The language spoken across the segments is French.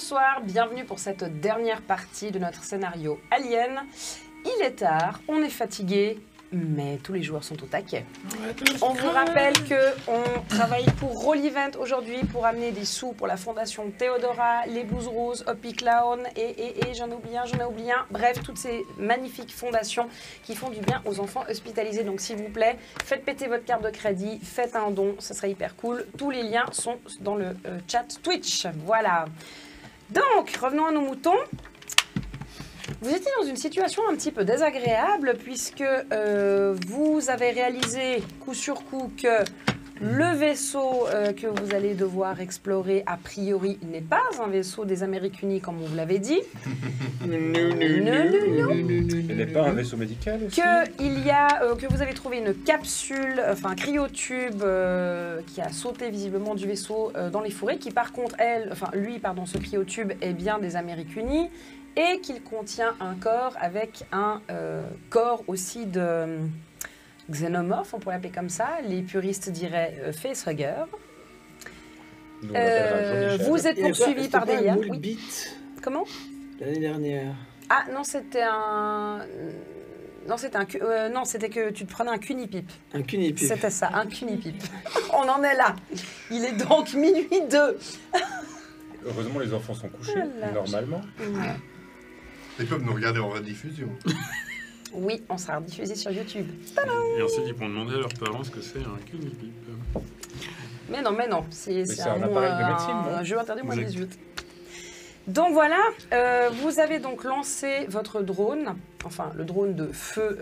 Bonsoir, bienvenue pour cette dernière partie de notre scénario Alien. Il est tard, on est fatigué, mais tous les joueurs sont au taquet. On vous rappelle qu'on travaille pour Roll Event aujourd'hui pour amener des sous pour la fondation Théodora, les Blues Roses, Hoppy Clown et j'en ai oublié un. Bref, toutes ces magnifiques fondations qui font du bien aux enfants hospitalisés. Donc s'il vous plaît, faites péter votre carte de crédit, faites un don, ça serait hyper cool. Tous les liens sont dans le chat Twitch. Voilà. Donc, revenons à nos moutons. Vous étiez dans une situation un petit peu désagréable puisque vous avez réalisé coup sur coup que le vaisseau que vous allez devoir explorer a priori n'est pas un vaisseau des Amériques Unies comme on vous l'avait dit. Il n'est pas un vaisseau médical aussi. Que vous avez trouvé une capsule, enfin un cryotube qui a sauté visiblement du vaisseau dans les fourrés, qui par contre, ce cryotube est bien des Amériques Unies. Et qu'il contient un corps avec un corps aussi de xénomorphe, on pourrait l'appeler comme ça. Les puristes diraient facehugger. Vous êtes poursuivi par des liens. Oui. Comment? L'année dernière. Ah non, c'était un... Non, c'était que tu te prenais un cunipipe. Un cunipipe. C'était ça, un cunipipe. On en est là. Il est donc minuit 2. Heureusement, les enfants sont couchés, normalement. Ouais. Ils peuvent nous regarder en rediffusion. Oui, on sera diffusé sur YouTube. Et ensuite, ils pourront demander à leurs parents ce que c'est un cunipipe. Mais non, c'est un appareil de médecine, non ? Un jeu interdit moins 18. Donc voilà, vous avez donc lancé votre drone, enfin le drone de feu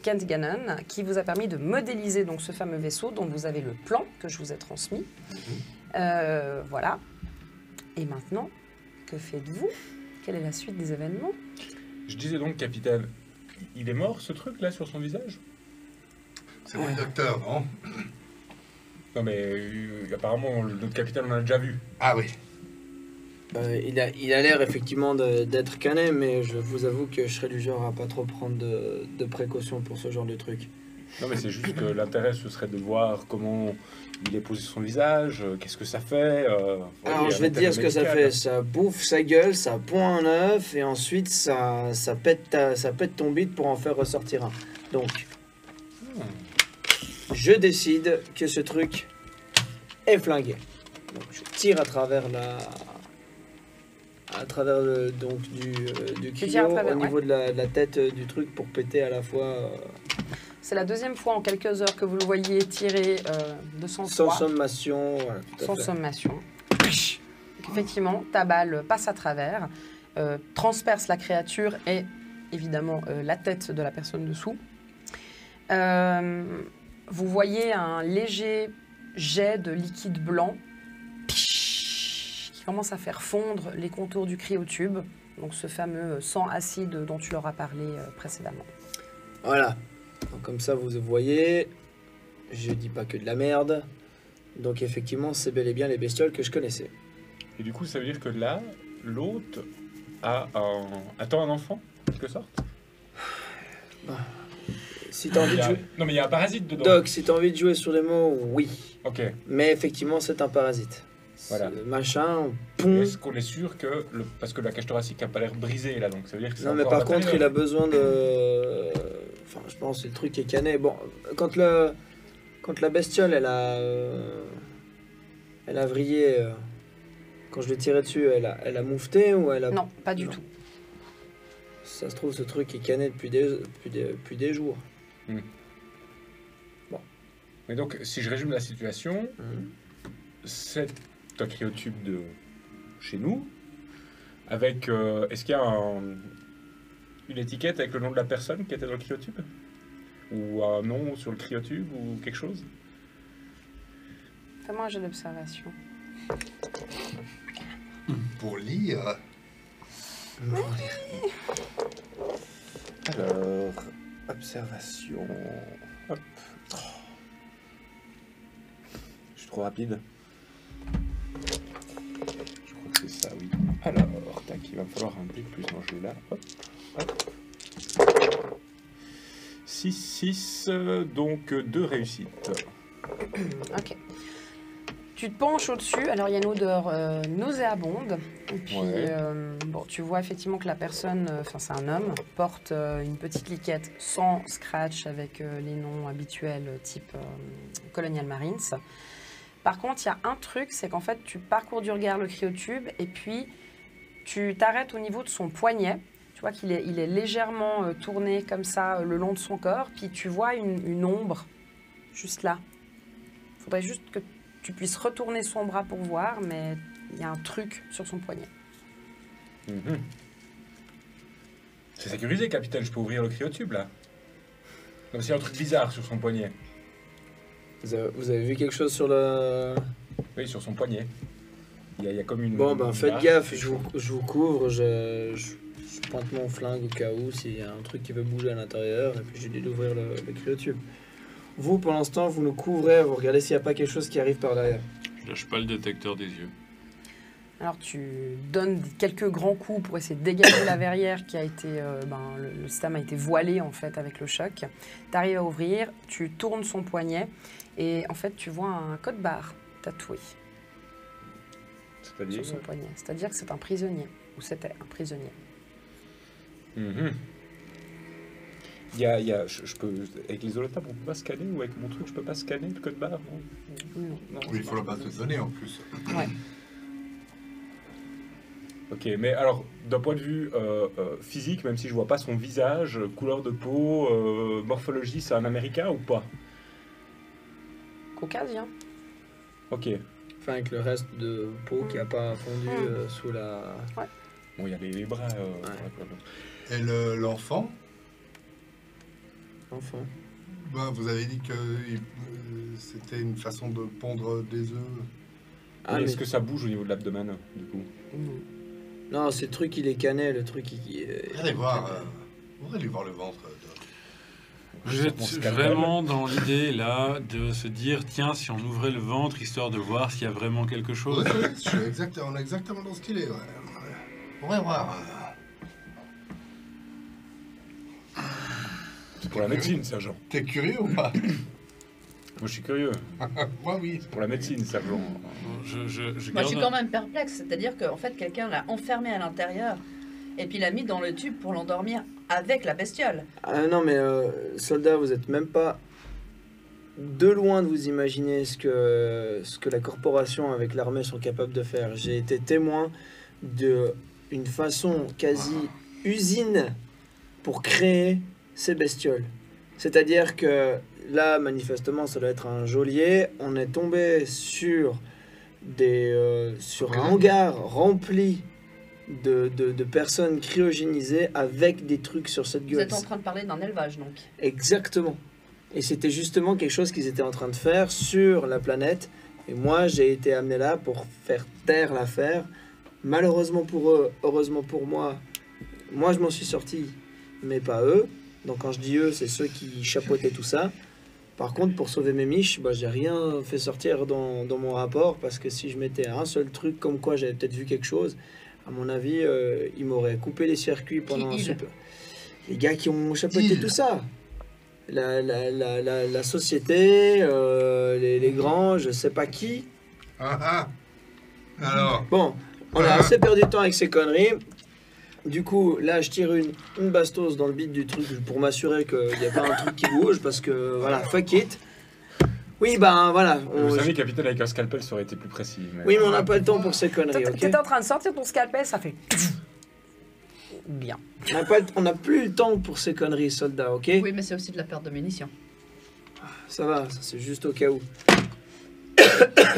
Kent Gannon, qui vous a permis de modéliser donc ce fameux vaisseau dont vous avez le plan que je vous ai transmis. Voilà. Et maintenant, que faites-vous ? Quelle est la suite des événements? Je disais donc, capitaine, il est mort ce truc là sur son visage? C'est le docteur, non? Non mais apparemment notre capitaine en a déjà vu. Ah oui. Il a l'air effectivement d'être canet, mais je vous avoue que je serais du genre à pas trop prendre de précautions pour ce genre de truc. Non mais c'est juste que l'intérêt ce serait de voir comment il est posé son visage, qu'est-ce que ça fait. Alors je vais te dire ce que ça fait, ça bouffe sa gueule, ça pond un œuf et ensuite ça pète ton bide pour en faire ressortir un. Donc je décide que ce truc est flingué. Donc je tire à travers du cryo au niveau de la tête du truc pour péter à la fois. C'est la deuxième fois en quelques heures que vous le voyez tirer de son sans poids. sommation. Voilà, sans sommation. Donc, effectivement, ta balle passe à travers, transperce la créature et évidemment la tête de la personne dessous. Vous voyez un léger jet de liquide blanc qui commence à faire fondre les contours du cryotube, donc ce fameux sang acide dont tu leur as parlé précédemment. Voilà. Donc, comme ça, vous voyez, je dis pas que de la merde. Donc effectivement, c'est bel et bien les bestioles que je connaissais. Et du coup, ça veut dire que là, l'hôte attend un enfant, en quelque sorte. Si t'as envie de jouer... Non mais il y a un parasite dedans. Doc, si t'as envie de jouer sur les mots, oui. Ok. Mais effectivement, c'est un parasite. Voilà. Machin, pont. Est-ce qu'on est sûr que... Parce que la cage thoracique n'a pas l'air brisée là, donc ça veut dire que c'est Non mais encore par contre, il a besoin de... Enfin, je pense que le truc est cané. Bon, quand la bestiole, elle a vrillé... Quand je l'ai tiré dessus, elle a moufté ou elle a... Non, pas du tout. Ça se trouve, ce truc est cané depuis des jours. Bon. Mais donc, si je résume la situation, c'est un cryotube de chez nous, avec... est-ce qu'il y a une étiquette avec le nom de la personne qui était dans le cryotube? Ou un nom sur le cryotube ou quelque chose? Fais-moi un jeu d'observation. Pour lire. Alors, observation... Hop. Oh. Je suis trop rapide. Je crois que c'est ça, oui. Alors, tac, il va me falloir un peu plus dans ce jeu-là. Hop, hop. 6, donc 2 réussites. Ok. Tu te penches au-dessus, alors il y a une odeur nauséabonde. Et puis, Ouais. bon, tu vois effectivement que la personne, enfin c'est un homme, porte une petite liquette sans scratch avec les noms habituels type Colonial Marines. Par contre, il y a un truc, c'est qu'en fait, tu parcours du regard le cryotube et puis tu t'arrêtes au niveau de son poignet. Tu vois qu'il est, il est légèrement tourné comme ça le long de son corps, puis tu vois une ombre juste là. Il faudrait juste que tu puisses retourner son bras pour voir, mais il y a un truc sur son poignet. Mhm. C'est sécurisé, capitaine, je peux ouvrir le cryotube là. Comme s'il y a un truc bizarre sur son poignet. Vous avez vu quelque chose sur le... Oui, sur son poignet. Il y a comme une... Bon, ben une faites marque. gaffe, je vous couvre, je pointe mon flingue au cas où s'il y a un truc qui veut bouger à l'intérieur, et puis j'ai dit d'ouvrir le cryotube. Vous, pour l'instant, vous nous couvrez, vous regardez s'il n'y a pas quelque chose qui arrive par derrière. Je lâche pas le détecteur des yeux. Alors tu donnes quelques grands coups pour essayer de dégager la verrière qui a été, le système a été voilé en fait avec le choc. Tu arrives à ouvrir, tu tournes son poignet et en fait tu vois un code barre tatoué C'est-à-dire sur son poignet. C'est-à-dire que c'est un prisonnier, ou c'était un prisonnier. Mhm. Je peux, avec les holotapes, on peut pas scanner, ou avec mon truc, je peux pas scanner le code barre, non? Non. Non, Oui, il faut la base de données en plus. Ouais. Ok, mais alors, d'un point de vue physique, même si je vois pas son visage, couleur de peau, morphologie, c'est un Américain ou pas? Caucasien. Ok. Enfin, avec le reste de peau qui n'a pas fondu sous la... Bon, il y a les bras. Et l'enfant, Enfin. bah, vous avez dit que c'était une façon de pondre des œufs. Ah, Est-ce mais- que ça bouge au niveau de l'abdomen, du coup? Non. Non, c'est le truc, il est canet, le truc, Allez voir, on va aller voir le ventre. Vous êtes Mon scalpel. vraiment dans l'idée là de se dire tiens, si on ouvrait le ventre histoire de voir s'il y a vraiment quelque chose. Ouais, ouais, je suis on est exactement dans ce qu'il est. Ouais. On va voir. C'est pour la médecine, sergent. T'es curieux ou pas? Moi, je suis curieux. Moi, oui. Pour la médecine, sergent. Je Moi, je garde suis quand même perplexe. C'est-à-dire qu'en fait, quelqu'un l'a enfermé à l'intérieur et puis l'a mis dans le tube pour l'endormir avec la bestiole. Ah non, mais soldats, vous êtes même pas de loin de vous imaginer ce que la corporation avec l'armée sont capables de faire. J'ai été témoin d'une façon quasi usine pour créer ces bestioles. C'est-à-dire que là, manifestement, ça doit être un geôlier. On est tombé sur un hangar rempli de personnes cryogénisées avec des trucs sur cette Vous gueule. êtes en train de parler d'un élevage, donc. Exactement. Et c'était justement quelque chose qu'ils étaient en train de faire sur la planète. Et moi, j'ai été amené là pour faire taire l'affaire. Malheureusement pour eux, heureusement pour moi, moi je m'en suis sorti, mais pas eux. Donc quand je dis eux, c'est ceux qui chapeautaient tout ça. Par contre, pour sauver mes miches, bah, j'ai rien fait sortir dans mon rapport, parce que si je mettais un seul truc comme quoi j'avais peut-être vu quelque chose, à mon avis, ils m'auraient coupé les circuits pendant un ils super... Les gars qui ont chapeauté Ils. tout ça. La société, les grands, je sais pas qui. Ah ah. Alors, Bon, on a assez perdu de temps avec ces conneries. Du coup, là, je tire une bastos dans le bide du truc pour m'assurer qu'il n'y a pas un truc qui bouge, parce que, voilà, fuck it. Oui, ben, voilà. Vous savez, capitaine, avec un scalpel, ça aurait été plus précis. Oui, mais on n'a pas le temps pour ces conneries, ok? T'étais en train de sortir ton scalpel, ça fait... Bien. On n'a plus le temps pour ces conneries, soldats, ok? Oui, mais c'est aussi de la perte de munitions. Ça va, ça, c'est juste au cas où.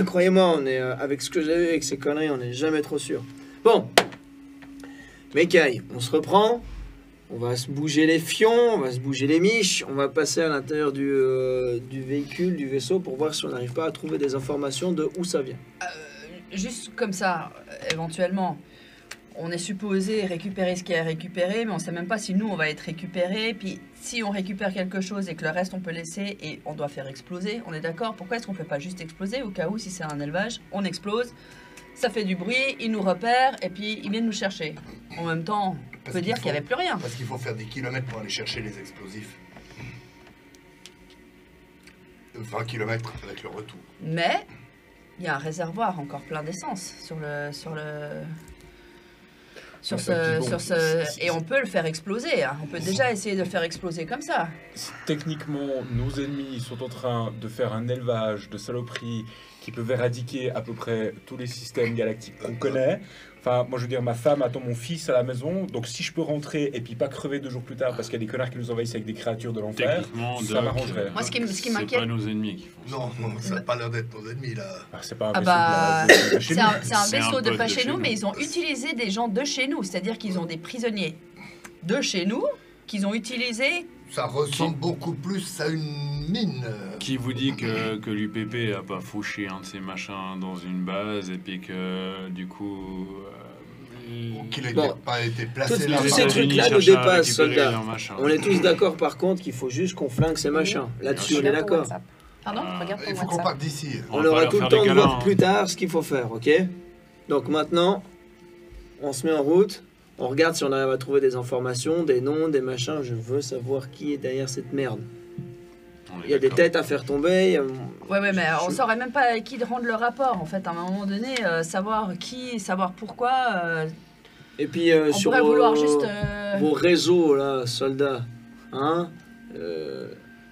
Croyez-moi, on est, avec ce que j'ai vu, avec ces conneries, on n'est jamais trop sûr. Bon. Mécaille, on se reprend. On va se bouger les fions, on va se bouger les miches, on va passer à l'intérieur du véhicule, du vaisseau, pour voir si on n'arrive pas à trouver des informations de où ça vient. Juste comme ça, éventuellement, on est supposé récupérer ce qui est récupéré, mais on sait même pas si nous, on va être récupéré. Puis si on récupère quelque chose et que le reste, on peut laisser et on doit faire exploser, on est d'accord? Pourquoi est-ce qu'on peut pas juste exploser au cas où, si c'est un élevage, on explose, ça fait du bruit, ils nous repèrent et puis ils viennent nous chercher. En même temps, on Parce peut dire qu'il qu'il n'y avait plus rien. parce qu'il faut faire des kilomètres pour aller chercher les explosifs. 20 kilomètres avec le retour. Mais Il y a un réservoir encore plein d'essence et on peut le faire exploser. Hein. On peut déjà essayer de le faire exploser comme ça. Si techniquement, nos ennemis sont en train de faire un élevage de saloperies qui peuvent éradiquer à peu près tous les systèmes galactiques qu'on connaît. Enfin, moi je veux dire, ma femme attend mon fils à la maison, donc si je peux rentrer et puis pas crever 2 jours plus tard parce qu'il y a des connards qui nous envahissent avec des créatures de l'enfer, ça m'arrangerait. Moi, ce qui C'est m'inquiète... pas nos ennemis qui font ça. Non, ça n'a pas l'air d'être nos ennemis, là. Ah, c'est pas un Ah vaisseau bah, de chez c'est nous. un C'est vaisseau un de pote pas de chez chez nous, nous. mais ils ont utilisé des gens de chez nous. C'est-à-dire qu'ils ont des prisonniers de chez nous qu'ils ont utilisés. Ça ressemble beaucoup plus à une mine. Qui vous dit que l'UPP a pas fauché un de ses machins dans une base et puis que du coup... Ou qu'il n'ait Bon. pas été placé là. tous ces les trucs-là États-Unis nous cherchent à dépassent, récupérer soldats. leurs machins. On est tous d'accord par contre qu'il faut juste qu'on flingue ces machins. Là-dessus, on est Regarde ton d'accord. WhatsApp. Pardon, Ah, regarde ton Il faut qu'on WhatsApp. parte d'ici. On va pas aura leur tout le faire temps des de voir câlins, plus tard ce qu'il faut faire, ok? Donc maintenant, on se met en route. On regarde si on arrive à trouver des informations, des noms, des machins. Je veux savoir qui est derrière cette merde. On est Il y a des d'accord. têtes à faire tomber. il y a- Ouais, mais on saurait même pas à qui de rendre le rapport. En fait, à un moment donné, savoir qui, savoir pourquoi. Et puis On sur pourrait vouloir vos, juste. vos réseaux, là, soldats, hein?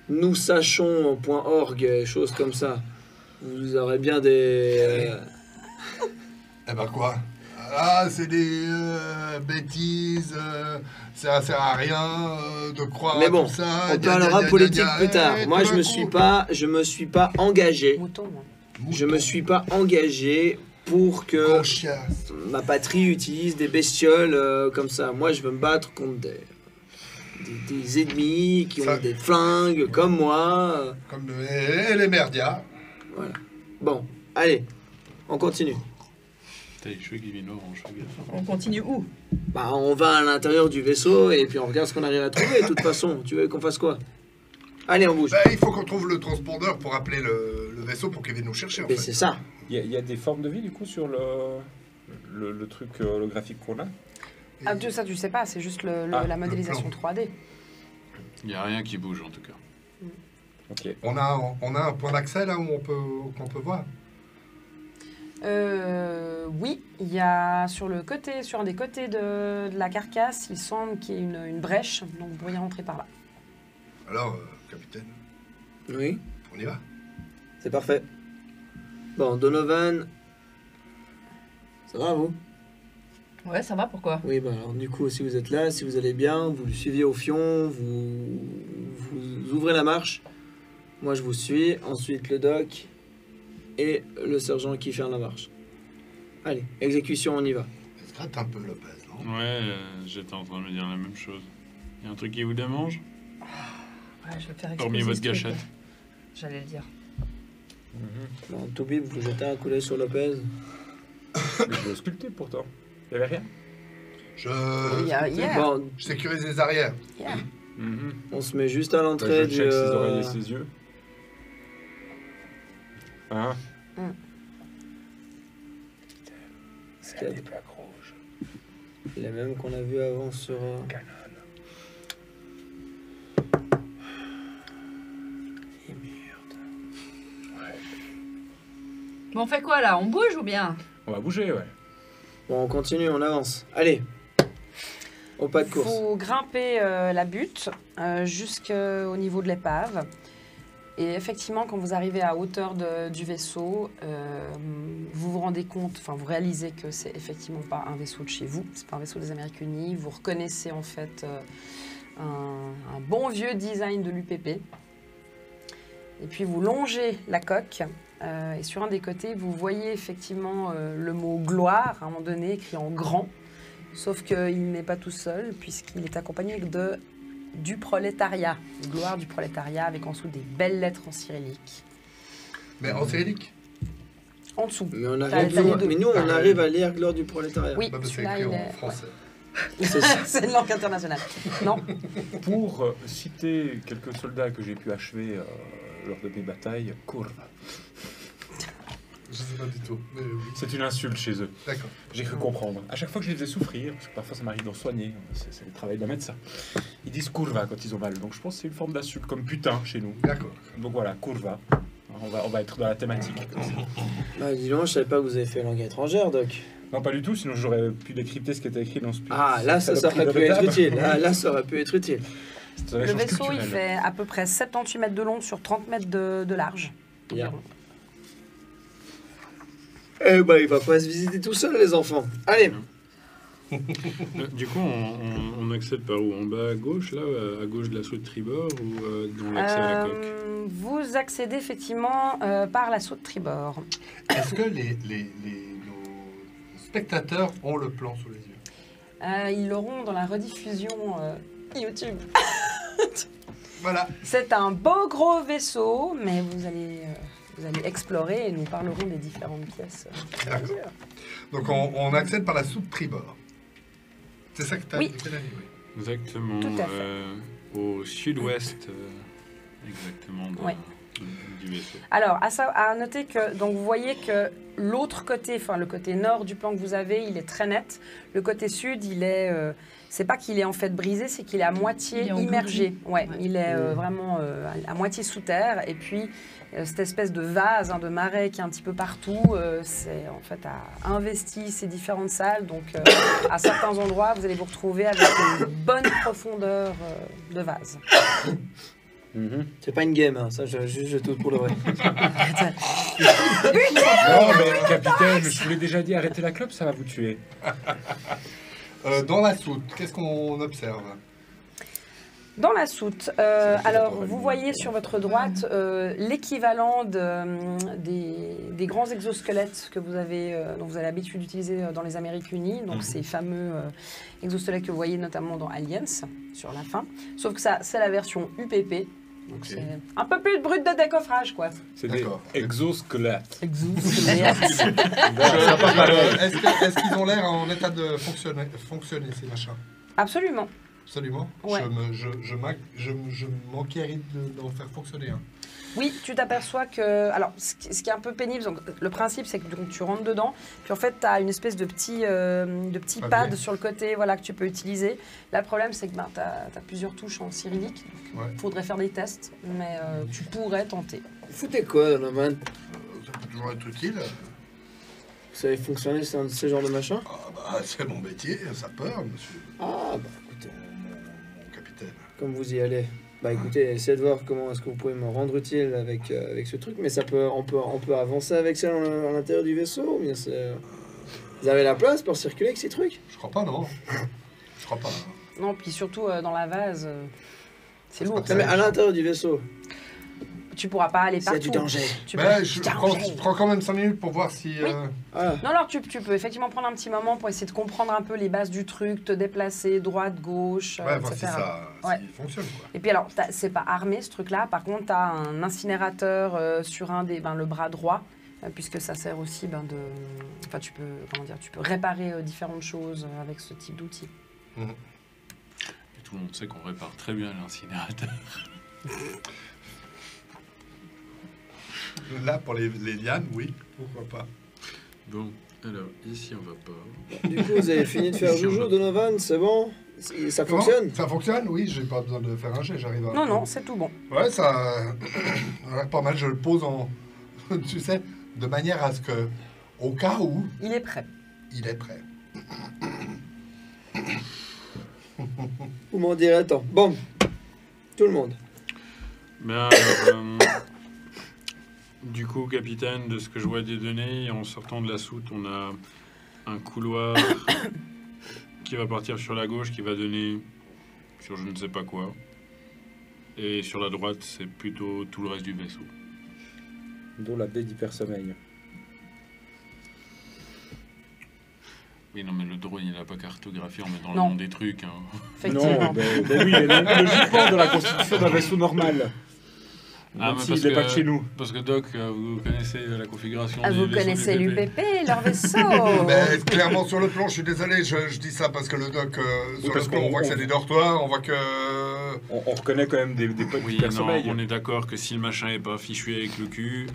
Nous sachons.org, choses comme ça. Vous aurez bien des... Eh ben quoi? Ah, c'est des bêtises, ça sert à rien de croire Mais à bon, tout ça. on parlera politique plus tard. Moi, je me suis pas engagé. Mouton, moi. Je me suis pas engagé pour que Conscience. ma patrie utilise des bestioles comme ça. Moi, je veux me battre contre des ennemis qui ont Ça- des flingues comme moi. Comme les merdias. Voilà. Bon, allez, on continue. T'as les cheveux qui viennent orange, regarde. On continue où? Bah, on va à l'intérieur du vaisseau et puis on regarde ce qu'on arrive à trouver. De toute façon, tu veux qu'on fasse quoi? Allez, on bouge. Ben, il faut qu'on trouve le transpondeur pour appeler le vaisseau pour qu'il vienne nous chercher. En Mais fait. c'est ça. Il y a des formes de vie du coup sur le truc holographique qu'on a. Ah, ça, tu sais pas, c'est juste Ah, la modélisation plan. 3D. Il n'y a rien qui bouge en tout cas. Ok. On a un point d'accès là où qu'on peut voir. Oui, il y a sur un des côtés de la carcasse, il semble qu'il y ait une brèche, donc vous pourriez rentrer par là. Alors, capitaine, Oui, on y va. c'est parfait. Bon, Donovan, ça va vous? Ouais, ça va, pourquoi? Oui, bah alors du coup, si vous êtes là, si vous allez bien, vous le suivez au fion, vous ouvrez la marche. Moi, je vous suis. Ensuite, le doc et le sergent qui ferme la marche. Allez, exécution, on y va. Ça se gratte un peu Lopez, non? Ouais, j'étais en train de me dire la même chose. Il y a un truc qui vous démange? Ouais, je vais faire exploser Hormis votre ce truc. gâchette. J'allais le dire. Bon, Toby, vous jetez un coup d'œil sur Lopez. Mais je l'ai sculpté pourtant. Il n'y avait rien. Je Bon, je sécurise les arrières. on se met juste à Bah, l'entrée je du... check ses oreilles et ses yeux. Hein? C'est la plaques rouges. les mêmes qu'on a vu avant sur... Canon. Et merde. Bon, on fait quoi là? On bouge ou bien? On va bouger, ouais. Bon, on continue, on avance. Allez, au pas de course. Vous grimpez la butte jusqu'au niveau de l'épave. Et effectivement, quand vous arrivez à hauteur du vaisseau, vous vous rendez compte, enfin vous réalisez que c'est effectivement pas un vaisseau de chez vous, c'est pas un vaisseau des Amériques Unies. Vous reconnaissez en fait un bon vieux design de l'UPP. Et puis vous longez la coque. Et sur un des côtés, vous voyez effectivement le mot gloire, à un moment donné, écrit en grand. Sauf qu'il n'est pas tout seul, puisqu'il est accompagné du prolétariat. Gloire du prolétariat, avec en dessous des belles lettres en cyrillique. Mais en cyrillique. En dessous. Mais, on T'as arrive, les deux. mais nous, on arrive à lire Gloire du prolétariat. Oui, Bah, c'est celui-là, écrit il en est... français. C'est ça. C'est une langue internationale. Non. Pour citer quelques soldats que j'ai pu achever lors de mes batailles, curva. Je sais pas du tout. Mais oui. C'est une insulte chez eux. D'accord. J'ai cru comprendre. À chaque fois que je les faisais souffrir, parce que parfois ça m'arrive d'en soigner, c'est le travail d'un médecin, ils disent curva quand ils ont mal. Donc je pense que c'est une forme d'insulte, comme putain chez nous. D'accord. Donc voilà, curva. On va être dans la thématique. Comme ça. Bah, dis donc, je savais pas que vous avez fait langue étrangère, Doc. Non, pas du tout, sinon j'aurais pu décrypter ce qui était écrit dans ce Ah, là, ça aurait pu être utile. Ah, là, ça aurait pu être utile. Le vaisseau, il fait à peu près 78 mètres de long sur 30 mètres de large. Bien. environ. Eh ben, il va pas se visiter tout seul, les enfants. Allez. Du coup, on accède par où? En bas à gauche, là, à gauche de la soute tribord ou dans l'accès à la coque? Vous accédez effectivement par la soute tribord. Est-ce que nos spectateurs ont le plan sous les yeux? Ils l'auront dans la rediffusion YouTube. Voilà. C'est un beau gros vaisseau, mais vous allez explorer et nous parlerons des différentes pièces. D'accord. Donc on accède par la soute tribord. C'est ça que tu as Oui. dit, oui. Exactement. Tout à Au sud-ouest, exactement, Ouais. du vaisseau. Alors, à noter que donc vous voyez que l'autre côté, enfin le côté nord du plan que vous avez, il est très net. Le côté sud, il est, c'est pas qu'il est en fait brisé, c'est qu'il est à moitié Il est immergé. Ouais, Ouais. il est vraiment à moitié sous terre. Et puis cette espèce de vase, de marais qui est un petit peu partout, c'est en fait a investi ces différentes salles. Donc à certains endroits, vous allez vous retrouver avec une bonne profondeur de vase. C'est pas une game, hein. Ça, je tout pour le vrai. Non, mais capitaine, je vous l'ai déjà dit, arrêtez la clope, ça va vous tuer. Dans la soute, qu'est-ce qu'on observe? Dans la soute, alors vous voyez sur votre droite l'équivalent des grands exosquelettes que vous avez, dont vous avez l'habitude d'utiliser dans les Amériques Unies, donc ces fameux exosquelettes que vous voyez notamment dans Aliens sur la fin. Sauf que ça, c'est la version UPP, donc c'est un peu plus brut de décoffrage, quoi. C'est des D'accord. exosquelettes. Exosquelettes. Est-ce qu'ils ont l'air en état de fonctionner ces machins? Absolument. Absolument. Ouais. Je m'enquéris d'en faire fonctionner un. Oui, tu t'aperçois que... Alors, ce qui est un peu pénible, donc, le principe, c'est que donc, tu rentres dedans, puis en fait, tu as une espèce de petit pad sur le côté voilà, que tu peux utiliser. Là, le problème, c'est que tu as plusieurs touches en cyrillique, donc il faudrait faire des tests, mais tu pourrais tenter. Vous foutez quoi, Donovan? Ça peut toujours être utile. Vous savez fonctionner ce genre de machin? Ah bah, c'est mon métier, ça peur, monsieur. Ah, bah écoutez, Mon capitaine. comme vous y allez. Bah écoutez, essayez de voir comment est-ce que vous pouvez me rendre utile avec ce truc, mais on peut avancer avec ça à l'intérieur du vaisseau, bien c'est... Vous avez la place pour circuler avec ces trucs? Je crois pas, non. Je crois pas. Non, puis surtout dans la vase, c'est lourd. Non, mais à l'intérieur du vaisseau, Tu pourras pas aller s'il y a partout. du danger. Tu Mais peux- je Danger. prends quand même 5 minutes pour voir si... Oui. Ah, Non, alors tu peux effectivement prendre un petit moment pour essayer de comprendre un peu les bases du truc, te déplacer droite, gauche, Ouais, voir etc. si ça Ouais. s'il fonctionne, quoi. Et puis alors, c'est pas armé ce truc-là, par contre, tu as un incinérateur sur le bras droit, puisque ça sert aussi de... Enfin, tu peux réparer différentes choses avec ce type d'outil. Et tout le monde sait qu'on répare très bien l'incinérateur. Là, pour les lianes, oui, pourquoi pas. Bon, alors, ici, on va pas. du coup, vous avez fini de faire joujou, Donovan, c'est bon? Ça fonctionne? Ça fonctionne, oui, j'ai pas besoin de faire un jet, j'arrive à... Non, c'est tout bon. Ouais, ça... ouais, pas mal, je le pose en... tu sais, de manière à ce que, au cas où, Il est prêt. il est prêt. Vous m'en direz tant. Bon, tout le monde. Mais du coup, capitaine, de ce que je vois des données, en sortant de la soute, on a un couloir qui va partir sur la gauche, qui va donner sur je ne sais pas quoi. Et sur la droite, c'est plutôt tout le reste du vaisseau. Dont la baie d'hypersommeil. Oui, non, mais le drone, il n'a pas cartographié en mettant le Non. nom des trucs. Hein. Effectivement. Non, mais oui, mais logiquement, dans la constitution d'un vaisseau normal. Ah, Même mais s'il parce n'est que- pas de chez nous. Parce que Doc, vous connaissez la configuration Ah, des vous vaisseaux connaissez du l'UPP, leur vaisseau. Mais clairement, sur le plan, je suis désolé, je dis ça parce que le doc, sur parce le plan, on qu'on- voit que c'est des dortoirs, on voit que... On reconnaît quand même des potes Oui, non, d'hypersommeil. on est d'accord que si le machin est pas fichu avec le cul,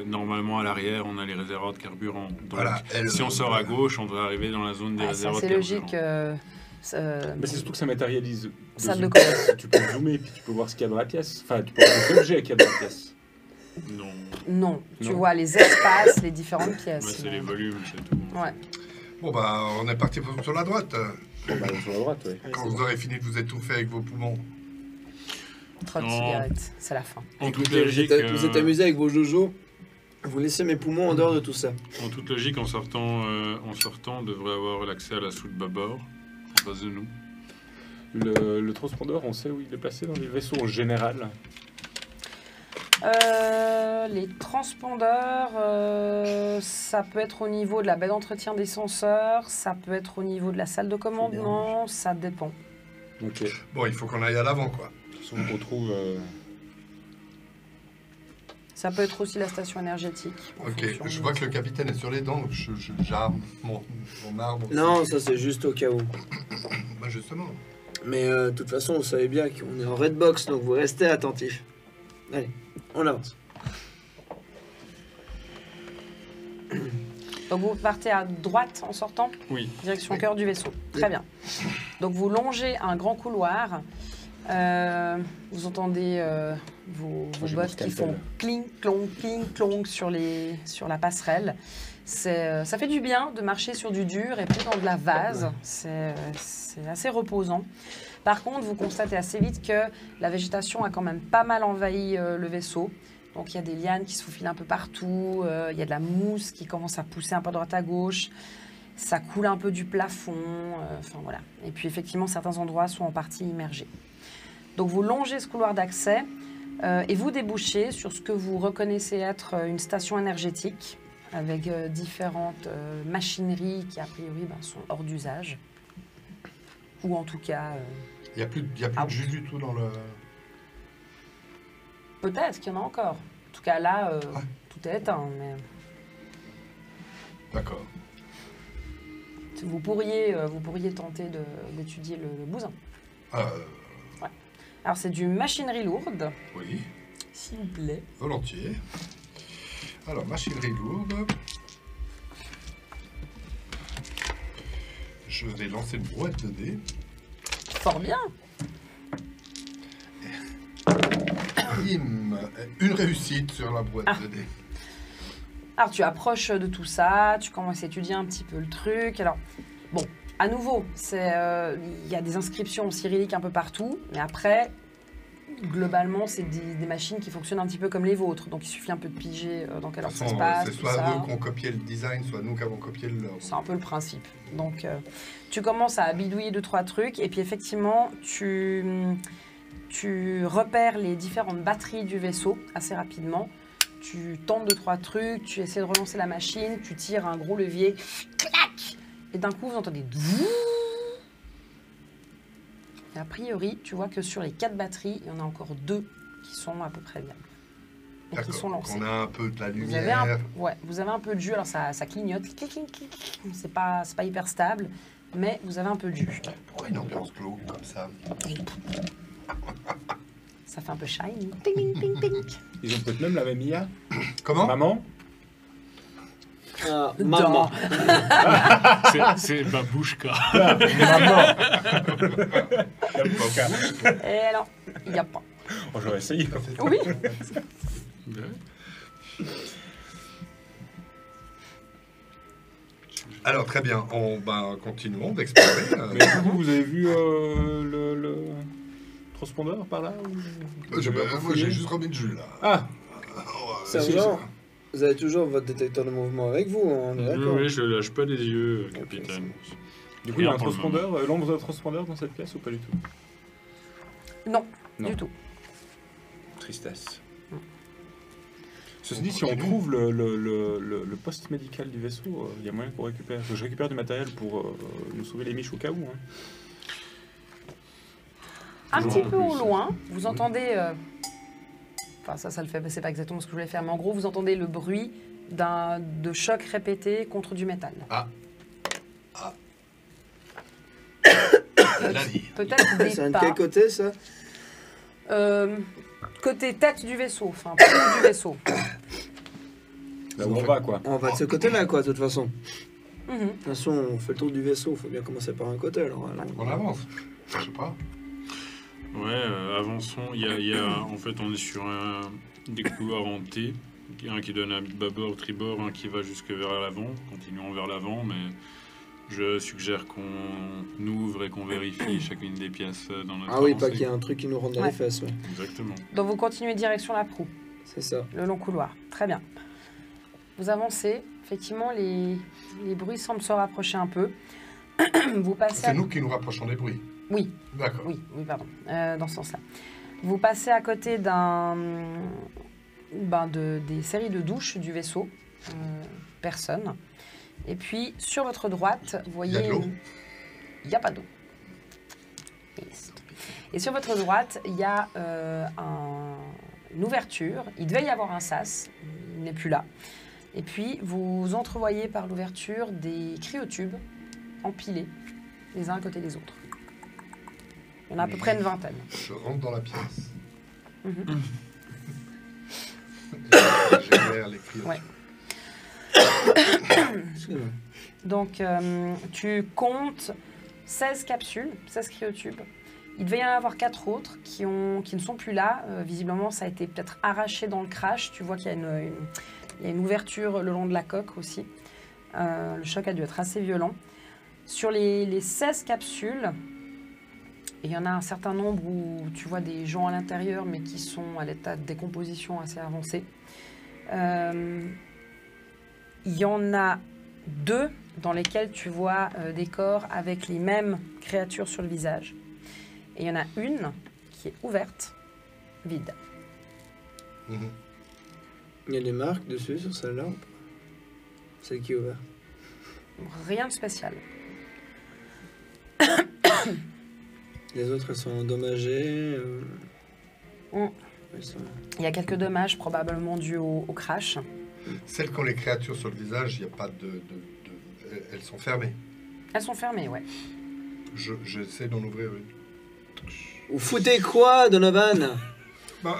normalement à l'arrière, on a les réservoirs de carburant. Donc, Voilà, elle- si on sort à gauche, on doit arriver dans la zone des Ah, ça, réservoirs c'est de logique. carburant. Mais c'est surtout que ça matérialise. Salle Dans de une commerce. pièce, tu peux zoomer, puis tu peux voir ce qu'il y a dans la pièce. Enfin, tu peux voir les objets qu'il y a dans la pièce. Non. Non, tu Non. vois les espaces, les différentes pièces. Ouais, c'est les volumes, c'est tout. Ouais. Bon, bah, on est parti sur la droite. Bon, bah, sur la droite, oui. Quand vous aurez fini de vous étouffer avec vos poumons. Trop de Non. cigarettes, c'est la fin. En toute Écoutez, logique, vous êtes amusé avec vos jojos. Vous laissez mes poumons en dehors de tout ça. en toute logique, en sortant, on devrait avoir l'accès à la soute bâbord, en face de nous. Le transpondeur, on sait où il est placé dans les vaisseaux en général. Les transpondeurs, ça peut être au niveau de la baie d'entretien des senseurs, ça peut être au niveau de la salle de commandement, ça dépend. Ok. Bon, il faut qu'on aille à l'avant, quoi. De toute façon, on retrouve... Ça peut être aussi la station énergétique. en Ok, fonction je de- vois que le capitaine est sur les dents, donc j'arme mon arme. aussi. Non, ça c'est juste au cas où. Bah, justement. Mais de toute façon, vous savez bien qu'on est en red box, donc vous restez attentifs. Allez, on avance. Donc vous partez à droite en sortant, Oui. direction Oui. cœur du vaisseau. Très bien. Donc vous longez un grand couloir. Vous entendez vos j'ai bottes mon qui scalpel. font cling clong sur la passerelle. Ça fait du bien de marcher sur du dur et plus dans de la vase. C'est assez reposant. Par contre, vous constatez assez vite que la végétation a quand même pas mal envahi le vaisseau. Donc il y a des lianes qui se faufilent un peu partout, il y a de la mousse qui commence à pousser un peu à droite à gauche, ça coule un peu du plafond, enfin voilà. Et puis effectivement, certains endroits sont en partie immergés. Donc vous longez ce couloir d'accès et vous débouchez sur ce que vous reconnaissez être une station énergétique avec différentes machineries qui a priori sont hors d'usage. Ou en tout cas, Il n'y a plus, Ah de jus du tout dans le... peut-être qu'il y en a encore. En tout cas là, Ouais. tout est éteint. Mais D'accord. vous pourriez tenter d'étudier le bousin. Alors c'est du machinerie lourde, Oui, s'il vous plaît. volontiers. Alors, machinerie lourde. Je vais lancer une brouette de dés. Fort bien. Une réussite sur la boîte Ah. de dés. Alors tu approches de tout ça, tu commences à étudier un petit peu le truc. Alors bon, à nouveau, il y a des inscriptions en cyrillique un peu partout, mais après, globalement, c'est des machines qui fonctionnent un petit peu comme les vôtres. Donc il suffit un peu de piger dans quel De ordre toute ça se façon, passe. c'est tout soit ça. eux qui ont copié le design, soit nous qui avons copié le leur. C'est un peu le principe. Donc, tu commences à bidouiller 2-3 trucs, et puis effectivement, tu repères les différentes batteries du vaisseau assez rapidement. Tu tentes 2-3 trucs, tu essaies de relancer la machine, tu tires un gros levier, clac, et d'un coup, vous entendez. Et a priori, tu vois que sur les 4 batteries, il y en a encore 2 qui sont à peu près bien. Donc, ils sont D'accord. lancés. On a un peu de la Vous lumière. avez vous avez un peu de jus, alors ça clignote, clic, clic, clic. C'est pas hyper stable, mais vous avez un peu de jus. Pourquoi une ambiance glauque comme ça? Ça fait un peu shiny. Ting, ting, ting, ting. Ils ont peut-être même la même IA. Comment? Maman. Ah, maman. C'est Babouchka. Maman. Et alors, il n'y a pas. Oh, j'aurais essayé. Oui. Alors, très bien. Continuons d'explorer. Mais du coup, vous avez vu le transpondeur par là Moi, j'ai juste remis de jus, là. Ah, Sergent, vous avez toujours votre détecteur de mouvement avec vous, on est d'accord? Oui, je lâche pas des yeux, capitaine. du coup, il y a un Rien pour le transpondeur, l'ombre d'un transpondeur dans cette pièce ou pas du tout? Non, Non. du tout. Tristesse. Ceci dit, si on trouve le poste médical du vaisseau, il y a moyen qu'on récupère. Je récupère du matériel pour nous sauver les miches au cas où. Hein. Un Toujours petit en peu au plus. loin, vous entendez. Enfin, ça le fait, c'est pas exactement ce que je voulais faire, mais en gros, vous entendez le bruit de choc répété contre du métal. La vie. Peut-être des C'est de pas. quel côté, ça? Côté tête du vaisseau, enfin, poule du vaisseau. Là où on va, quoi. On va de ce côté-là, quoi, de toute façon. Mhm. De toute façon, on fait le tour du vaisseau, faut bien commencer par un côté, alors. On avance. Je sais pas. Ouais, avançons. En fait, on est sur des couloirs en T. Un qui donne à bâbord, tribord, un qui va jusque vers l'avant. Continuons vers l'avant, mais je suggère qu'on ouvre et qu'on vérifie chacune des pièces dans notre Ah oui, avancée. pas qu'il y ait un truc qui nous rentre dans les fesses. Ouais. Exactement. Donc vous continuez direction la proue, C'est ça. le long couloir. Très bien. Vous avancez. Effectivement, les bruits semblent se rapprocher un peu. Vous passez. C'est nous qui nous rapprochons des bruits. Oui. D'accord. Oui, pardon. Dans ce sens-là. Vous passez à côté des séries de douches du vaisseau. Personne. Et puis, sur votre droite, vous voyez... Il y a de l'eau ? Il n'y a pas d'eau. Et sur votre droite, il y a une ouverture. Il devait y avoir un sas. Il n'est plus là. Et puis, vous entrevoyez par l'ouverture des cryotubes empilés, les uns à côté des autres. Il y en a à peu près une vingtaine. Je rentre dans la pièce. Mhm. J'éclaire les cris. Ouais. Excuse-moi. Donc, tu comptes 16 capsules, 16 cryotubes. Il devait y en avoir 4 autres qui ne sont plus là. Visiblement, ça a été peut-être arraché dans le crash. Tu vois qu'il y a une ouverture le long de la coque aussi. Le choc a dû être assez violent. Sur les 16 capsules, il y en a un certain nombre où tu vois des gens à l'intérieur, mais qui sont à l'état de décomposition assez avancé. Il y en a 2 dans lesquels tu vois des corps avec les mêmes créatures sur le visage. Et il y en a une qui est ouverte, vide. Mhm. Il y a des marques dessus sur celle-là ou pas? Celle qui est ouverte. Rien de spécial. Les autres, elles sont endommagées. Elles sont... Il y a quelques dommages probablement dus au crash. Celles qui ont les créatures sur le visage, il n'y a pas elles sont fermées. Elles sont fermées, ouais. J'essaie d'en ouvrir une. Vous foutez quoi, Donovan? Bah,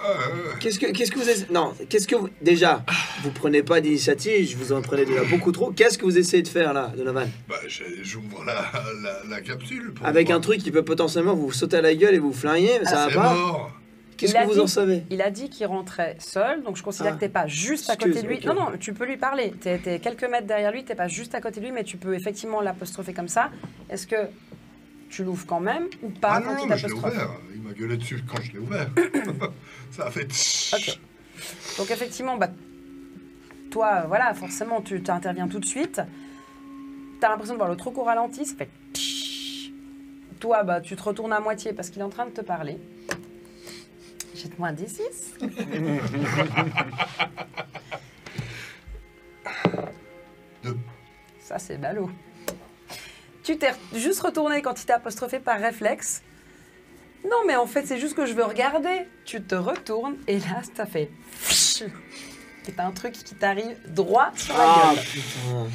Qu'est-ce que vous essayez... Non, qu'est-ce que vous... Déjà, vous prenez pas d'initiative, je vous en prenez déjà beaucoup trop. Qu'est-ce que vous essayez de faire, là, Donovan? bah, j'ouvre la capsule. Pour Avec voir. un truc qui peut potentiellement vous sauter à la gueule et vous flinguer, ça C'est va pas? mort. Qu'est-ce Il a que vous dit- en savez? Il a dit qu'il rentrait seul, donc je considère Ah. que t'es pas juste à Excuse, côté de lui. ok. Non, non, tu peux lui parler. T'es quelques mètres derrière lui, t'es pas juste à côté de lui, mais tu peux effectivement l'apostropher comme ça. Est-ce que tu l'ouvres quand même ou pas Ah quand non, il mais je l'ai t'apostrophe? ouvert. Il m'a gueulé dessus quand je l'ai ouvert. Ça a fait... Ok. Donc effectivement, bah, toi, voilà, forcément, tu interviens tout de suite. T'as l'impression de voir le truc au ralenti, ça fait... Toi, bah, tu te retournes à moitié parce qu'il est en train de te parler. Jette-moi un D6. Deux. Ça, c'est ballot. Tu t'es juste retourné quand il t'a apostrophé par réflexe. Non, mais en fait, c'est juste que je veux regarder. Tu te retournes et là, ça fait... Et t'as un truc qui t'arrive droit sur la Ah, gueule. putain.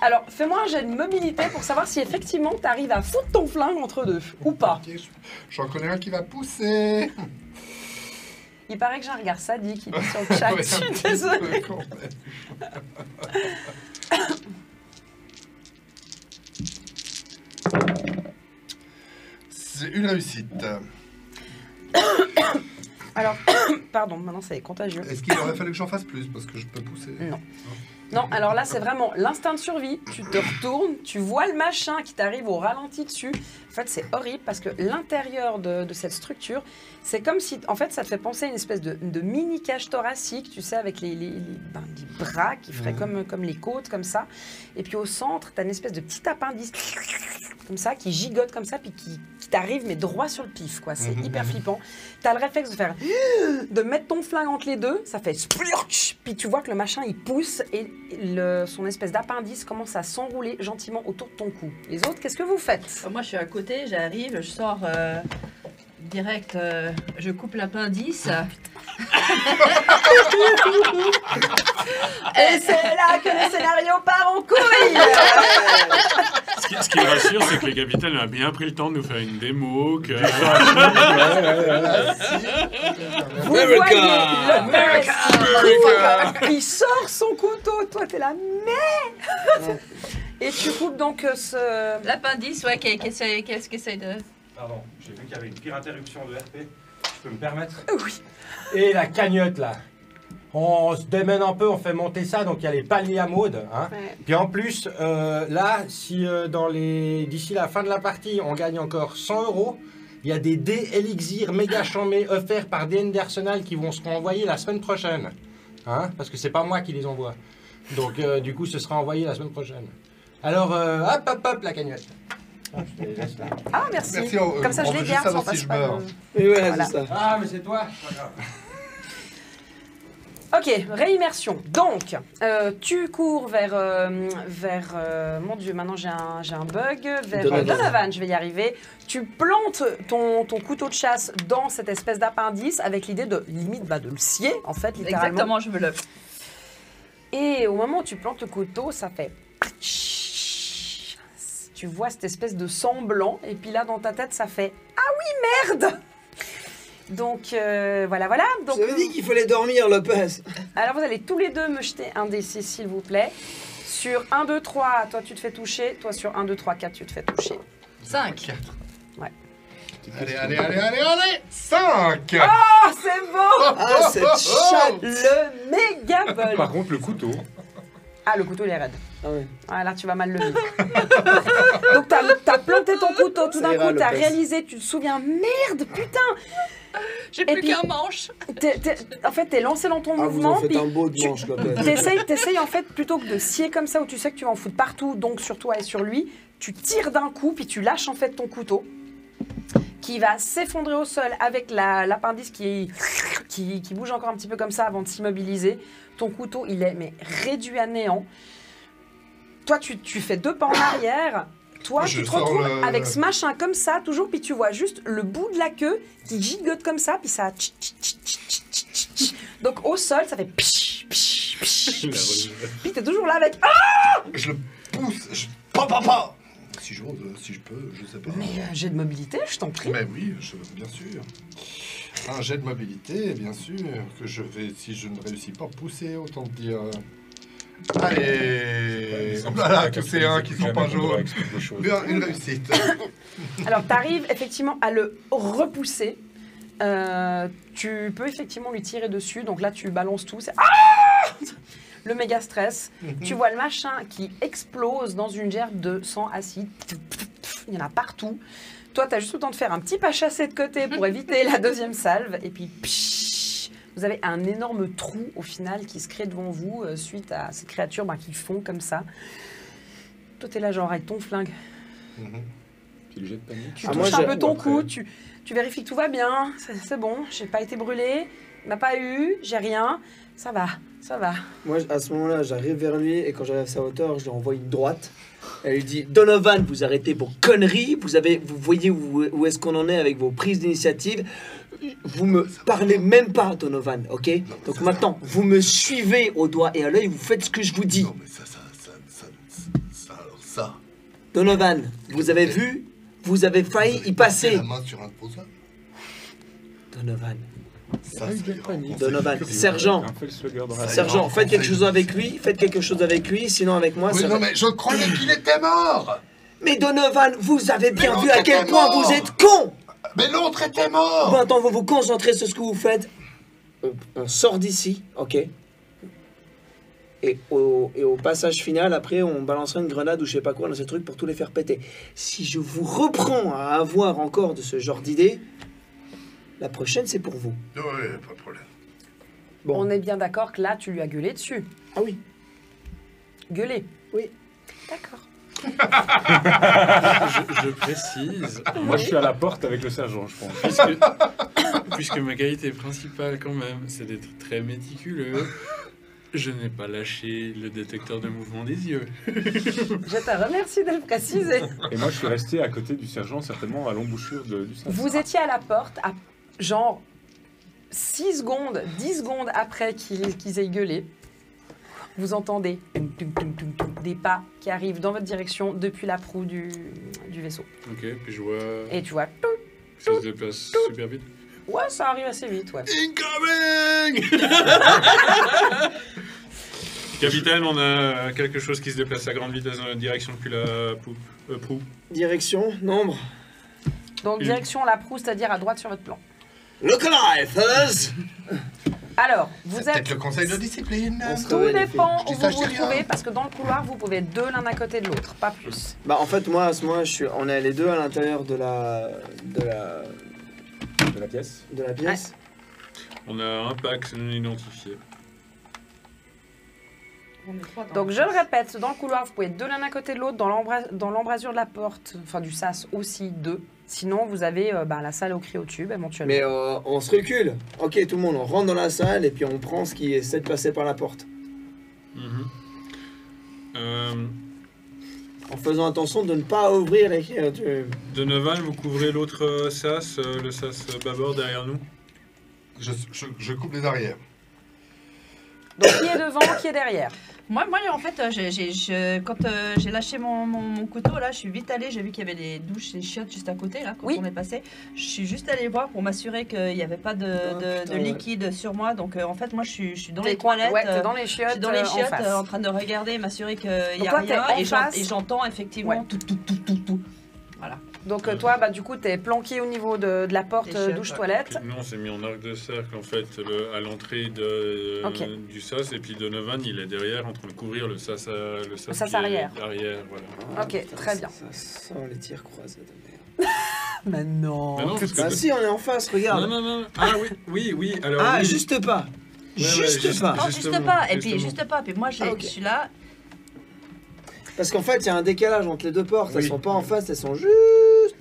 Alors, fais-moi un jet de mobilité pour savoir si effectivement t'arrives à foutre ton flingue entre deux, ou pas. Ok, j'en connais un qui va pousser. Il paraît que j'ai un regard sadique, il est sur le chat, Ouais, je suis désolée. quand même. C'est une réussite. Alors, pardon, maintenant c'est contagieux. Est-ce qu'il aurait fallu que j'en fasse plus parce que je peux pousser? Non. Non, alors là, c'est vraiment l'instinct de survie. Tu te retournes, tu vois le machin qui t'arrive au ralenti dessus. En fait, c'est horrible parce que l'intérieur de cette structure, c'est comme si... En fait, ça te fait penser à une espèce de mini cage thoracique, tu sais, avec les bras qui feraient comme les côtes, comme ça. Et puis au centre, t'as une espèce de petit appendice, comme ça, qui gigote comme ça, puis qui t'arrive, mais droit sur le pif, quoi. C'est hyper flippant. T'as le réflexe de faire... de mettre ton flingue entre les deux, ça fait... splurch, puis tu vois que le machin, il pousse et son espèce d'appendice commence à s'enrouler gentiment autour de ton cou. Les autres, qu'est-ce que vous faites? Moi, je suis à côté, j'arrive, je sors direct, je coupe l'appendice. Et c'est là que le scénario part en couille. Ce qui me rassure, c'est que les capitaines ont bien pris le temps de nous faire une démo. Que... Vous voyez le mec qui sort son couteau. Toi, t'es là, mais... Et tu coupes donc L'appendice, ouais, qu'est-ce que c'est de... Pardon, j'ai vu qu'il y avait une pire interruption de RP. Je peux me permettre? Oui. Et la cagnotte là. On se démène un peu, on fait monter ça, donc il y a les paliers à mode. Hein. Ouais. Puis en plus, là, si d'ici la fin de la partie, on gagne encore 100 €, il y a des dés Elixir méga chambés offerts par DN d'Arsenal qui vont se envoyer la semaine prochaine. Hein, parce que c'est pas moi qui les envoie. Donc du coup, ce sera envoyé la semaine prochaine. Alors, hop, la cagnotte. Je te les laisse là. Ah, merci. Merci, Comme ça, on je veut les juste garde sans savoir si passer je pas meurs. Et voilà, Voilà. c'est ça. Ah, mais c'est toi. C'est pas grave. Ok, réimmersion. Donc, tu cours vers, mon Dieu, maintenant j'ai un bug, vers Donovan. Donovan, je vais y arriver. Tu plantes ton couteau de chasse dans cette espèce d'appendice avec l'idée de, limite, de le scier, en fait, littéralement. Exactement, je veux le. Et au moment où tu plantes le couteau, ça fait... Tu vois cette espèce de sang blanc, et puis là, dans ta tête, ça fait... Ah oui, merde! Donc, voilà. Donc, Ça veut dire qu'il fallait dormir, Lopez. alors, vous allez tous les deux me jeter un D6, s'il vous plaît. Sur 1, 2, 3, toi, tu te fais toucher. Toi, sur 1, 2, 3, 4, tu te fais toucher. 5. Allez 5. Ah, c'est bon! Ah, cette chatte. Le méga bol! Par contre, le couteau, Ah, le couteau, il est raide. Ah ouais. Ah, là, tu vas mal le vivre. Donc, t'as planté ton couteau, tout Ça d'un ira, coup, t'as Lopez. réalisé, tu te souviens, merde, putain! J'ai Et plus puis- qu'un manche. En fait, t'es lancé dans ton Ah, vous mouvement, en faites puis un beau de manche, Lopez. t'essayes en fait, plutôt que de scier comme ça, où tu sais que tu vas en foutre partout, donc sur toi et sur lui, tu tires d'un coup, puis tu lâches en fait ton couteau, qui va s'effondrer au sol avec l'appendice qui bouge encore un petit peu comme ça avant de s'immobiliser. Ton couteau, il est mais réduit à néant. Toi, tu fais 2 pas en arrière. Toi, Je tu te sors retrouves le- avec ce machin comme ça, toujours, puis tu vois juste le bout de la queue qui gigote comme ça, puis ça... Donc au sol, ça fait... Puis t'es toujours là avec... Je le pousse. Pa. Si j'ose, si je peux, je sais pas. Mais j'ai de mobilité, je t'en prie. Mais oui, bien sûr. Un jet de mobilité, bien sûr, que je vais, si je ne réussis pas, pousser, autant te dire. Allez, voilà, tous ces 1 qui sont pas jaunes. Bien, une réussite. Alors t'arrives effectivement à le repousser. Tu peux effectivement lui tirer dessus. Donc là, tu balances tout. C'est... Le méga stress. Tu vois le machin qui explose dans une gerbe de sang acide. Il y en a partout. Toi, tu as juste le temps de faire un petit pas chassé de côté pour éviter la deuxième salve. Et puis, vous avez un énorme trou au final qui se crée devant vous suite à ces créatures qui font comme ça. Toi, tu es là genre avec ton flingue. puis le jet de panique. Tu Ah, moi, touches un j'ai- peu ton après. cou, tu vérifies que tout va bien. C'est bon, j'ai pas été brûlée. Il n'a pas eu, j'ai rien. Ça va, ça va. Moi, à ce moment-là, j'arrive vers lui et quand j'arrive à sa hauteur, je lui envoie une droite. Elle lui dit Donovan, vous arrêtez vos conneries. Vous voyez où est-ce qu'on en est avec vos prises d'initiative. Vous me parlez même pas, Donovan, ok? Donc maintenant, vous me suivez au doigt et à l'œil, vous faites ce que je vous dis. Non, mais alors ça. Donovan, vous avez vu? Vous avez failli y passer. La main sur un de vos hommes. Donovan, Ça, Ah, c'est il y a pas vraiment- de- Donovan, sergent. Un felslugger dans la sergent, faites quelque chose avec lui. Faites quelque chose avec lui, sinon avec moi, Oui, ça non, va- mais je croyais qu'il était mort. Mais Donovan, vous avez bien Mais vu à l'autre quel était point mort. vous êtes con. Mais l'autre était mort. Maintenant, vous vous concentrez sur ce que vous faites. On sort d'ici, ok? Et au passage final, après, on balancera une grenade ou je sais pas quoi dans ces trucs pour tous les faire péter. Si je vous reprends à avoir encore de ce genre d'idées, la prochaine, c'est pour vous. Oui, pas de problème. Bon. On est bien d'accord que là, tu lui as gueulé dessus. Ah oui. Gueulé. Oui. D'accord. Je précise, Moi, je suis à la porte avec le sergent, je pense. puisque ma qualité principale quand même, c'est d'être très méticuleux, je n'ai pas lâché le détecteur de mouvement des yeux. Je te remercie de le préciser. Et moi, je suis resté à côté du sergent, certainement à l'embouchure du sergent. Vous étiez à la porte, à genre 6 secondes, 10 secondes après qu'ils aient gueulé. Vous entendez des pas qui arrivent dans votre direction depuis la proue du vaisseau. Ok, puis je vois Et tu vois, ça se déplace super vite. ouais, ça arrive assez vite, ouais. Incoming. Capitaine, on a quelque chose qui se déplace à grande vitesse dans notre direction depuis la proue. Direction, nombre. Donc, direction la proue, c'est-à-dire à droite sur votre plan. Look alive, fellas! Alors, vous C'est peut-être êtes... le conseil de discipline. On se Tout réveille, les dépend Je où dis ça, vous je vous dis rien. trouvez, parce que dans le couloir, vous pouvez être deux l'un à côté de l'autre, pas plus. filles. Bah, en fait, moi, à ce moment, on est les deux à l'intérieur de la pièce. pièce. On a un pack non identifié. On est trois dans Donc le je le sas. répète, dans le couloir, vous pouvez être deux l'un à côté de l'autre, dans l'embrasure de la porte, enfin du sas aussi, deux. Sinon, vous avez la salle au cryotube, éventuellement. Mais on se recule. Ok, tout le monde, on rentre dans la salle et puis on prend ce qui essaie de passer par la porte. En faisant attention de ne pas ouvrir les créatures. Donovan, vous couvrez l'autre sas, le sas bâbord derrière nous. Je coupe les arrières. Donc qui est devant, qui est derrière? Moi, en fait, quand j'ai lâché mon couteau, là, je suis vite allée, j'ai vu qu'il y avait les douches, les chiottes juste à côté, là, quand Oui. on est passé. Je suis juste allée voir pour m'assurer qu'il n'y avait pas de putain, liquide sur moi. Donc, en fait, moi, je suis dans T'es- les toilettes. Ouais, t'es dans les je chiottes, suis dans les en chiottes face. en train de regarder, m'assurer qu'il n'y Donc a toi, t'es rien. en Et face. j'entends effectivement Ouais. tout. Voilà. Donc toi, du coup, t'es planqué au niveau de la porte Des chiottes, douche-toilette. Nous, on s'est mis en arc de cercle, en fait, à l'entrée Ok. du sas. Et puis Donovan, il est derrière, en train de couvrir le sas sas qui est arrière. Arrière, voilà. Ok, très bien. Ça sent les tirs croisés de merde. Mais non. Mais non, parce que Ah si, on est en face, regarde. non. Ah oui. Alors, Ah, oui. juste pas. Ouais, Juste pas. Non, juste Justement, pas. Et puis, justement. juste pas. Puis moi, Ah, ok. je suis là. Parce qu'en fait, il y a un décalage entre les deux portes. Elles Oui. sont pas en face, elles sont juste.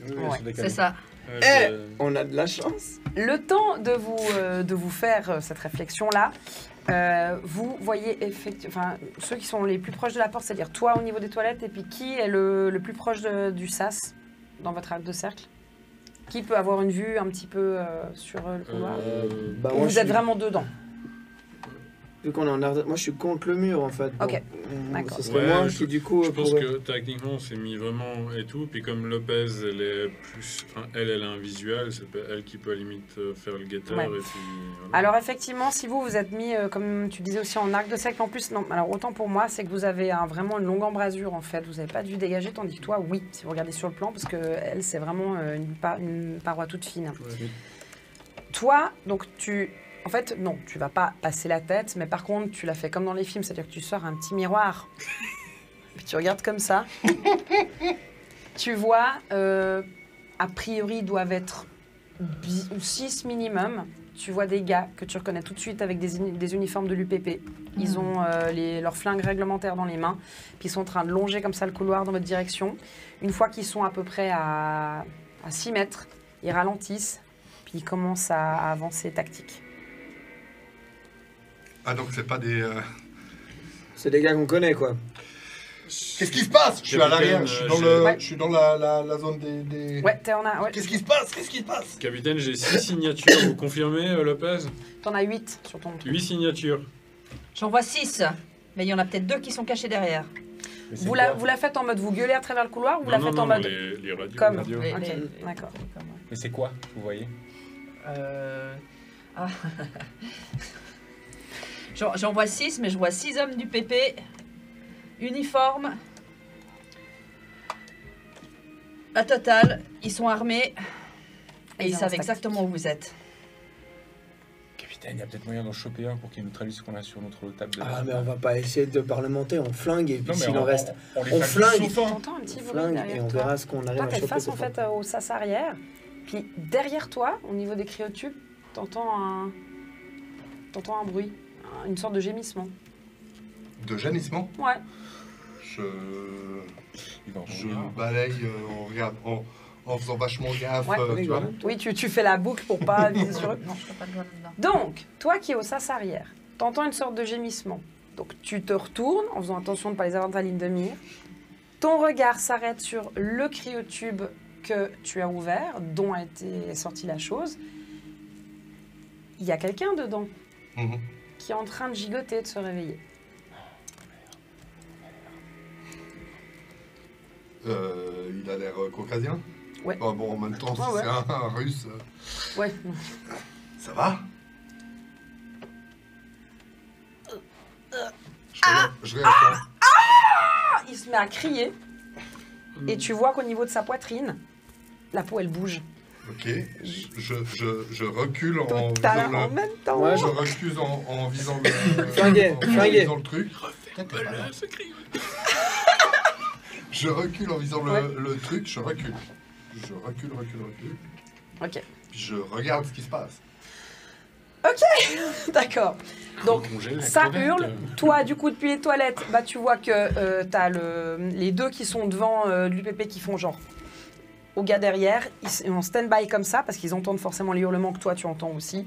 Ouais, C'est ça. Eh, on a de la chance. Le temps de vous faire cette réflexion-là, vous voyez effectivement, ceux qui sont les plus proches de la porte, c'est-à-dire toi au niveau des toilettes, et puis qui est le plus proche du sas dans votre arc de cercle? Qui peut avoir une vue un petit peu sur le couloir? Bah, Ou moi, vous êtes vraiment dedans? Vu qu'on est en ardeur, moi je suis contre le mur en fait. Ok, donc, d'accord. Ce serait Ouais, moi je- qui du coup. Je pense pourrais- que techniquement on s'est mis vraiment et tout, puis comme Lopez elle est plus, enfin, elle a un visuel, c'est elle qui peut à la limite faire le guetteur Ouais. et puis. Voilà. Alors effectivement, si vous êtes mis, comme tu disais aussi, en arc de cercle, en plus, non, alors autant pour moi, c'est que vous avez vraiment une longue embrasure en fait, vous n'avez pas de vue dégagée, tandis que toi, oui, si vous regardez sur le plan, parce que elle, c'est vraiment une paroi toute fine. Ouais. Toi, donc en fait, non, tu vas pas passer la tête, mais par contre, tu l'as fait comme dans les films, c'est-à-dire que tu sors un petit miroir, puis tu regardes comme ça. Tu vois, a priori, ils doivent être 6 minimum. Tu vois des gars que tu reconnais tout de suite avec des uniformes de l'UPP. Ils ont leurs flingues réglementaires dans les mains, puis ils sont en train de longer comme ça le couloir dans votre direction. Une fois qu'ils sont à peu près à 6 mètres, ils ralentissent, puis ils commencent à avancer tactique. Ah, donc c'est pas des. C'est des gars qu'on connaît quoi. Qu'est-ce qui se passe? Je suis à l'arrière, je suis dans, Ouais. je suis dans la zone des. Ouais, t'es en a, ouais. Qu'est-ce qui se passe? Qu'est-ce qui se passe? Capitaine, j'ai 6 signatures, vous confirmez Lopez? T'en as 8 sur ton truc. 8 signatures. J'en vois 6. Mais il y en a peut-être 2 qui sont cachés derrière. Mais c'est Vous quoi la faites en mode vous gueulez à travers le couloir ou vous Non, la faites non, en non, mode les radios. comme radio. Ok, d'accord. Mais c'est quoi, vous voyez? Ah. J'en vois 6, mais je vois 6 hommes du PP, uniforme. La totale, ils sont armés et ils avancent savent tactique. exactement où vous êtes. Capitaine, il y a peut-être moyen d'en choper un pour qu'il nous traduise ce qu'on a sur notre table de Ah mais on va pas essayer de parlementer, on flingue et puis Non, mais s'il en reste, on les on fait flingue. sauf un. T'entends un petit on bruit flingue derrière et on toi. verra ce qu'on arrive Toi, à t'es choper. face en cette fois. fait au sas arrière. Puis derrière toi, au niveau des cryotubes, t'entends un bruit, une sorte de gémissement. De gémissement. Ouais. Il va en Je mourir. balaye, on regarde, en faisant vachement gaffe, Ouais, tu vois. Oui, tu fais la boucle pour pas viser sur eux. Non, je ne pas de doigt là-dedans. Donc, toi qui es au sas arrière, t'entends une sorte de gémissement. Donc, tu te retournes en faisant attention de ne pas les avoir dans ta ligne de mire. Ton regard s'arrête sur le cryotube que tu as ouvert, dont a été sortie la chose. Il y a quelqu'un dedans Mhm. qui est en train de gigoter, de se réveiller. Il a l'air caucasien. Ouais. Ah bon, en même temps, si Ouais, ouais. c'est un russe. Ouais. Ça va? Je réattends. Il se met à crier et tu vois qu'au niveau de sa poitrine, la peau elle bouge. Ok, je recule en Total, visant en le... même temps. Ouais, Je recule en visant le... Flingué, en flingué. visant le truc. Je recule en visant le truc, je recule. Je recule. Ok, Puis je regarde ce qui se passe. d'accord. Donc, Congé, la ça crevette. hurle. Toi, du coup, depuis les toilettes, bah, tu vois que t'as les deux qui sont devant l'UPP qui font genre au gars derrière. Ils sont en stand-by comme ça parce qu'ils entendent forcément les hurlements que toi, tu entends aussi.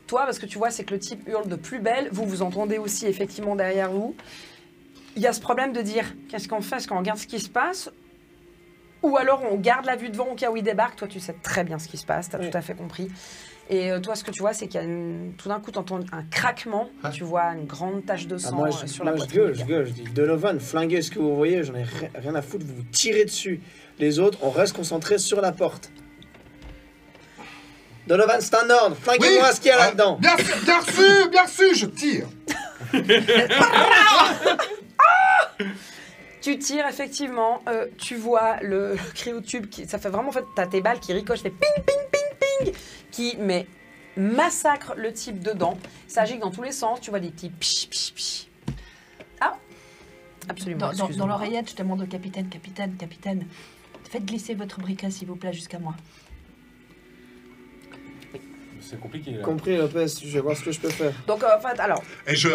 Toi, parce que tu vois, c'est que le type hurle de plus belle. Vous entendez aussi effectivement derrière vous. Il y a ce problème de dire qu'est-ce qu'on fait? Est-ce qu'on regarde ce qui se passe? Ou alors on garde la vue devant au cas où il débarque. Toi, tu sais très bien ce qui se passe, tu as Oui. tout à fait compris. Et toi, ce que tu vois, c'est qu'il y a tout d'un coup, tu entends un craquement. Ah. Tu vois une grande tache de Ah, sang moi, sur la je poitrine. gueule, je dis Donovan, flinguez ce que vous voyez, j'en ai rien à foutre, vous vous tirez dessus. Les autres, on reste concentrés sur la porte. Donovan, c'est un ordre, flinguez-moi ce qu'il y a là-dedans. Bien reçu, je tire. Tu tires effectivement, tu vois le cryotube qui, ça fait vraiment en fait, t'as tes balles qui ricochent, fait ping ping ping ping, qui mais massacre le type dedans. Ça agit dans tous les sens. Tu vois des petits pich pich pich. Ah, absolument. Dans excuse-moi. l'oreillette, je demande au capitaine, faites glisser votre briquet s'il vous plaît jusqu'à moi. C'est compliqué là. Compris, Lopez, je vais voir ce que je peux faire. Donc en fait, alors, Et je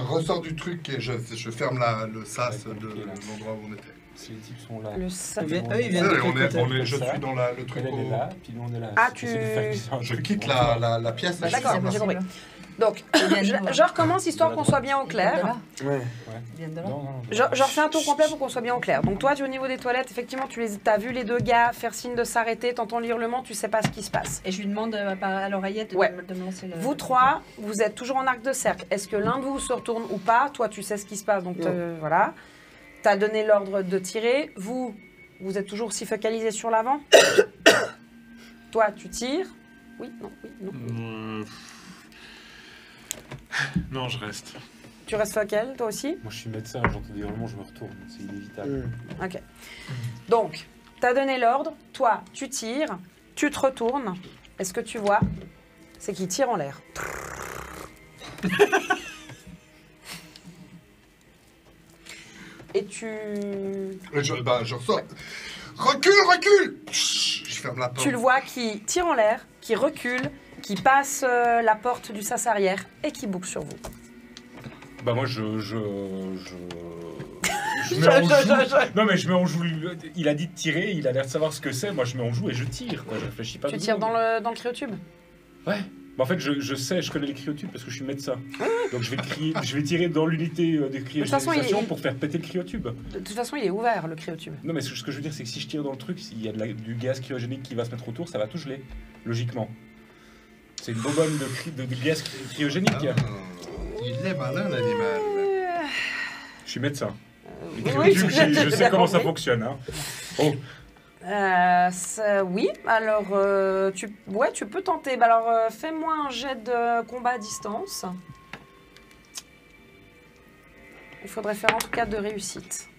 ressors du truc et je ferme le sas de compliqué, là. l'endroit où on était. Si les types sont là. le sa- vient- on eux, ils viennent de Et quel côté je suis dans le truc. Elle est là, puis nous on est là. Ah, J'essaie de faire glisser un Je truc. quitte Bon, la pièce. Bah, et je d'accord, ferme j'ai la- compris. Donc, je recommence histoire qu'on soit bien au clair. Ouais. Ils viennent de là. Non, non, Je refais un tour complet pour qu'on soit bien au clair. Donc toi, tu es au niveau des toilettes, effectivement, t'as vu les deux gars faire signe de s'arrêter, t'entends le hurlement, tu sais pas ce qui se passe. Et je lui demande à l'oreillette de, Ouais. de me lancer le... Vous trois, vous êtes toujours en arc de cercle. Est-ce que l'un de vous se retourne ou pas? Toi, tu sais ce qui se passe, donc voilà. T'as donné l'ordre de tirer. Vous êtes toujours aussi focalisé sur l'avant? Toi, tu tires. Oui, non, oui, non. Non, je reste. Tu restes focal, toi aussi? Moi je suis médecin, j'entends des hurlements, je me retourne. C'est inévitable. Ok. Donc, t'as donné l'ordre. Toi, tu tires. Tu te retournes. Et ce que tu vois, c'est qu'il tire en l'air. Et tu... Et je ressors. Recule. Je ferme la porte. Tu le vois qui tire en l'air, qui recule, qui passe la porte du sas arrière et qui boucle sur vous. Bah moi je mets en joue. Non mais je mets en joue. Il a dit de tirer, il a l'air de savoir ce que c'est. Moi je mets en joue et je tire. Quoi. Je réfléchis pas. Tu deux tires secondes. dans le cryotube? Ouais. Bah, en fait je sais, je connais les cryotubes parce que je suis médecin. Donc je vais tirer dans l'unité de toute façon, cryogénisation pour faire péter le cryotube. De toute façon, il est ouvert, le cryotube. Non mais ce que je veux dire c'est que si je tire dans le truc, s'il y a du gaz cryogénique qui va se mettre autour, ça va tout geler. Logiquement. C'est une bonbonne de gaz cryogénique. Ah, il est malin l'animal. Je suis médecin. Les oui, cryotubes, j'ai je sais bien comment ça compris. fonctionne. Hein. Oh. Oui, alors tu peux tenter. Bah, alors fais-moi un jet de combat à distance. Il faudrait faire en tout cas de réussite.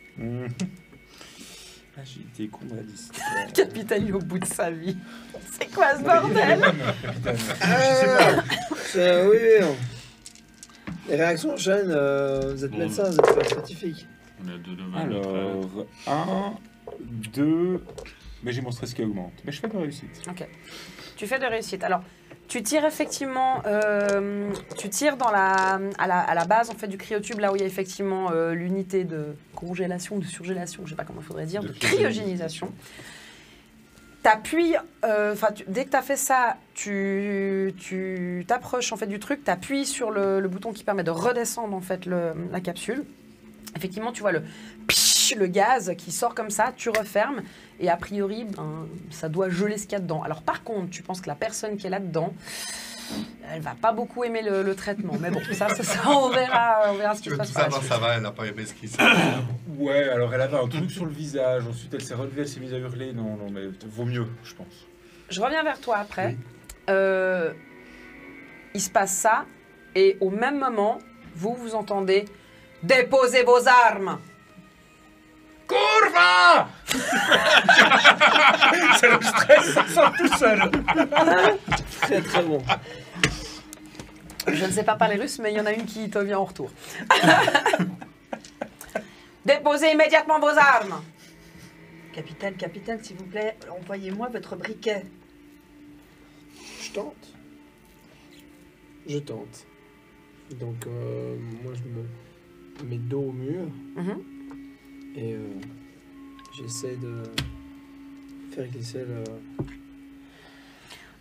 Ah, j'ai été con à 10. Le capitaine est au bout de sa vie. C'est quoi ce bordel? Oui. Les réactions enchaînent, vous êtes Bon. médecin, vous êtes scientifique. On a deux devant. Alors, 1, 2... Mais j'ai mon stress qui augmente. Mais je fais de réussite. Ok. Tu fais de réussite. Alors, tu tires effectivement, tu tires à la base en fait du cryotube, là où il y a effectivement l'unité de congélation, de surgélation, je sais pas comment il faudrait dire, de cryogénisation. T'appuies, dès que tu as fait ça, tu t'approches en fait du truc, t'appuies sur le bouton qui permet de redescendre en fait la capsule. Effectivement, tu vois le gaz qui sort comme ça, tu refermes et a priori, ça doit geler ce qu'il y a dedans. Alors par contre, tu penses que la personne qui est là-dedans, elle va pas beaucoup aimer le traitement. Mais bon, ça on verra ce qui se passe par la suite. Ça va, elle a pas aimé ce qui s'est Ouais, alors elle avait un truc sur le visage, ensuite elle s'est relevée, elle s'est mise à hurler. Non, mais vaut mieux, je pense. Je reviens vers toi après. Il se passe ça et au même moment, vous entendez « Déposez vos armes !» Cours va! C'est le stress, ça sort tout seul. Très très bon. Je ne sais pas parler russe, mais il y en a une qui te vient en retour. Déposez immédiatement vos armes. Capitaine, capitaine, s'il vous plaît, envoyez-moi votre briquet. Je tente. Je tente. Donc, moi, je me mets dos au mur Mhm. et j'essaie de faire glisser le...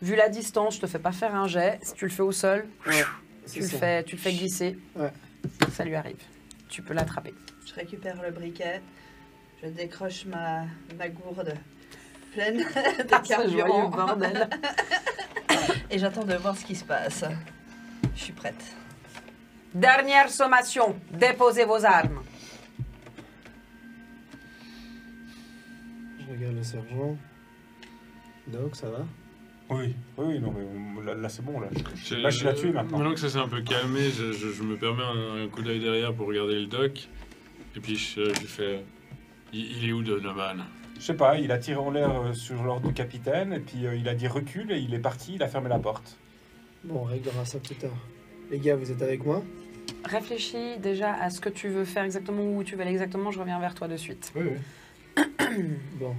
Vu la distance, je te fais pas faire un jet. Si tu le fais au sol, Ouais, tu le fais glisser. Ouais. Ça lui arrive. Tu peux l'attraper. Je récupère le briquet, je décroche ma gourde pleine de C'est joyeux, carburant bordel. et j'attends de voir ce qui se passe. Je suis prête. Dernière sommation. Déposez vos armes. Je regarde le sergent. Doc, ça va? Oui, non, mais là c'est bon, là. Je Machine à tuer maintenant. Maintenant que ça s'est un peu calmé, je me permets un coup d'œil derrière pour regarder le doc. Et puis je fais. Il est où Donovan? Je sais pas, il a tiré en l'air sur l'ordre du capitaine, et puis il a dit recule, et il est parti, il a fermé la porte. Bon, on réglera ça plus tard. Les gars, vous êtes avec moi? Réfléchis déjà à ce que tu veux faire exactement, où tu veux aller exactement. Je reviens vers toi de suite. Oui. Bon.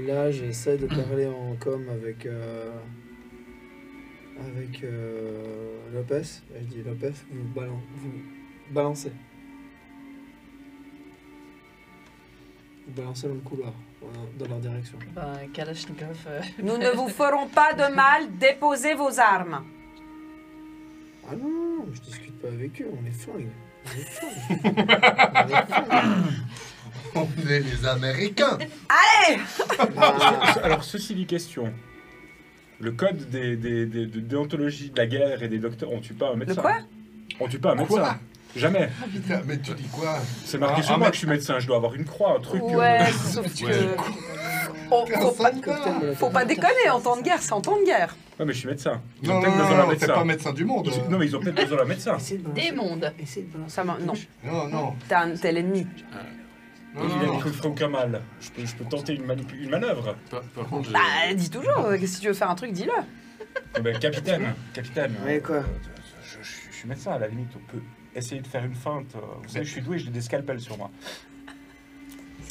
Là, j'essaie de parler en com avec Lopez. Je dis Lopez, vous balancez. Vous balancez dans le couloir, dans leur direction. Ben, Kalachnikov. Nous ne vous ferons pas de mal. Déposez vos armes. Ah non, je discute pas avec eux, on les flingue. On est les Américains. Alors, ceci dit, question. Le code de déontologie de la guerre et des docteurs, on tue pas un médecin. Le quoi? On tue pas un médecin. Quoi? Jamais. Putain, mais tu dis quoi? C'est marqué sur moi mais- que je suis médecin, je dois avoir une croix, un truc. Ouais, sauf que... Oh, faut pas déconner, en temps de guerre, c'est en temps de guerre. Ouais, mais je suis médecin. Ils ont Non, peut-être besoin d'un t'es médecin. pas médecin du monde. Non, mais ils ont peut-être besoin d'un médecin. Essayez de balancer. Des mondes. Essayez de balancer. Ça non, Non. t'es l'ennemi. Il a dit qu'il ne ferait aucun mal. Je peux tenter une manœuvre. Par contre, Bah, dis toujours, si tu veux faire un truc, dis-le. Eh ben, capitaine. Ouais, quoi? Je suis médecin, à la limite, on peut essayer de faire une feinte. Vous savez, je suis doué, j'ai des scalpels sur moi.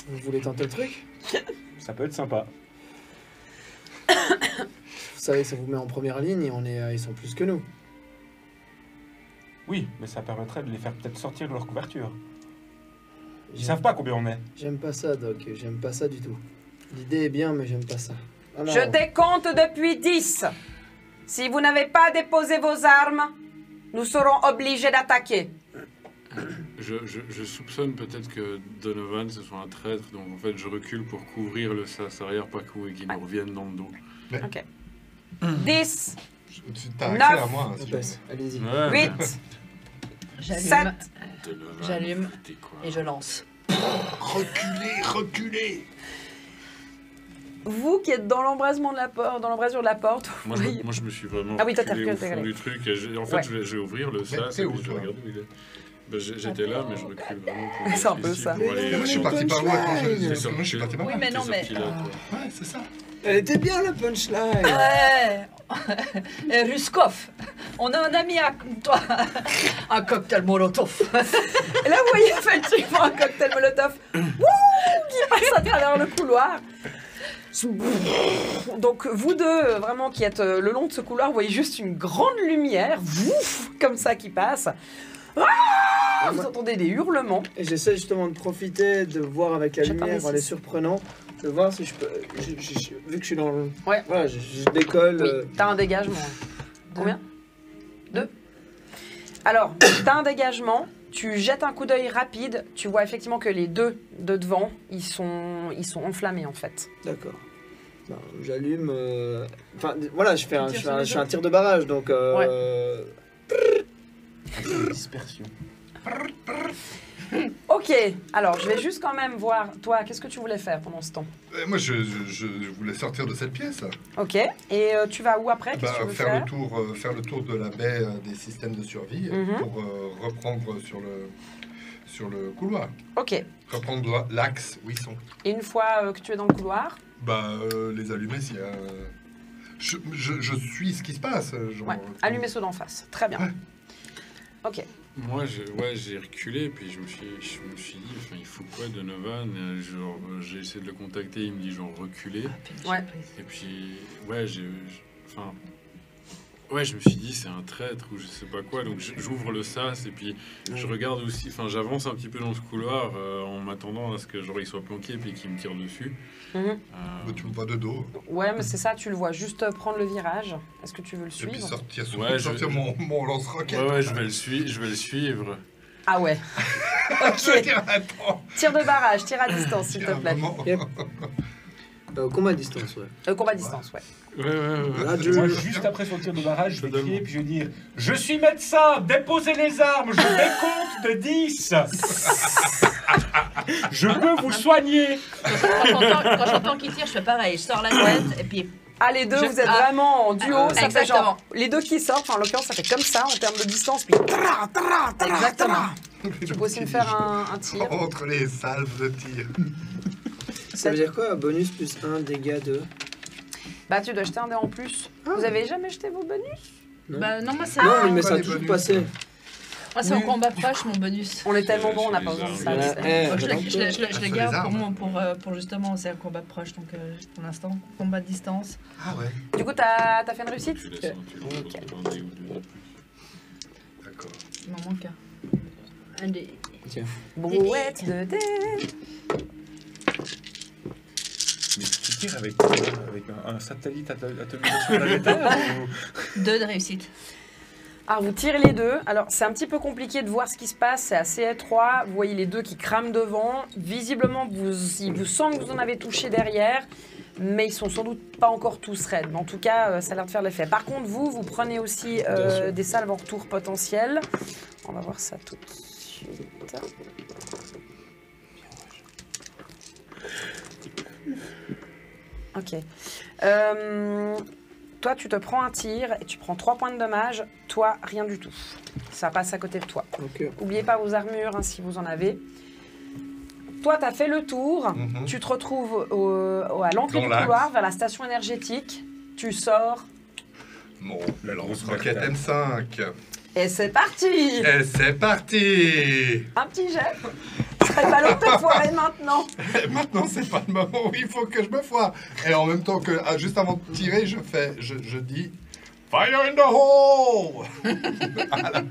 Vous voulez tenter le truc? Ça peut être sympa. Vous savez, ça vous met en première ligne et ils sont plus que nous. Oui, mais ça permettrait de les faire peut-être sortir de leur couverture. Ils savent pas combien on est. J'aime pas ça, Doc. J'aime pas ça du tout. L'idée est bien, mais j'aime pas ça. Alors, Je décompte depuis 10. Si vous n'avez pas déposé vos armes, nous serons obligés d'attaquer. je soupçonne peut-être que Donovan ce soit un traître, donc en fait je recule pour couvrir le sas arrière, pas qu'il nous revienne dans le dos. Ok. 10, T'as accès Neuf. à moi. Si tu veux. Lopez, allez-y. Ouais, 8, J'allume 7. Donovan, J'allume t'es quoi? et je lance. Reculez. Vous qui êtes dans l'embrasement de la porte, dans l'embrasure de la porte, Moi, vous voyez- moi je me suis vraiment Ah oui, toi, t'as reculé au reculé, fond t'as du truc. Et en fait, Ouais. je vais ouvrir le sas t'es et où, puis je toi regarde où il est. Ben, j'étais là, mais je recule vraiment. Pour C'est un être peu ici ça. pour aller- Moi, je suis parti par moi quand punchline. je suis parti par Oui, moi. mais non, T'es mais. sorti là, toi. Ouais, c'est ça. Elle était bien, la punchline. Ouais. Ruskov, on a un ami à toi. Un cocktail molotov. Et là, vous voyez effectivement un cocktail molotov qui passe à travers le couloir. Donc, vous deux, vraiment, qui êtes le long de ce couloir, vous voyez juste une grande lumière, comme ça, qui passe. Ah, vous entendez des hurlements. Et j'essaie justement de profiter, de voir avec la Je parle lumière, en les ici. surprenant, de voir si je peux. Vu que je suis dans le. Ouais. Voilà, je décolle. Oui, t'as un dégagement. Combien 2. Alors, t'as un dégagement, tu jettes un coup d'œil rapide, tu vois effectivement que les deux de devant, ils sont enflammés en fait. D'accord. Ben, j'allume. Enfin, voilà, je fais un, Tu tires je fais sur un, les je fais un autres tir de barrage, donc. Dispersion. Ok, alors je vais juste quand même voir, toi, qu'est-ce que tu voulais faire pendant ce temps? Moi, je voulais sortir de cette pièce. Ok, et tu vas où après? Qu'est-ce que tu veux faire le tour de la baie des systèmes de survie Mhm. pour reprendre sur sur le couloir. Ok. Reprendre l'axe où ils sont. Et une fois que tu es dans le couloir, Les allumer s'il y a... Je suis ce qui se passe. Genre, ouais, allumer ceux d'en face. Très bien. Ouais. Ok. Moi, j'ai reculé, puis je me suis dit, enfin, il faut quoi Donovan? J'ai essayé de le contacter, il me dit genre reculer. Ouais. Et puis, je me suis dit, c'est un traître ou je sais pas quoi, donc j'ouvre le sas et puis je regarde aussi, enfin, j'avance un petit peu dans ce couloir en m'attendant à ce que genre il soit planqué et puis qu'il me tire dessus. tu me vois de dos. Ouais, mais c'est ça, tu le vois juste prendre le virage. Est-ce que tu veux le Et suivre? puis sortir Ouais, mon lance-roquette. Ouais, je vais le suivre. Ah ouais. Ok. Attends. Tir de barrage, tir à distance, s'il te plaît. Yep. Combat à distance, ouais. Combat à distance, ouais. Là, Moi, juste après son tir de barrage, je vais crier puis je vais dire « Je suis médecin, déposez les armes, je décompte de 10 !» Je peux vous soigner. Quand j'entends qu'il tire, je fais pareil. Je sors la tête et puis... Ah, les deux, vous êtes vraiment en duo. Ça fait exactement. genre... Les deux qui sortent, en l'occurrence, ça fait comme ça, en termes de distance. Puis... Exactement. Tu peux aussi me faire un tir. Entre les salves de tir. Ça veut dire quoi? Bonus plus 1, dégâts de... Bah, tu dois jeter un dé en plus. Vous avez jamais jeté vos bonus? Bah non, moi c'est... Non, mais ça pas a les toujours bonus. passé. Moi c'est en combat proche, mon bonus. On est tellement bon, on n'a Je pas les besoin de armes. ça. Je les garde les pour, armes. pour justement, c'est un combat proche, donc pour l'instant, combat de distance. Ah ouais, Du coup, t'as fait une réussite? Tu laisses un Ok. dé ou deux. d'accord. Il m'en manque un. Un des... Brouette de dés. Mais tu tires avec quoi? Avec un satellite atomisation planétaire ou... 2 de réussite. Alors, vous tirez les deux. Alors, c'est un petit peu compliqué de voir ce qui se passe. C'est assez étroit. Vous voyez les deux qui crament devant. Visiblement, il vous semble que vous en avez touché derrière. Mais ils sont sans doute pas encore tous raides. Mais en tout cas, ça a l'air de faire l'effet. Par contre, vous prenez aussi des salves en retour potentiel. On va voir ça tout de suite. Ok. Toi, tu te prends un tir et tu prends 3 points de dommage. Toi, rien du tout. Ça passe à côté de toi. Ok. N'oubliez pas vos armures hein, si vous en avez. Toi, tu as fait le tour. Tu te retrouves à l'entrée Dans du l'axe. couloir, vers la station énergétique. Tu sors. Bon, la lance-roquette M5. Et c'est parti. Et c'est parti. Un petit jet. C'est pas l'heure de te foirer maintenant. Et maintenant, c'est pas le moment où il faut que je me foire. Et en même temps que, juste avant de tirer, je dis Fire in the hole. Voilà,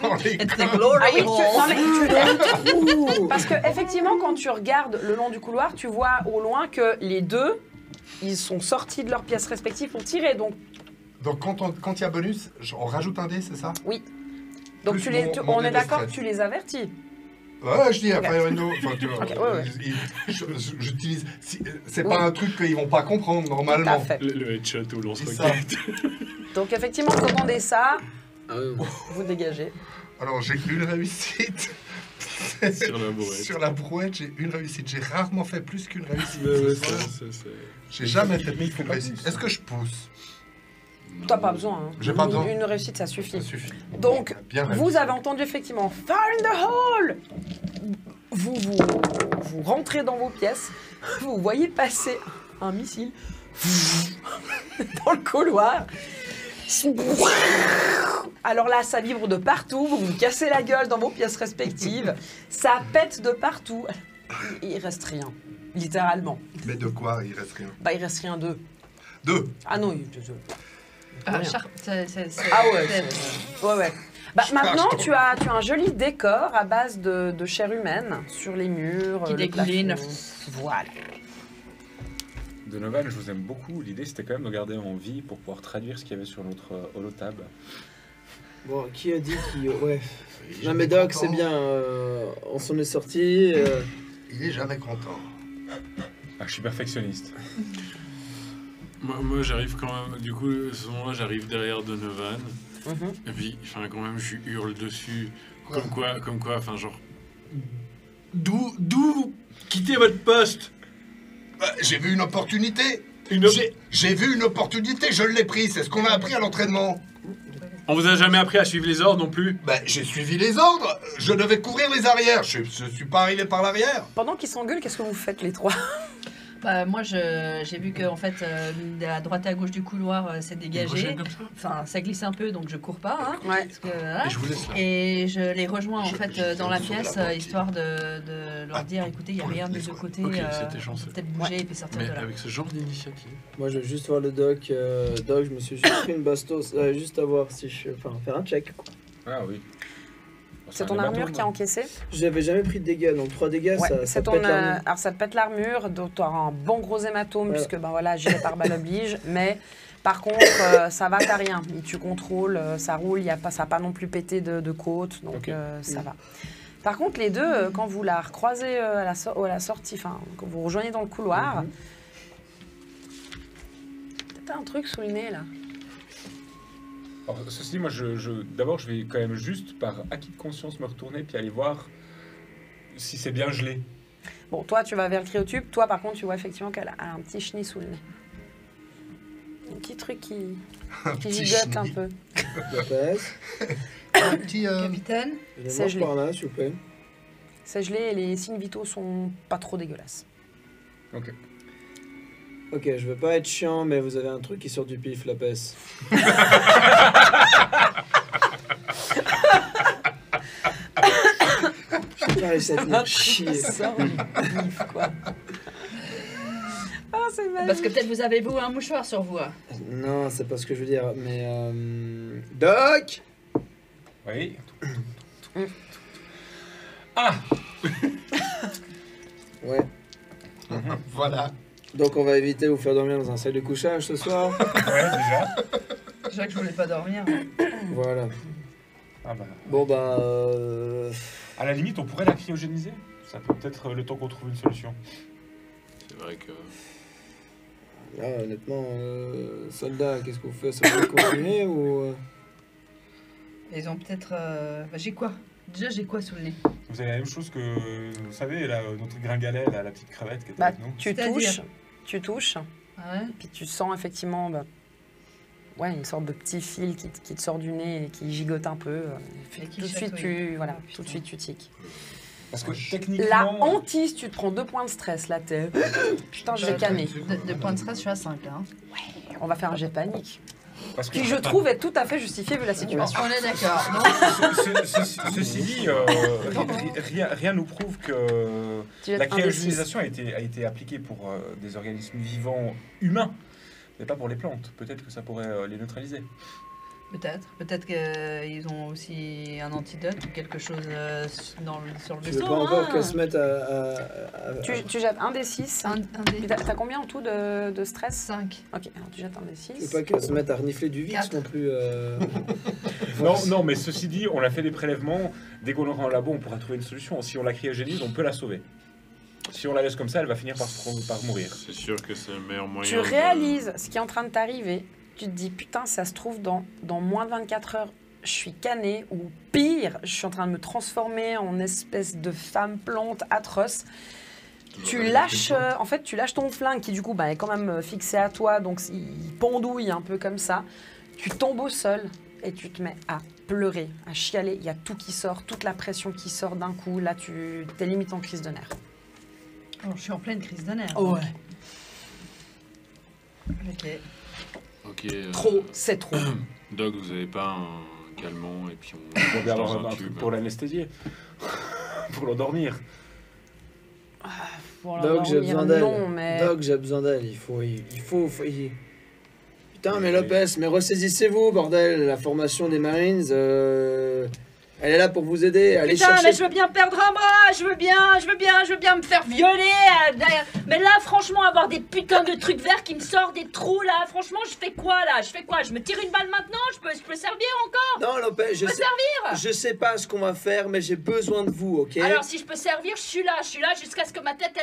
dans les It's the coins. glory Ah oui, hole. non, mais tu parce que effectivement, quand tu regardes le long du couloir, tu vois au loin que les deux, ils sont sortis de leurs pièces respectives pour tirer. Donc Donc, quand il y a bonus, on rajoute un dé, c'est ça? Donc Plus mon on dé est de d'accord stress. que tu les avertis. Ouais, je dis Ok. Fire in the hole. Enfin, tu vois, Ok, ouais. j'utilise. C'est Oui. pas un truc qu'ils vont pas comprendre Tout à normalement. fait. Le headshot ou C'est lance-roquette. Donc effectivement, vous entendez ça, Ah ouais. vous dégagez. Alors, j'ai une réussite. Sur la brouette. Sur la brouette, j'ai une réussite. J'ai rarement fait plus qu'une réussite. C'est- J'ai jamais fait Mais plus il faut qu'une pas réussite. plus. Est-ce que je pousse? T'as pas besoin. Hein. J'ai pas besoin. Une réussite, ça suffit. Ça suffit. Donc, Bien vous réussi. avez entendu effectivement Fire in the hole. Vous rentrez dans vos pièces, vous voyez passer un missile dans le couloir. Alors là, ça vibre de partout, vous vous cassez la gueule dans vos pièces respectives, ça pète de partout. Il reste rien, littéralement. Mais de quoi? Il reste rien. Bah, il reste rien d'eux. Deux. Ah non, Ah, rien. c'est- Ah ouais, ouais. Bah, maintenant, tu as un joli décor à base de chair humaine sur les murs, Qui le dégouline. plafond. Voilà. Donovan, je vous aime beaucoup. L'idée, c'était quand même de garder en vie pour pouvoir traduire ce qu'il y avait sur notre holotab. Bon, qui a dit qui... Ouais. Il est Non mais jamais Doc, c'est content. bien. On s'en est sorti. Il est jamais content. Ah, je suis perfectionniste. Moi, j'arrive quand même. Du coup, à ce moment-là, j'arrive derrière Donovan. Mhm. Et puis, enfin, quand même, je lui hurle dessus. Quoi Comme quoi, enfin, genre. D'où vous quittez votre poste? J'ai vu une opportunité. Une op- J'ai vu une opportunité, je l'ai prise. C'est ce qu'on a appris à l'entraînement. On vous a jamais appris à suivre les ordres non plus? Ben, j'ai suivi les ordres. Je devais couvrir les arrières. Je suis pas arrivé par l'arrière. Pendant qu'ils s'engueulent, qu'est-ce que vous faites les trois? Bah, moi, j'ai vu que en fait, à droite et à gauche du couloir, c'est Une dégagé. prochaine comme ça? Enfin, ça glisse un peu, donc je cours pas. Hein, Ouais. parce que, voilà. Et je vous laisse là. Et je les rejoins en Je fait dans la sur la pièce, banquette. histoire de leur dire, écoutez, il n'y a pour rien de les ce autres. côté. Ok, c'était chanceux. faut peut-être bouger et puis sortir Mais de là. avec ce genre d'initiative. Moi, je veux juste voir le doc. Doc, je me suis juste pris une bastos. Juste à voir si je... Enfin, faire un check. Quoi. Ah oui. C'est ton armure qui a encaissé? J'avais jamais pris de dégâts, donc 3 dégâts, Ouais, ça c'est pète ton. l'armure. Alors ça te pète l'armure, donc tu auras un bon gros hématome, Ouais. puisque ben voilà, gilet pare-balles oblige. Mais par contre, ça va, t'as rien. Tu contrôles, ça roule, y a pas, ça n'a pas non plus pété de côte, donc Ok. ça va. Par contre, les deux, quand vous la recroisez à la sortie, enfin, quand vous rejoignez dans le couloir, t'as un truc sous le nez là. Alors, ceci dit, moi, d'abord, je vais quand même juste par acquis de conscience me retourner puis aller voir si c'est bien gelé. Bon, toi, tu vas vers le cryotube. Toi, par contre, tu vois effectivement qu'elle a un petit chenille sous le nez. Un petit truc qui petit gigote un chenille. peu. Passe. Un petit. Capitaine, Je C'est mange gelé. par là, s'il vous plaît. C'est gelé et les signes vitaux sont pas trop dégueulasses. Ok. Ok, je veux pas être chiant, mais vous avez un truc qui sort du pif, la peste. J'ai pas réussi à tenir chier. Ça, bif, quoi. Ah, c'est magique. parce que peut-être vous avez vous un mouchoir sur vous. Hein. Non, c'est pas ce que je veux dire, mais... Doc! Oui. Ouais. Voilà. Donc on va éviter de vous faire dormir dans un salle de couchage ce soir. Ouais, déjà. Déjà que je voulais pas dormir. Voilà. Ah bah. Bon bah... À la limite, on pourrait la cryogéniser. Ça peut peut-être le temps qu'on trouve une solution. C'est vrai que. Là, honnêtement, soldat, qu'est-ce qu'on fait? Ça va continuer ou... Ils ont peut-être. Bah, j'ai quoi? Déjà, j'ai quoi sous le nez? Vous avez la même chose que, vous savez, là, notre gringalet, là, la petite crevette qui était Bah, avec nous. C'est-à-dire tu touches, Ah ouais. puis tu sens effectivement ouais, une sorte de petit fil qui te sort du nez et qui gigote un peu. Et qui Tout de suite, chatouille. voilà, Oh, tout de putain. suite, tu tiques. Parce que La techniquement... hantise, tu te prends 2 points de stress, là, t'es... Putain, je vais canner. De points de stress, je suis à 5. Hein. On va faire un jet de panique. Parce que, Qui, je trouve, est tout à fait justifié vu la situation. On est d'accord. Donc, Ceci dit, rien nous prouve que Tu jettes la un des cryogénisation a été appliquée pour des organismes vivants humains, mais pas pour les plantes. Peut-être que ça pourrait les neutraliser. peut-être. Peut-être qu'ils ont aussi un antidote ou quelque chose sur le Tu veux vaisseau. pas encore hein. qu'elle se mette à... Tu jettes un des 6. Un des T'as combien en tout de stress? 5. Ok, alors tu jettes un des Tu veux 6. pas qu'elle se mette à renifler du VIX 4. non plus Non, mais ceci dit, on a fait des prélèvements. Dès qu'on aura un labo, on pourra trouver une solution. Si on la cryogénise, on peut la sauver. Si on la laisse comme ça, elle va finir par mourir. C'est sûr que c'est le meilleur moyen. Tu réalises ce qui est en train de t'arriver. Tu te dis, putain, ça se trouve, dans moins de 24 heures, je suis canée, ou pire, je suis en train de me transformer en espèce de femme plante atroce. Tu lâches, en fait, tu lâches ton flingue qui, du coup, est quand même fixé à toi, donc il pendouille un peu comme ça. Tu tombes au sol et tu te mets à pleurer, à chialer. Il y a tout qui sort, toute la pression qui sort d'un coup. Là, t'es limite en crise de nerfs. Oh, je suis en pleine crise de nerfs. Ouais. Ok. Ok. Trop, c'est trop. Doc, vous avez pas un calmant et puis on. On va avoir dans un truc pour l'anesthésier. Pour l'endormir. Pour Doc, j'ai l'endormir, besoin d'elle. non, mais... Doc, j'ai besoin d'elle. Il faut... Putain, mais Lopez, mais ressaisissez-vous, bordel. La formation des Marines, elle est là pour vous aider. Allez Putain, chercher... mais je veux bien perdre un bras, je veux bien me faire violer. Mais là, franchement, avoir des putains de trucs verts qui me sortent des trous, là, franchement, je fais quoi, là? Je me tire une balle maintenant? Je peux servir encore? Non, Lopez, je sais... Je sais pas ce qu'on va faire, mais j'ai besoin de vous, ok? Alors, si je peux servir, je suis là jusqu'à ce que ma tête,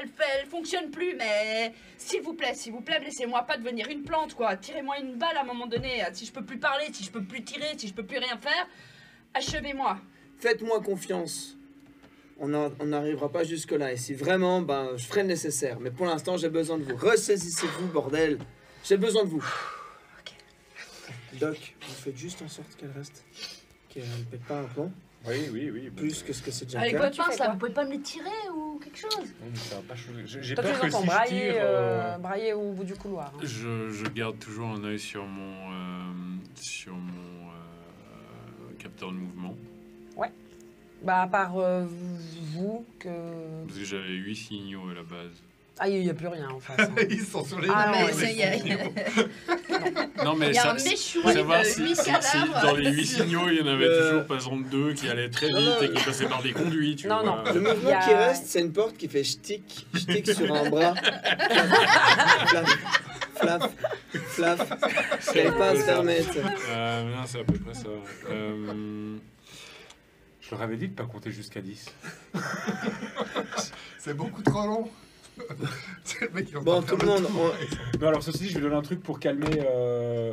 elle fonctionne plus, mais s'il vous plaît, laissez-moi pas devenir une plante, quoi. Tirez-moi une balle à un moment donné. Si je peux plus parler, si je peux plus tirer, si je peux plus rien faire, achevez-moi. Faites-moi confiance. On n'arrivera pas jusque-là. Et si vraiment, je ferai le nécessaire. Mais pour l'instant, j'ai besoin de vous. Ressaisissez-vous, bordel. J'ai besoin de vous. Doc, vous faites juste en sorte qu'elle reste. Qu'elle ne pète pas un plomb. Oui. Plus que ce que c'est déjà Avec le cas. votre Tu fais pince, là, quoi vous pouvez pas me les tirer ou quelque chose? Non, mais ça va pas changer. J'ai Toi, tu peur les que entends si je tire... brailler au bout du couloir. hein. Je garde toujours un œil sur mon capteur de mouvement. Bah, à part vous, que... Parce que j'avais 8 signaux à la base. Ah, il n'y a plus rien en face. hein. Ils sont sur les Ah, niveaux, mais les ça y est. signaux. Non, mais Il y a ça, un méchou, savoir si 8 dans cadavres. les 8 signaux, il y en avait toujours par exemple 2 qui allaient très Non, vite non. et qui passaient par des conduits, tu Non, vois. non. Le mouvement Il y a- qui reste, c'est une porte qui fait shtick sur un bras. Flaf, flaf, flaf. C'est Elle à peu pas à près se ça. permettre. Non, c'est à peu près ça. Je leur avais dit de pas compter jusqu'à 10. C'est beaucoup trop long. C'est le mec qui va Bon, pas tout faire le monde, tour. Non, alors ceci dit, je vais donner un truc pour calmer...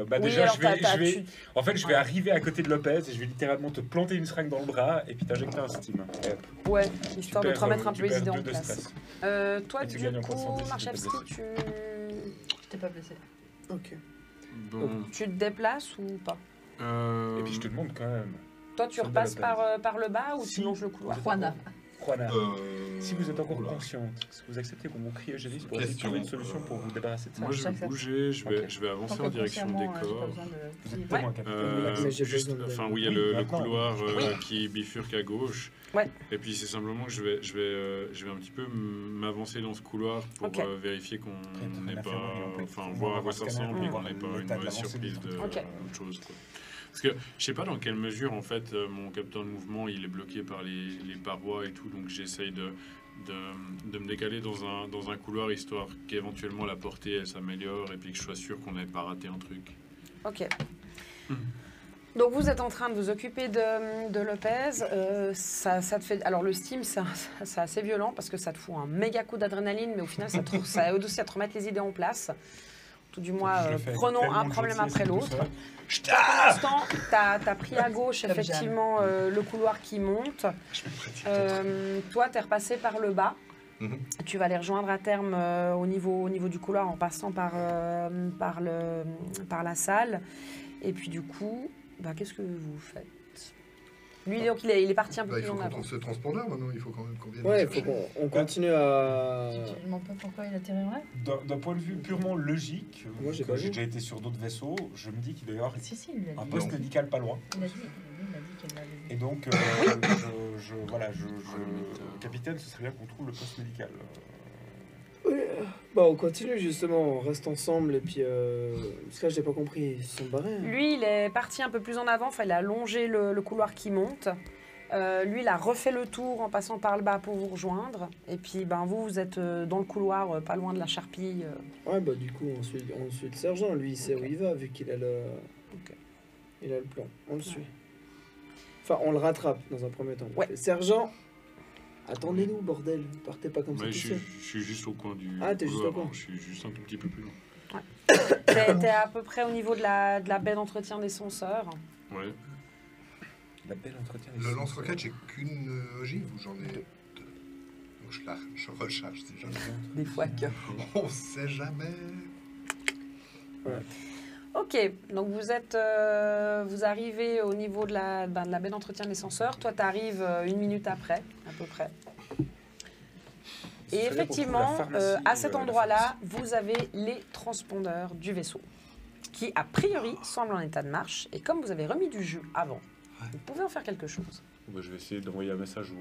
Bah Oui, déjà, alors je vais... tu- En fait, je vais arriver à côté de Lopez et je vais littéralement te planter une seringue dans le bras et puis t'injecter un steam. Et hop, Ouais, tu histoire de te perds, remettre un tu peu les perds idées en 2 de place. stress. Toi, Et tu du gagnes encore coup, 100 si tu te Marchevski, blesses. Je t'ai pas blessé. Ok. Bon. tu te déplaces ou pas? Et puis je te demande quand même, Toi, tu Sur repasses de la par le bas ou Si. tu longes le couloir? Juana. Juana, si vous êtes encore oula. consciente, est-ce que vous acceptez qu'on vous crie Eugénie pour essayer de Question, trouver une solution pour vous débarrasser de ça? Moi, je vais J'accepte. bouger, je vais Ok. avancer Tant en que direction du foncièrement, j'ai pas décor. besoin de- Vous êtes Ouais. témoin, capitaine. Mais j'ai Juste, besoin de- enfin, oui, il y a Oui, le maintenant. couloir Oui. qui bifurque à gauche. Ouais. Et puis c'est simplement que je vais un petit peu m'avancer dans ce couloir pour Ok. vérifier qu'on Très n'ait bien, pas, on peut enfin voir voir à quoi ce ça scanner, ressemble et on qu'on va n'ait pas voir une l'état de mauvaise l'avancée surprise du de truc. Ok. autre chose. Quoi. Parce que je sais pas dans quelle mesure en fait mon capteur de mouvement il est bloqué par les parois et tout, donc j'essaye de me décaler dans un couloir histoire qu'éventuellement la portée elle s'améliore et puis que je sois sûr qu'on n'ait pas raté un truc. Ok. Hmm. Donc vous êtes en train de vous occuper de Lopez. Ça te fait. Alors le steam, c'est assez violent parce que ça te fout un méga coup d'adrénaline, mais au final, ça aide aussi à te remettre les idées en place. Tout du moins, Je le fais prenons tellement un problème gentil, après c'est tout l'autre. ça. Pour l'instant, t'as pris à gauche Comme effectivement le couloir qui monte. Je me pratique. Toi, t'es repassé par le bas. Mhm. Tu vas les rejoindre à terme au niveau du couloir en passant par la salle. Et puis du coup, bah, qu'est-ce que vous faites? Lui, donc, il est parti un peu Bah, il plus faut en qu'on avant. trouve ce transpondeur maintenant, il faut quand même qu'on vienne. Ouais, le il faut chercher. qu'on continue à. Tu te demandes pas pourquoi il atterrirait? D'un point de vue purement logique, Moi, j'ai que pas j'ai vu. déjà été sur d'autres vaisseaux, je me dis qu'il doit y avoir Si, il l'a un dit. poste Non. médical pas loin. Il a dit qu'elle l'avait Et vu. donc, capitaine, ce serait bien qu'on trouve le poste médical. Bah, on continue justement, on reste ensemble et puis. Parce que là, j'ai pas compris, ils se sont barrés. hein. Lui, il est parti un peu plus en avant, enfin, il a longé le couloir qui monte. Lui, il a refait le tour en passant par le bas pour vous rejoindre. Et puis, ben, vous êtes dans le couloir, pas loin de la charpie. Ouais, bah, du coup, on suit le sergent. Lui, il sait où il va vu qu'il a le. Ok. Il a le plan. On le suit. Enfin, on le rattrape dans un premier temps. Ouais. Sergent, attendez-nous, bordel. Partez pas comme ça Ouais, tout je seul. suis juste au coin du Ah, t'es juste couloir, au coin. hein. Je suis juste un tout petit peu plus loin. T'es à peu près au niveau de la baie d'entretien des censeurs. Ouais. La belle entretien. Le lance-roquette, j'ai qu'une ogive ou j'en ai deux. Donc je recharge si jamais. Des fois que. On sait jamais. Ok, donc vous arrivez au niveau de la baie d'entretien des censeurs. Toi, tu arrives 1 minute après, à peu près. Et effectivement, à cet endroit-là, vous avez les transpondeurs du vaisseau, qui a priori semblent en état de marche. Et comme vous avez remis du jus avant, vous pouvez en faire quelque chose. Bah, je vais essayer d'envoyer un message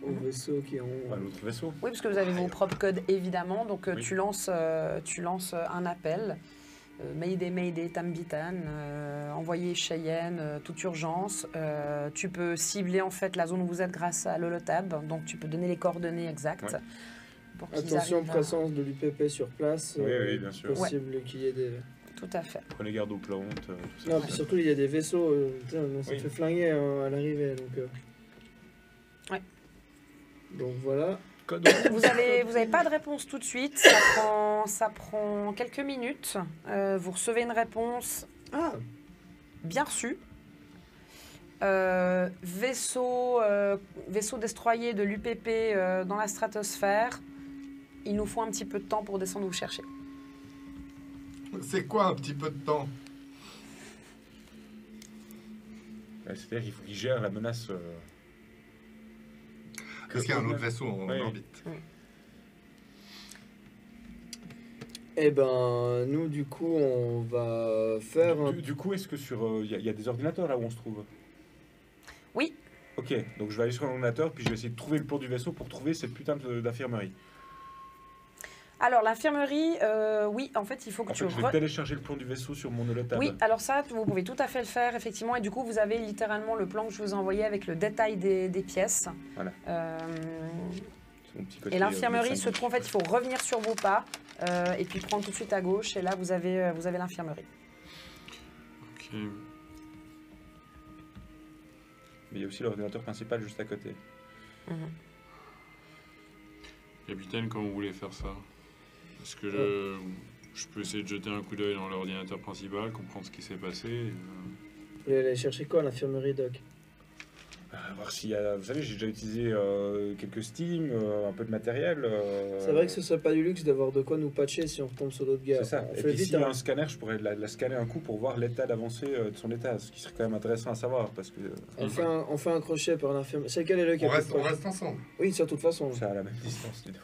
Au vaisseau qui ont. à l'autre vaisseau. Oui, parce que vous avez vos propres codes, évidemment. Donc, Oui. tu lances un appel. Mayday, Mayday, Tambitan, envoyer Cheyenne, toute urgence. Tu peux cibler en fait la zone où vous êtes grâce à l'holotab, donc tu peux donner les coordonnées exactes. Ouais. Pour qu'ils Attention, arrivent à- présence de l'UPP sur place. Oui, bien sûr. Possible qu'il y ait des. Tout à fait. Prenez garde aux plantes, tout ça. Non, puis surtout, il y a des vaisseaux. Putain, on s'est Oui. fait flinguer à l'arrivée. Donc, Ouais. Donc voilà. Code. Vous avez pas de réponse tout de suite, ça prend quelques minutes. Vous recevez une réponse Ah, bien reçue. Vaisseau destroyer de l'UPP dans la stratosphère. Il nous faut un petit peu de temps pour descendre vous chercher. C'est quoi un petit peu de temps? C'est-à-dire qu'il faut qu'il gère la menace. Est-ce qu'il y a un autre vaisseau en Oui. orbite? Eh ben, nous, du coup, on va faire un... Du coup, est-ce que sur. Il y a des ordinateurs là où on se trouve? Oui. Ok, donc je vais aller sur l'ordinateur, puis je vais essayer de trouver le plan du vaisseau pour trouver cette putain d'infirmerie. Alors, l'infirmerie, oui, en fait, il faut que En tu... fait, je vais télécharger le plan du vaisseau sur mon holotab. Oui, alors ça, vous pouvez tout à fait le faire, effectivement. Et du coup, vous avez littéralement le plan que je vous ai envoyé avec le détail des pièces. Voilà. C'est mon petit côté, Et l'infirmerie médecin se trouve, en fait, il faut revenir sur vos pas et puis prendre tout de suite à gauche. Et là, vous avez l'infirmerie. Ok. Mais il y a aussi l'ordinateur principal juste à côté. Capitaine, comment vous voulez faire ça? Est-ce que je peux essayer de jeter un coup d'œil dans l'ordinateur principal, comprendre ce qui s'est passé Vous voulez aller chercher quoi à l'infirmerie, Doc? Voir s'il y a. Vous savez, j'ai déjà utilisé quelques Steam, un peu de matériel. C'est vrai que ce serait pas du luxe d'avoir de quoi nous patcher si on retombe sur d'autres gars. C'est ça. On Et fait puis vite, s'il y a hein. un scanner, je pourrais la scanner un coup pour voir l'état d'avancée de son état, ce qui serait quand même intéressant à savoir parce que On fait un crochet par l'infirmerie. C'est lequel est le qui On est plus proche? reste ensemble. Oui, sur toute façon. c'est à la même distance. Les deux.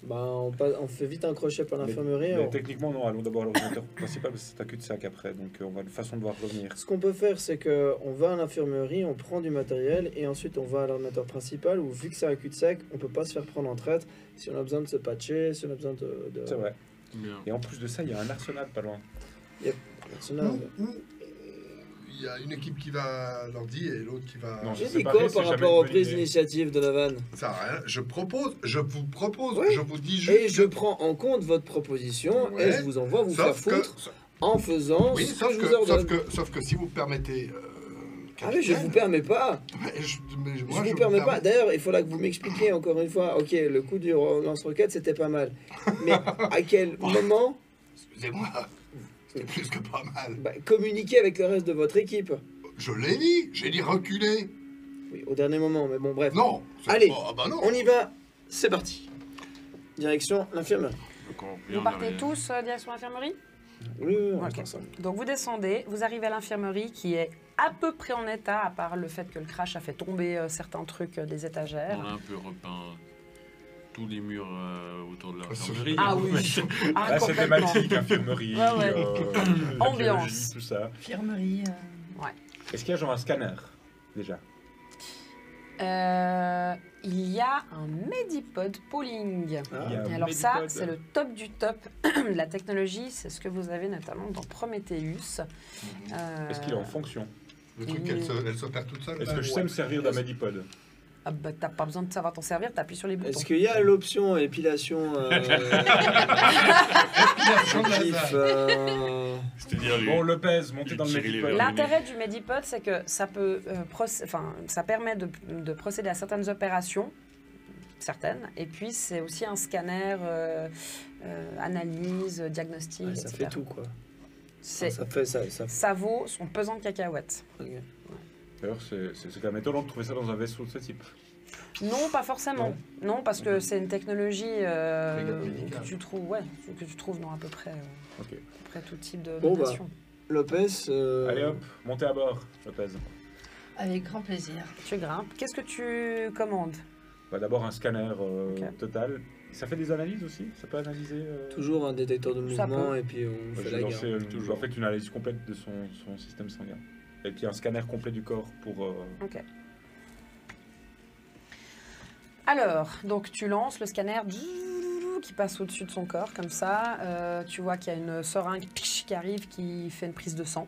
Bon, on fait vite un crochet par l'infirmerie. Mais techniquement, non, allons d'abord à l'ordinateur principal parce que c'est un cul-de-sac après, donc on va de façon devoir revenir. Ce qu'on peut faire, c'est qu'on va à l'infirmerie, on prend du matériel et ensuite on va à l'ordinateur principal où, vu que c'est un cul-de-sac, on peut pas se faire prendre en traite si on a besoin de se patcher, si on a besoin de... C'est vrai. Bien. Et en plus de ça, il y a un arsenal pas loin. Arsenal. Ou il y a une équipe qui va à l'ordi et l'autre qui va... Non, J'ai C'est dit pareil, quoi c'est par jamais rapport une aux bonne prises idée. d'initiative de Navan? Ça sert à rien. Je vous propose, Oui. je vous dis juste... Et je prends en compte votre proposition et Ouais. je vous envoie vous faire Sauf que, foutre en faisant oui, ce que sauf je vous ordonne. sauf que si vous permettez... Ah oui, je vous permets pas. je Je vous permets pas. D'ailleurs, il faudra que vous m'expliquiez encore une fois. Ok, le coup du lance-roquette, c'était pas mal. Mais à quel moment Excusez-moi, c'était plus que pas mal. communiquer avec le reste de votre équipe? Je l'ai dit, j'ai dit reculer. Oui, au dernier moment, mais bon, bref. Non. Allez, Ah bah non. on y va. C'est parti. Direction l'infirmerie. Donc on revient Vous en partez arrière. tous direction l'infirmerie? Oui, on Ok. reste ensemble. Donc vous descendez, vous arrivez à l'infirmerie qui est à peu près en état, à part le fait que le crash a fait tomber certains trucs des étagères. On a un peu repeint tous les murs autour de l'infirmerie. Ah oui, ah, Là, c'est complètement. thématique, infirmerie, Ouais, ouais. Ambiance. archéologie, tout ça. Infirmerie. Est-ce qu'il y a genre un scanner déjà? Il y a un Medipod Pooling. Il y a un Et alors ça, Medipod. c'est le top du top de la technologie. C'est ce que vous avez notamment dans Prometheus. Est-ce qu'il est en fonction? Le truc, elle s'opère toute seule. Est-ce là, que je sais ouais. me servir d'un Medipod? Ah bah, t'as pas besoin de savoir t'en servir, t'appuies sur les boutons. Est-ce qu'il y a l'option épilation Épilation de kiff, laser. C'est-à-dire Bon, Lopez, montez dans le Tirer les Medipod. verres. L'intérêt du Medipod, c'est que ça peut, ça permet de procéder à certaines opérations, certaines, et puis c'est aussi un scanner, analyse, diagnostic, Ouais, ça etc. fait tout, quoi. C'est- Ça fait ça. Ça vaut son pesant de cacahuètes. Ok. D'ailleurs, c'est quand même étonnant de trouver ça dans un vaisseau de ce type. Non, pas forcément. Non, parce que c'est une technologie Médicale. que tu trouves, dans à peu près, Ok. tout type de Bon, bah. nation. Lopez. Allez hop, montez à bord, Lopez. Avec grand plaisir. Tu grimpes. Qu'est-ce que tu commandes? Bah, d'abord un scanner Ok. total. Ça fait des analyses aussi? Ça peut analyser Toujours un détecteur de Ça mouvement peut. et puis on Bah, fait je la vais guerre. lancer en fait une analyse complète de son système sanguin. Et puis un scanner complet du corps pour... Ok. Alors, donc tu lances le scanner qui passe au-dessus de son corps, comme ça. Tu vois qu'il y a une seringue qui arrive, qui fait une prise de sang.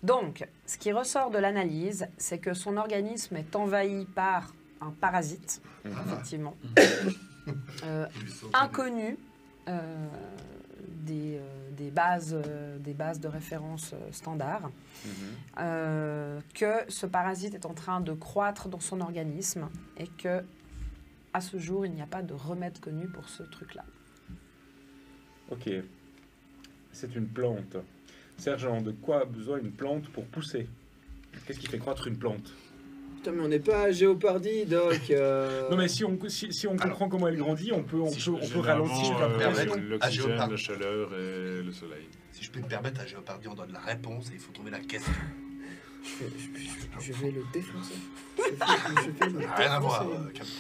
Donc, ce qui ressort de l'analyse, c'est que son organisme est envahi par un parasite, effectivement, inconnu des bases de référence standards. Que ce parasite est en train de croître dans son organisme et que à ce jour, il n'y a pas de remède connu pour ce truc-là. Ok. C'est une plante. Sergent, de quoi a besoin une plante pour pousser? Qu'est-ce qui fait croître une plante? Putain, mais on n'est pas à Géopardie, Doc. Non mais si on comprend comment elle grandit, on peut ralentir la Généralement, pression. l'oxygène, Géopard. la chaleur et le soleil. Si je peux me permettre, à Géopardie, on donne la réponse et il faut trouver la question. Je vais le défoncer. Je vais le Rien à voir. défoncer.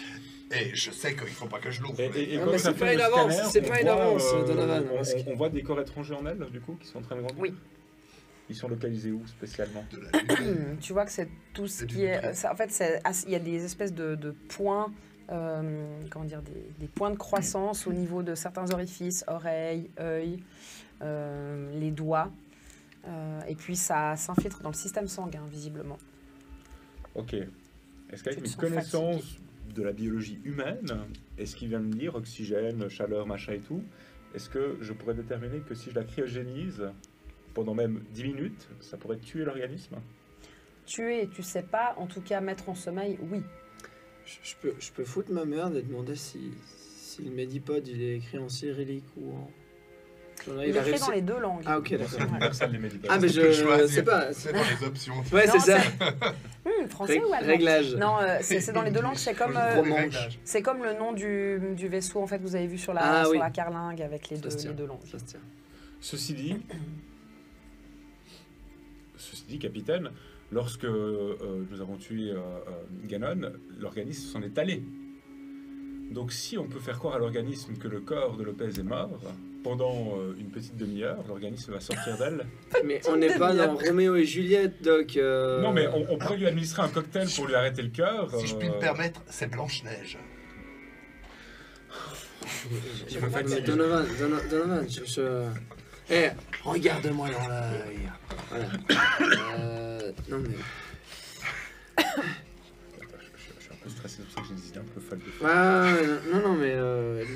Et je sais qu'il faut pas que je l'ouvre. Et Non, quand mais ça c'est fait pas le une avance, scanner, c'est on pas une voit, avance, Donovan. On voit des corps étrangers en elle, du coup, qui sont en train de grandir. Oui. Ils sont localisés où spécialement? De la lumière. Tu vois que c'est tout ce C'est du qui est. nucléaire. En fait, il y a des espèces de points, comment dire, des points de croissance au niveau de certains orifices, oreilles, œils, les doigts. Et puis ça s'infiltre dans le système sanguin, visiblement. Ok. Est-ce qu'avec Tu te mes sens connaissances de la biologie humaine, est-ce qu'il vient me dire oxygène, chaleur, machin et tout, est-ce que je pourrais déterminer que si je la cryogénise pendant même 10 minutes, ça pourrait tuer l'organisme? Tuer, tu sais pas, en tout cas mettre en sommeil, oui. Je peux foutre ma merde et demander si le Medipod il est écrit en cyrillique ou en. Il est écrit dans les deux langues. Ah ok C'est d'accord. universel les médicaments. Ah mais Tu peux je choisir. sais pas. C'est dans les options. Ouais Non, c'est ça. Français ou allemand? Réglage. Non, c'est dans les deux langues, c'est comme, Romanche. c'est comme le nom du vaisseau en fait, vous avez vu sur Ah, sur oui. la carlingue avec les Ça se tient. deux langues. Ça se tient. Ceci dit, capitaine, lorsque nous avons tué Ganon, l'organisme s'en est allé. Donc si on peut faire croire à l'organisme que le corps de Lopez est mort, pendant une petite demi-heure, l'organisme va sortir d'elle. Mais on n'est pas dans Roméo et Juliette, Doc. Non mais on pourrait lui administrer un cocktail pour lui arrêter le cœur. Si je puis me permettre, c'est Blanche-Neige. Je me Mais fatigue. Donovan, Eh, regarde-moi dans l'œil. Voilà. Non mais. Je suis un peu stressé, c'est pour ça que j'ai des idées un peu folles. Ah, non mais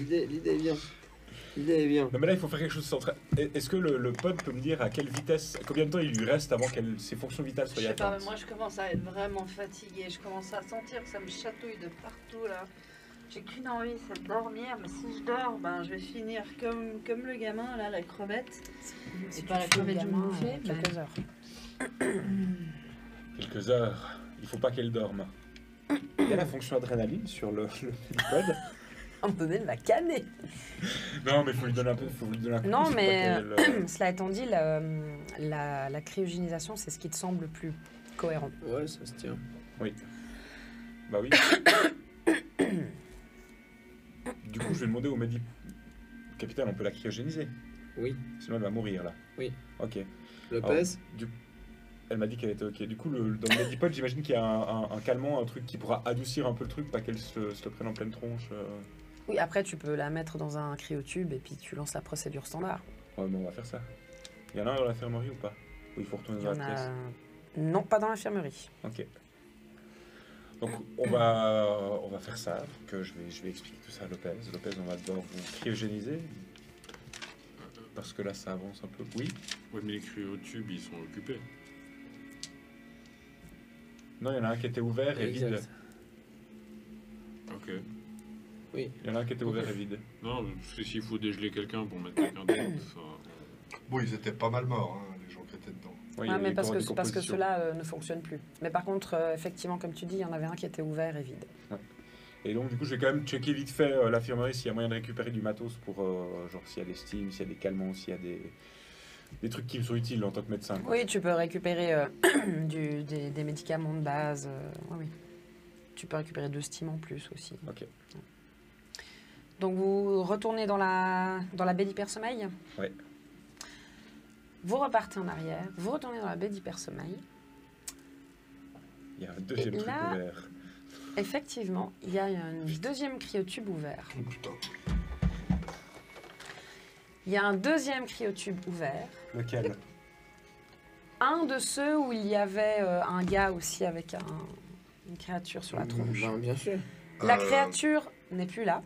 l'idée est bien. L'idée est bien. Non mais là il faut faire quelque chose de central. Est-ce que le pod peut me dire à quelle vitesse, combien de temps il lui reste avant que ses fonctions vitales Je soient sais pas, mais atteintes? moi je commence à être vraiment fatiguée. Je commence à sentir que ça me chatouille de partout là. J'ai qu'une envie, c'est de dormir. Mais si je dors, ben je vais finir comme le gamin là, la crevette. C'est pas la crevette du bouffée, mais- quelques heures. Quelques heures. Il faut pas qu'elle dorme. Il y a la fonction adrénaline sur le pod. On peut même la canner. Non mais il faut lui donner un peu, faut lui donner un coup. Non, faut pas mais qu'elle, cela étant dit, la cryogénisation, c'est ce qui te semble le plus cohérent. Ouais, ça se tient. Oui. Bah oui. Du coup, je vais demander au Medi... Capitaine, on peut la cryogéniser? Oui. Sinon, elle va mourir, là. Oui. Ok. Lopez. Elle m'a dit qu'elle était ok. Du coup, dans le Medipod, j'imagine qu'il y a un calmant, un truc qui pourra adoucir un peu le truc, pas qu'elle se le prenne en pleine tronche. Oui, après, tu peux la mettre dans un cryotube et puis tu lances la procédure standard. Ouais, mais on va faire ça. Il y en a un dans l'infirmerie ou pas? Ou il faut retourner Il y dans la en pièce? a... Non, pas dans l'infirmerie. Ok. Donc on va faire ça. Donc, je vais expliquer tout ça à Lopez. Lopez, on va devoir vous cryogéniser. Parce que là, ça avance un peu. Oui. Ouais, mais les cryotubes, ils sont occupés. Non, il y en a un qui était ouvert et vide. Exact. Ok. Oui. Il y en a un qui était ouvert et vide. Non, parce que s'il faut dégeler quelqu'un pour mettre quelqu'un d'autre, Bon, ils étaient pas mal morts, hein, les gens qui étaient dedans. Oui, il y Ah, a mais des parce corps en que décomposition. ceux-là ne fonctionnent plus. Mais par contre, effectivement, comme tu dis, il y en avait un qui était ouvert et vide. Et donc, du coup, je vais quand même checker vite fait l'infirmerie s'il y a moyen de récupérer du matos pour, genre, s'il y a des steams, s'il y a des calmants, s'il y a des trucs qui me sont utiles en tant que médecin. Quoi. Oui, tu peux récupérer des médicaments de base. Oui. Tu peux récupérer 2 steams en plus aussi. Ok. Donc vous retournez dans la baie d'hypersommeil. Ouais. Vous repartez en arrière, vous retournez dans la baie d'hypersommeil. Il y a un deuxième Et truc là- ouvert. Effectivement, il y a un deuxième cryotube ouvert. Oh, putain. Il y a un deuxième cryotube ouvert. Lequel? Un de ceux où il y avait un gars aussi avec une créature sur la tronche. Ben, bien sûr. La créature n'est plus là.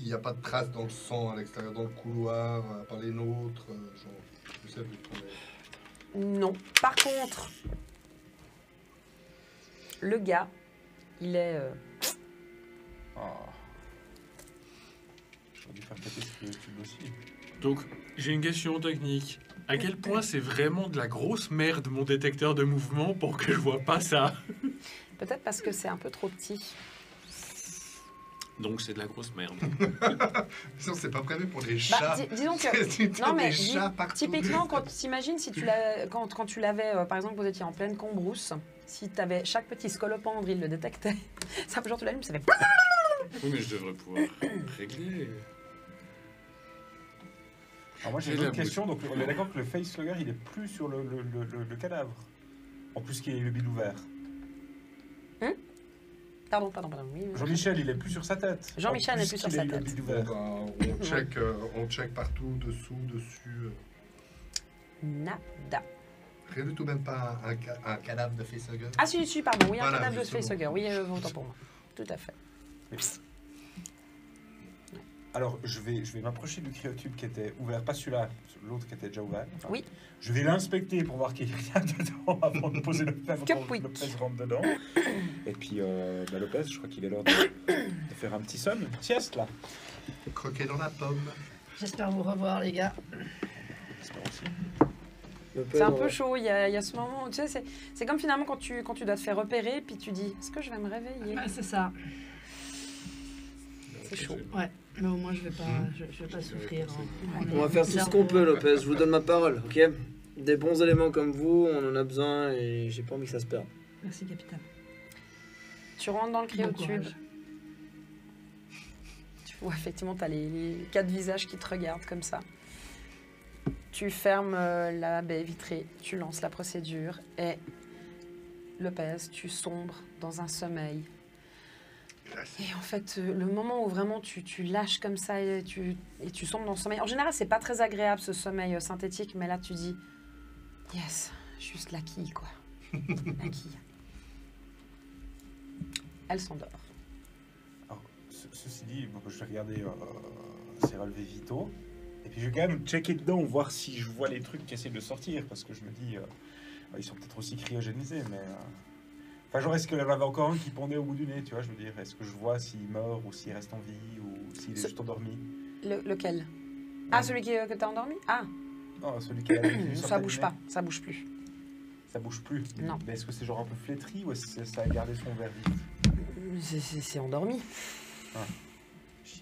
Il n'y a pas de traces dans le sang à l'extérieur, dans le couloir, à part les nôtres. Genre, je sais plus qu'on est. Non. Par contre, le gars, il est... Oh. J'aurais dû faire péter ce cryotube aussi. Donc, j'ai une question technique. À quel point c'est vraiment de la grosse merde mon détecteur de mouvement pour que je vois pas ça? Peut-être parce que c'est un peu trop petit. Donc c'est de la grosse merde. Sinon, c'est pas prévu pour les Bah, chats. disons que... Non, mais des chats partout. Typiquement, t'imagines si quand tu l'avais, par exemple, vous étiez en pleine cambrousse, si t'avais chaque petit scolopendre, il le détectait. Ça, genre, tu l'allumes, ça fait... Oui, mais je devrais pouvoir régler. Alors moi j'ai Et une la autre question, donc on est d'accord que le facelugger il est plus sur le cadavre. En plus qu'il y ait le bide ouvert. Pardon, oui. Jean-Michel il est plus sur sa tête. Jean-Michel En n'est plus sur qu'il sa ait le tête. bide Bon, ouvert. bah, on check partout, dessous, dessus. Nada. Rien du tout, même pas un cadavre de facehugger. Ah si, pardon, oui, un Voilà, cadavre de justement. facehugger, oui, autant pour moi. Tout à fait. Alors je vais m'approcher du cryotube qui était ouvert, pas celui-là, l'autre qui était déjà ouvert. Enfin, Oui. Je vais l'inspecter pour voir qu'il n'y a rien dedans avant de poser le pèvre Que quand oui. Lopez rentre dedans. Et puis Lopez, je crois qu'il est l'heure de faire un petit somme, une petite sieste là. Croquer dans la pomme. J'espère vous revoir, les gars. J'espère aussi. C'est un peu chaud, il y a ce moment, tu sais, c'est comme finalement quand tu dois te faire repérer, puis tu dis, est-ce que je vais me réveiller? Ouais, c'est ça. C'est chaud. Ouais, mais au moins je vais pas souffrir. Hein. On va faire tout ce qu'on peut, Lopez. Je vous donne ma parole, ok? Des bons éléments comme vous, on en a besoin et j'ai pas envie que ça se perde. Merci, capitaine. Tu rentres dans le Bon cryotube, courage. tu vois effectivement, tu as les 4 visages qui te regardent comme ça. Tu fermes la baie vitrée, tu lances la procédure et Lopez, tu sombres dans un sommeil. Et en fait, le moment où vraiment tu lâches comme ça et tu sombres dans le sommeil, en général, c'est pas très agréable ce sommeil synthétique, mais là tu dis, yes, juste la quille quoi. La quille. Elle s'endort. Alors, ceci dit, bon, je vais regarder ses relevés vitaux. Et puis je vais quand même checker dedans, voir si je vois les trucs qui essaient de sortir. Parce que je me dis, ils sont peut-être aussi cryogénisés, mais... Enfin, genre, est-ce qu'il y en avait encore un qui pendait au bout du nez, tu vois, je veux dire. Est-ce que je vois s'il meurt ou s'il reste en vie ou s'il est juste endormi? Lequel? Ah, celui que t'as endormi? Ah, Non, celui qui a la vue ça bouge pas, ça bouge plus. Ça bouge plus. Non. Mais est-ce que c'est genre un peu flétri ou est-ce que ça a gardé son verdict? C'est endormi. Ah.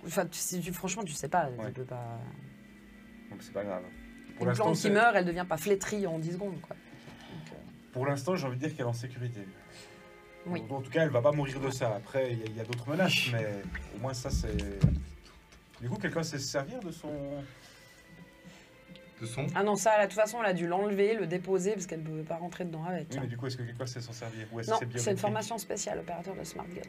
Enfin, franchement, tu sais pas, Ouais. tu peux pas... Donc c'est pas grave. Pour Une l'instant, plante qui meurt, elle devient pas flétrie en 10 secondes, quoi. Donc, pour l'instant, j'ai envie de dire qu'elle est en sécurité. Oui. En tout cas, elle va pas mourir de ça. Après, il y a d'autres menaces, mais au moins ça, c'est... Du coup, quelqu'un sait se servir de son... De son. Ah non, ça, là, de toute façon, elle a dû l'enlever, le déposer, parce qu'elle ne pouvait pas rentrer dedans avec. Oui, hein. mais du coup, est-ce que quelqu'un sait s'en servir? Ou est-ce Non, que c'est c'est une biométrique? formation spéciale, opérateur de Smart Gun.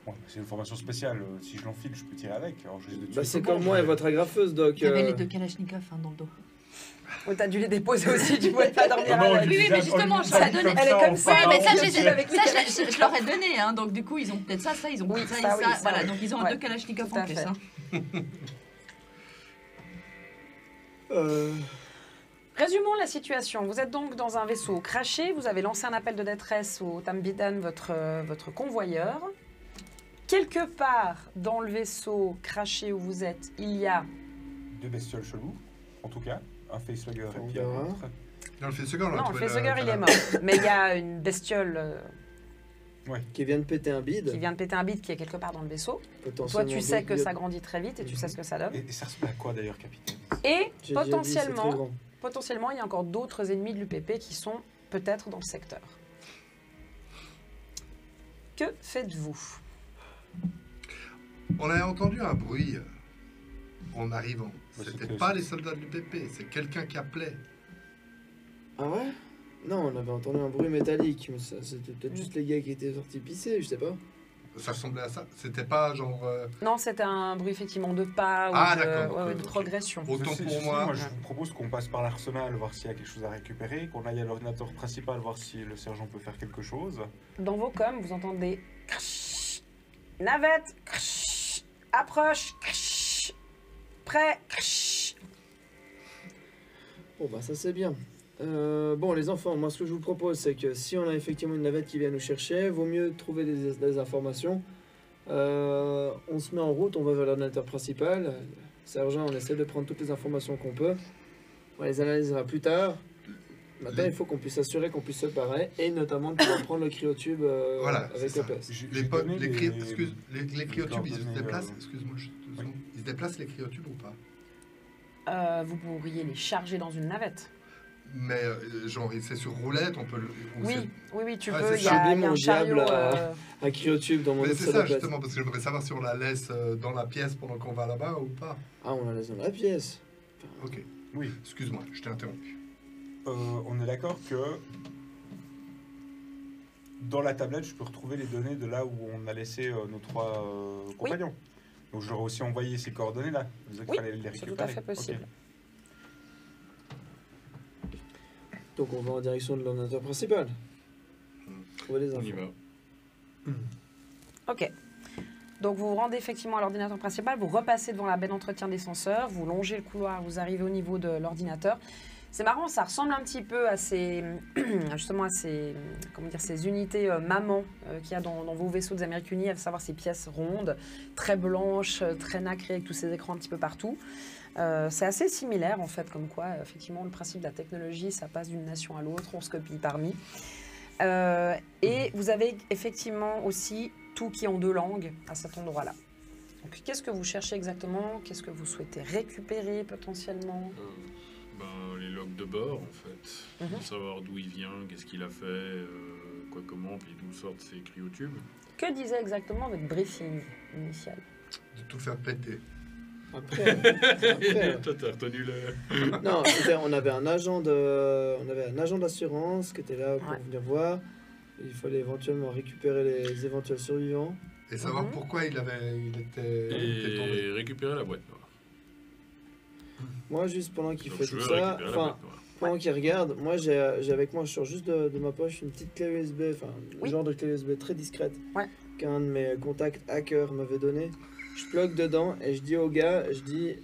Ouais, c'est une formation spéciale. Si je l'enfile, je peux tirer avec. Alors, je risque de tuer Bah, tout c'est le comme monde, moi et mais- votre agrafeuse, Doc. Il y avait les 2 Kalachnikov hein, dans le dos. Ouais, t'as dû les déposer aussi, tu pouvais pas dormir Non, avec. Oui, oui, mais justement, ça a donné- Elle est comme ça, Oui, mais ça, on tire avec les Kalachnikov. je leur ai donné, hein, donc du coup, ils ont peut-être ça, ils ont Oui, peut-être ça, ça, oui, ça. ça, Voilà, oui. donc ils ont Ouais, 2 Kalachnikov tout à en plus. fait. Hein. Résumons la situation. Vous êtes donc dans un vaisseau craché, vous avez lancé un appel de détresse au Tambidan, votre convoyeur. Quelque part dans le vaisseau craché où vous êtes, il y a... 2 bestioles cheloues, en tout cas. Un facelugger et On puis un verra. autre. Dans le facehugger, on a Non, le trouvé facehugger, il est cadavre. mort. Mais il y a une bestiole Qui vient de péter un bide. qui vient de péter un bide qui est quelque part dans le vaisseau. Toi, Potentiellement tu sais que d'autres ça bides. grandit très vite et tu sais ce que ça donne. Et ça ressemble à quoi d'ailleurs, capitaine? Et J'ai déjà dit, c'est très potentiellement, grand. il y a encore d'autres ennemis de l'UPP qui sont peut-être dans le secteur. Que faites-vous? On a entendu un bruit en arrivant. Bah, C'était c'était- pas les soldats de l'UPP, c'est quelqu'un qui appelait. Ah ouais? Non, on avait entendu un bruit métallique, mais ça, c'était peut-être juste les gars qui étaient sortis pisser, je sais pas. Ça ressemblait à ça. C'était pas genre. Non, c'était un bruit effectivement de pas ou Ah, de, d'accord, ouais, ok, de ok. progression. Autant Ceci- pour ceci, moi. je vous propose qu'on passe par l'arsenal, voir s'il y a quelque chose à récupérer, qu'on aille à l'ordinateur principal, voir si le sergent peut faire quelque chose. Dans vos coms, vous entendez crsh, navette, crsh, approche, crsh, prêt, crsh. Bon bah ça c'est bien. Bon les enfants, moi ce que je vous propose c'est que si on a effectivement une navette qui vient nous chercher, vaut mieux trouver des informations. On se met en route, on va vers l'ordinateur principal. Sergent, on essaie de prendre toutes les informations qu'on peut. On les analysera plus tard. Maintenant, il faut qu'on puisse s'assurer qu'on puisse se parer et notamment de pouvoir prendre le cryotube Voilà, avec c'est ça. EPS. Les cryotubes, ils se déplacent. Excuse-moi, ils se déplacent les cryotubes ou pas? Vous pourriez les charger dans une navette. Mais genre, c'est sur roulette, on peut le. Oui, tu Ah, peux. c'est Il y a ça. il y a un chariot. Un cryotube dans mon Mais autre c'est salle ça de place. justement, parce que j'aimerais savoir si on la laisse dans la pièce pendant qu'on va là-bas ou pas. Ah, on la laisse dans la pièce. Ok, Oui. excuse-moi, je t'ai interrompu. On est d'accord que dans la tablette, je peux retrouver les données de là où on a laissé nos 3 compagnons. Donc je leur ai aussi envoyé ces coordonnées-là. Vous avez Oui, fallait les c'est récupérer. tout à fait possible. Ok. Donc on va en direction de l'ordinateur principal. Trouver les On infos. y va. Ok. Donc vous vous rendez effectivement à l'ordinateur principal, vous repassez devant la baie d'entretien des senseurs, vous longez le couloir, vous arrivez au niveau de l'ordinateur. C'est marrant, ça ressemble un petit peu à ces, justement à ces, comment dire, ces unités maman qu'il y a dans vos vaisseaux des Amériques Unies, à savoir ces pièces rondes, très blanches, très nacrées, avec tous ces écrans un petit peu partout. C'est assez similaire en fait, comme quoi effectivement le principe de la technologie, ça passe d'une nation à l'autre, on se copie parmi. Et vous avez effectivement aussi tout qui est en 2 langues à cet endroit-là. Donc qu'est-ce que vous cherchez exactement? Qu'est-ce que vous souhaitez récupérer potentiellement? Les logs de bord, en fait. Mhm. Savoir d'où il vient, qu'est-ce qu'il a fait, quoi, comment, puis d'où sortent ces cryotubes. Que disait exactement votre briefing initial? De tout faire péter. Après, Toi, t'as retenu le... non, on avait un agent d'assurance qui était là pour Ouais. venir voir. Il fallait éventuellement récupérer les éventuels survivants. Et savoir Mhm. pourquoi il était tombé. Et récupérer la boîte noire. Moi, juste pendant qu'il Donc, fait je tout veux ça, récupérer la enfin, boîte noire. pendant qu'il regarde, moi j'ai avec moi, je sors juste de ma poche une petite clé USB, enfin, Oui. un genre de clé USB très discrète Ouais. qu'un de mes contacts hackers m'avait donné. Je plug dedans et je dis au gars, je dis,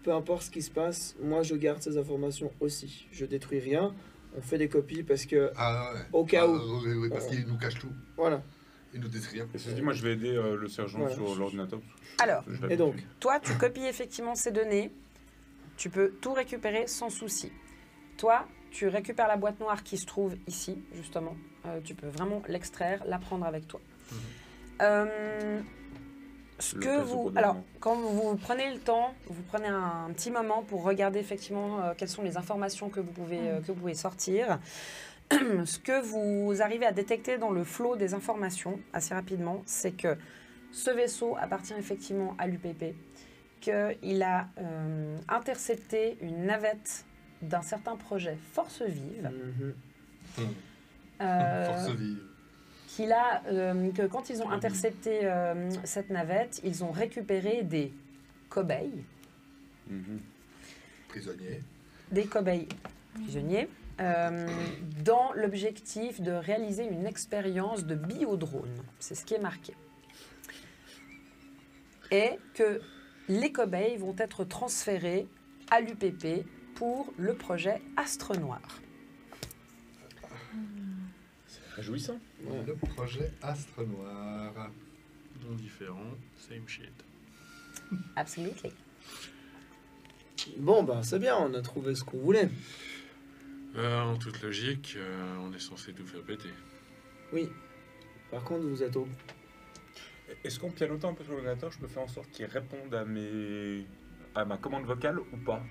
peu importe ce qui se passe, moi je garde ces informations aussi. Je détruis rien, on fait des copies parce que, Ah ouais. au cas où, Oui, parce qu'il nous cache tout. voilà. Il nous détruit rien. Et ceci dit, moi je vais aider le sergent Voilà. sur l'ordinateur. Alors, Je l'avais Et donc, fait. toi, tu copies effectivement ces données. Tu peux tout récupérer sans souci. Toi, tu récupères la boîte noire qui se trouve ici, justement. Tu peux vraiment l'extraire, la prendre avec toi. Ce Le que réseau vous, pour alors, demain. quand vous prenez le temps, vous prenez un petit moment pour regarder effectivement quelles sont les informations que vous pouvez sortir. Ce que vous arrivez à détecter dans le flot des informations assez rapidement, c'est que ce vaisseau appartient effectivement à l'UPP, qu'il a intercepté une navette d'un certain projet Force Vive. Force vive. Que quand ils ont intercepté cette navette, ils ont récupéré des cobayes, Prisonnier. prisonniers, dans l'objectif de réaliser une expérience de biodrone. C'est ce qui est marqué. Et que les cobayes vont être transférés à l'UPP pour le projet Astre Noir. Réjouissant. Ouais. Le projet Astre Noir. Non différent, same shit. Absolutely. Bon, bah c'est bien, on a trouvé ce qu'on voulait. En toute logique, on est censé tout faire péter. Oui. Par contre, vous êtes au... Est-ce qu'en pianotant un peu sur l'ordinateur, je peux faire en sorte qu'il réponde à ma commande vocale ou pas?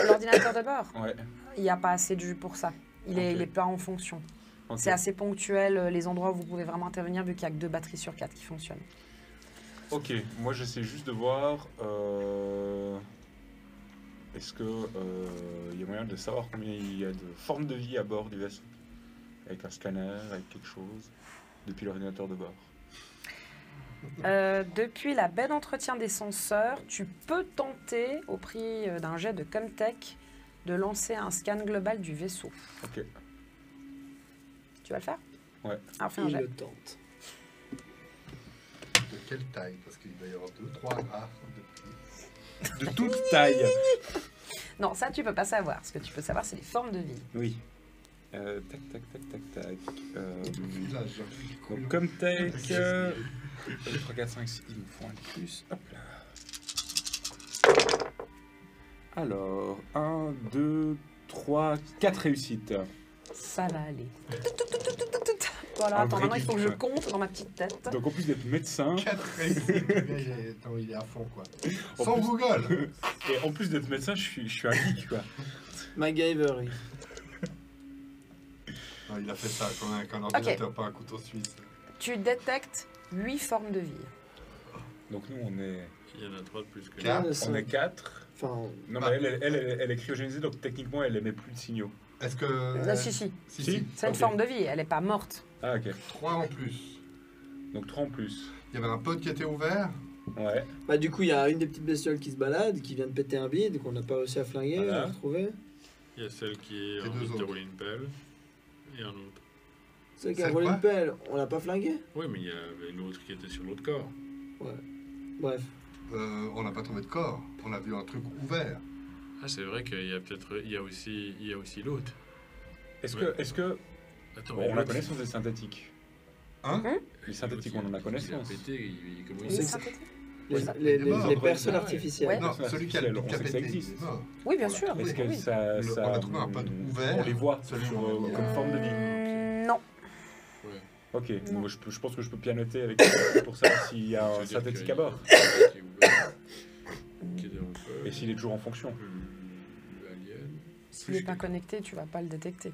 L'ordinateur de bord, Ouais. il n'y a pas assez de jus pour ça. Il Ok. est pas en fonction. Ok. C'est assez ponctuel, les endroits où vous pouvez vraiment intervenir, vu qu'il n'y a que 2 batteries sur 4 qui fonctionnent. Ok, moi j'essaie juste de voir. Est-ce que y a moyen de savoir combien il y a de formes de vie à bord du vaisseau? Avec un scanner, avec quelque chose, depuis l'ordinateur de bord. Depuis la baie d'entretien des senseurs, tu peux tenter, au prix d'un jet de Comtech, de lancer un scan global du vaisseau. Ok. Tu vas le faire? Ouais. Alors fais un Il jet. le tente. De quelle taille? Parce qu'il va y avoir 2, 3 graphes de De toute taille. Non, ça tu peux pas savoir. Ce que tu peux savoir, c'est les formes de vie. Oui. Tac, tac, tac, tac, tac. village. Donc comme tech, 3, 4, 5, 6, il nous faut un de plus. Hop là. Alors, 1, 2, 3, 4 réussites. Ça va aller. Voilà, Un attends, vrai maintenant il faut que je geek. compte dans ma petite tête. Donc en plus d'être médecin, 4 réussites. Le gars, attends, il est à fond, quoi. En Sans plus- Google. et en plus d'être médecin, je suis un geek, quoi. MacGyver, oui. Non, il a fait ça avec un ordinateur, pas un couteau suisse. Tu détectes 8 formes de vie. Donc nous, on est, Il y en a 3 de plus que Quatre. nous. on est 4. Enfin, Non, mais elle est cryogénisée, donc techniquement, elle émet plus de signaux. Est-ce que... Ah, si, si. Si. C'est une Ok. forme de vie, elle est pas morte. Ah, ok. 3 en plus. Donc 3 en plus. Il y avait un pod qui était ouvert. Ouais. bah, du coup, il y a une des petites bestioles qui se balade, qui vient de péter un bide, qu'on n'a pas réussi à flinguer, Voilà. à retrouver. Il y a celle qui est Et en deux train de autres. rouler une pelle. Et un autre. C'est qui a C'est volé quoi une pelle, on l'a pas flingué. Oui, mais il y avait l'autre qui était sur l'autre corps. Bref. On n'a pas trouvé de corps. On a vu un truc ouvert. Ah, c'est vrai qu'il y a peut-être. Il y a aussi l'autre. Est-ce Ouais. que Attends, bon, mais on a l'autre, connaissance des synthétiques. Hein Les synthétiques, on en a Il a connaissance. pété, comment On il sait Et que synthétique Les, Ouais, les, il est mort, personnes ouais. artificielles. Ouais. Non, c'est celui qui a artificiel, on qui a sait que ça pété, existe. il est mort. Oui, bien On l'a sûr. trouvé. Est-ce que Oui. ça On a trouvé un pod ouvert. On les voit Celui sur, où on a- comme forme de vie. Non. Ouais. Ok, Non. moi, je pense que je peux pianoter avec pour savoir s'il y a un Ça veut dire synthétique qu'il à y a bord. un qui est ouvert, qui est dans le feu. Et s'il est toujours en fonction. L'alien. S'il n'est pas connecté, tu vas pas le détecter.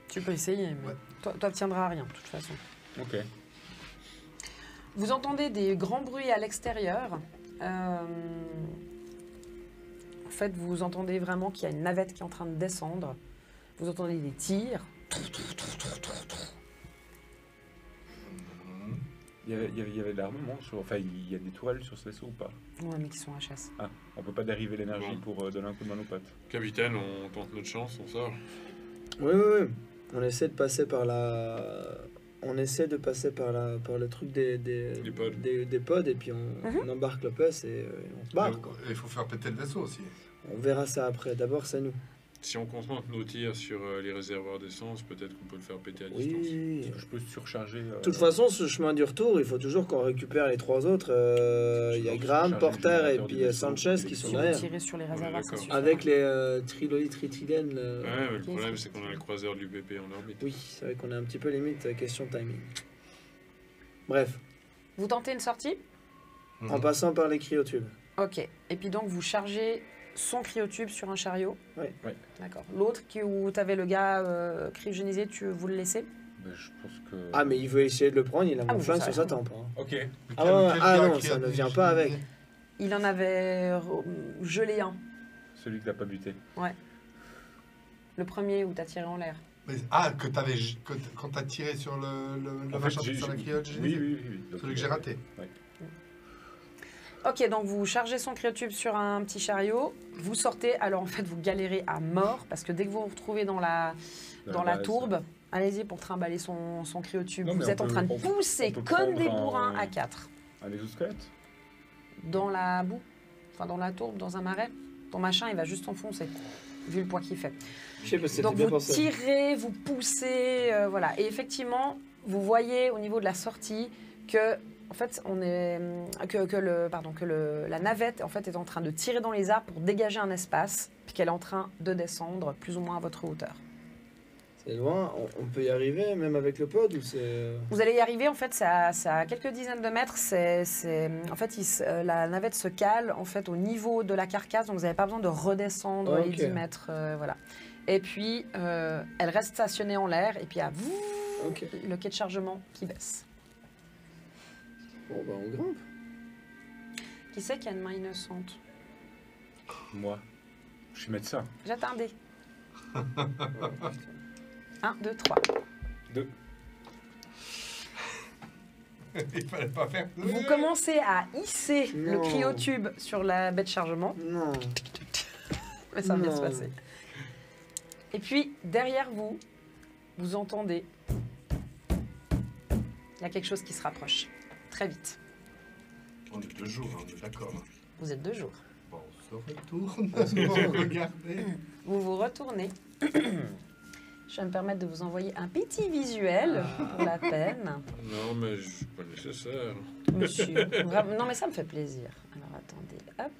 Tu peux essayer, mais Ouais. toi, t'obtiendras rien, de toute façon. Ok. Vous entendez des grands bruits à l'extérieur. En fait, vous entendez vraiment qu'il y a une navette qui est en train de descendre. Vous entendez des tirs. Il y avait de l'armement sur. Enfin, il y a des tourelles sur ce vaisseau ou pas? Ouais, mais qui sont HS. Ah, on peut pas dériver l'énergie Bon. pour donner un coup de main aux potes. Capitaine, on tente notre chance, on sort. Oui, oui, oui. On essaie de passer par la. On essaie de passer par le truc des pods. des pods et puis on embarque le puce et on se barre. Quoi. Il faut faire péter le vaisseau aussi. On verra ça après. D'abord, c'est nous. Si on concentre nos tirs sur les réservoirs d'essence, peut-être qu'on peut le faire péter à distance. Oui. Est-ce que je peux surcharger De toute façon, ce chemin du retour, il faut toujours qu'on récupère les trois autres. Il y a Toujours Graham, surcharger le Porter et générateur puis du vaisseau. Sanchez qui Si sont vous derrière. tirez sur les Ouais, réservoirs, ça d'accord. suffit. Avec les trilolitritylènes. Ouais, mais le Ok, problème, ça- c'est qu'on a le croiseur du BP en orbite. Oui, c'est vrai qu'on est un petit peu limite question de timing. Bref, Vous tentez une sortie? en passant par les cryotubes. Ok. Et puis donc, vous chargez son cryotube sur un chariot? Ouais. Ouais. D'accord. L'autre où tu avais le gars cryogénisé, vous le laissez? Ben, je pense que. Ah, mais il veut essayer de le prendre, il a Ah, mon mais flingue ça sur sa va. tempe. Hein. Ok. Ah ouais, Quel ah gars non, qui ça a ne des vient pas avec. cheminées Il en avait gelé un. Celui que t'as pas buté. Le premier où t'as tiré en l'air. Ah, quand t'as tiré sur le En fait, machin j'ai- sur la j'ai- cryogénisée. Oui. Donc, Celui que j'ai raté. Ouais. Ok, donc vous chargez son cryotube sur un petit chariot, vous sortez, alors en fait vous galérez à mort, parce que dès que vous vous retrouvez dans la base. tourbe, allez-y pour trimballer son cryotube. Non, mais Vous on êtes en peut- train de on peut- pousser on peut comme des prendre bourrins un- à 4. Un exosquelette. Dans la boue, enfin dans la tourbe, dans un marais. Ton machin, il va juste s'enfoncer, vu le poids qu'il fait. Je sais pas si c'était Donc bien vous pensé. tirez, vous poussez, voilà. Et effectivement, vous voyez au niveau de la sortie que, en fait, la navette en fait est en train de tirer dans les arbres pour dégager un espace, puis qu'elle est en train de descendre plus ou moins à votre hauteur. C'est loin, on peut y arriver même avec le pod ou c'est. Vous allez y arriver, en fait, c'est à quelques dizaines de mètres. En fait, la navette se cale en fait au niveau de la carcasse, donc vous n'avez pas besoin de redescendre Ah, les ok. 10 mètres, voilà. Et puis, elle reste stationnée en l'air, et puis Ok. le quai de chargement qui baisse. Bon, bah on grimpe. Qui c'est qui a une main innocente? Moi. Je suis médecin. Jette un dé. 1, 2, 3. 2. Il fallait pas faire. Vous commencez à hisser le Non. cryotube sur la baie de chargement, Non. mais ça va bien se Non. passer. Et puis, derrière vous, vous entendez... Il y a quelque chose qui se rapproche. Très vite. On est 2 jours, on est d'accord. Vous êtes 2 jours. Bon, on se retourne, on se regarder. Vous vous retournez. Je vais me permettre de vous envoyer un petit visuel pour la peine. Non, mais je suis pas nécessaire. Monsieur. Vraiment, non, mais ça me fait plaisir. Alors, attendez, hop.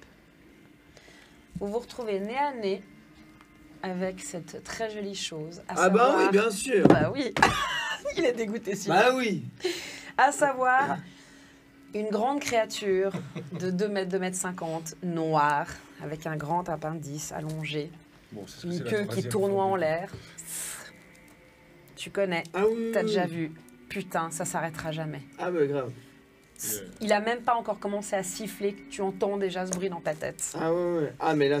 Vous vous retrouvez nez à nez avec cette très jolie chose. À Ah bah savoir- oui, bien sûr. Bah oui. Il est dégoûté, Sylvain. Bah oui. À savoir une grande créature de 2 mètres, 2 mètres 50, noire, avec un grand appendice allongé, Bon, c'est une la queue qui troisième tournoie fois. en l'air. Tu connais, Ah oui. t'as oui, déjà oui. vu. Putain, ça s'arrêtera jamais. Ah bah grave. Il a même pas encore commencé à siffler, que tu entends déjà ce bruit dans ta tête. Ah ouais. Ah mais là,